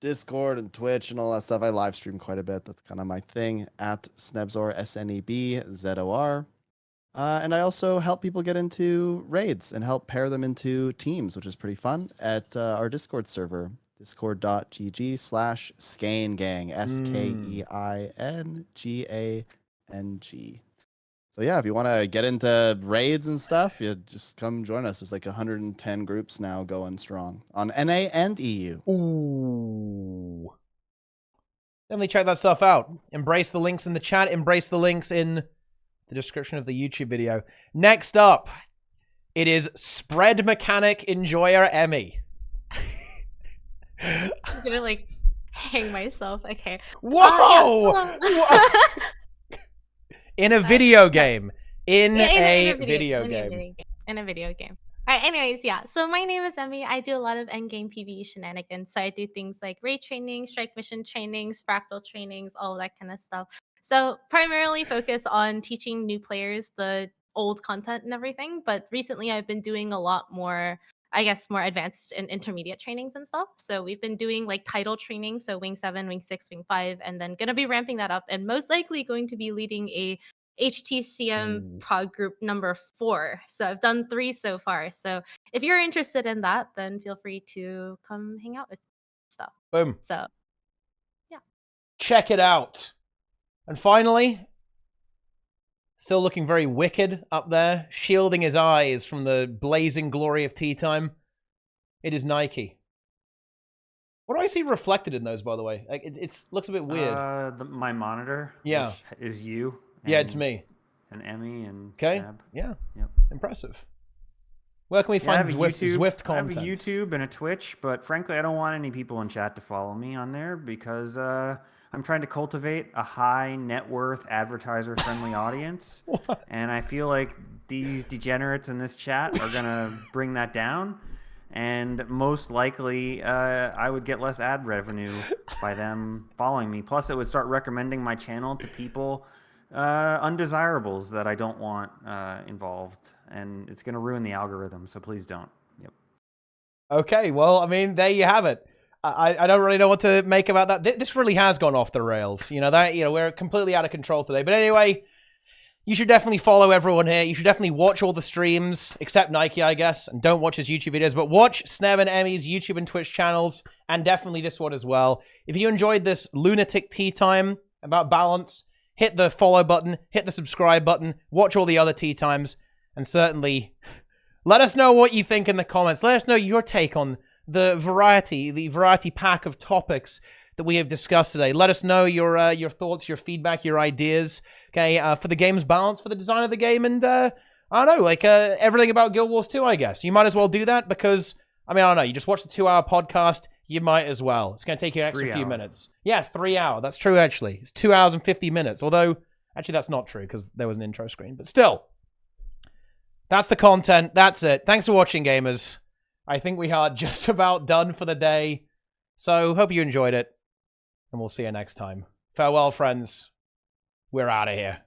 Discord and Twitch and all that stuff. I live stream quite a bit. That's kind of my thing. At Snebzor, SNEBZOR. And I also help people get into raids and help pair them into teams, which is pretty fun, at our Discord server, discord.gg/SkeinGang, SkeinGang. So yeah, if you want to get into raids and stuff, you just come join us. There's like 110 groups now going strong on NA and EU.
Ooh. Definitely check that stuff out. Embrace the links in the chat. Embrace the links in the description of the YouTube video. Next up, it is Spread Mechanic Enjoyer Emmy.
I'm gonna like hang myself. Okay.
Whoa!
Yeah.
In a video game. In
Yeah,
a
video
game.
In a video game. All right, anyways, yeah. So my name is Emmy. I do a lot of endgame PvE shenanigans. So I do things like raid training, strike mission trainings, fractal trainings, all of that kind of stuff. So primarily focus on teaching new players the old content and everything. But recently I've been doing a lot more, I guess, more advanced and intermediate trainings and stuff. So we've been doing like title training, so Wing 7, Wing 6, Wing 5, and then gonna be ramping that up and most likely going to be leading a HTCM prog group number 4. So I've done 3 so far. So if you're interested in that, then feel free to come hang out with stuff.
Boom.
So yeah.
Check it out. And finally, still looking very wicked up there, shielding his eyes from the blazing glory of TeaTime. It is Nike. What do I see reflected in those, by the way? Like, it looks a bit weird.
My monitor.
Yeah.
Which is you.
Yeah, it's me.
And Emmy and
Okay.
Sneb.
Yeah.
Yep.
Impressive. Where can we
Yeah, I
find
have a
Zwift
I have
content?
a YouTube and a Twitch, but frankly, I don't want any people in chat to follow me on there because I'm trying to cultivate a high net worth advertiser friendly audience. And I feel like these degenerates in this chat are going to bring that down. And most likely, I would get less ad revenue by them following me. Plus, it would start recommending my channel to people, undesirables that I don't want involved. And it's going to ruin the algorithm, so please don't. Yep.
Okay, well, I mean, there you have it. I don't really know what to make about that. This really has gone off the rails. We're completely out of control today. But anyway, you should definitely follow everyone here. You should definitely watch all the streams, except Nike, I guess, and don't watch his YouTube videos. But watch Sneb and Emmy's YouTube and Twitch channels, and definitely this one as well. If you enjoyed this lunatic TeaTime about balance, hit the follow button, hit the subscribe button, watch all the other TeaTimes, and certainly let us know what you think in the comments. Let us know your take on the variety pack of topics that we have discussed today. Let us know your thoughts, your feedback, your ideas, okay, for the game's balance, for the design of the game, and I don't know, like everything about Guild Wars 2, I guess. You might as well do that because, I mean, I don't know, you just watch the 2-hour podcast, you might as well. It's going to take you an extra few minutes. Yeah, 3 hour. That's true, actually. It's 2 hours and 50 minutes, although, actually, that's not true because there was an intro screen, but still. That's the content. That's it. Thanks for watching, gamers. I think we are just about done for the day. So, hope you enjoyed it. And we'll see you next time. Farewell, friends. We're out of here.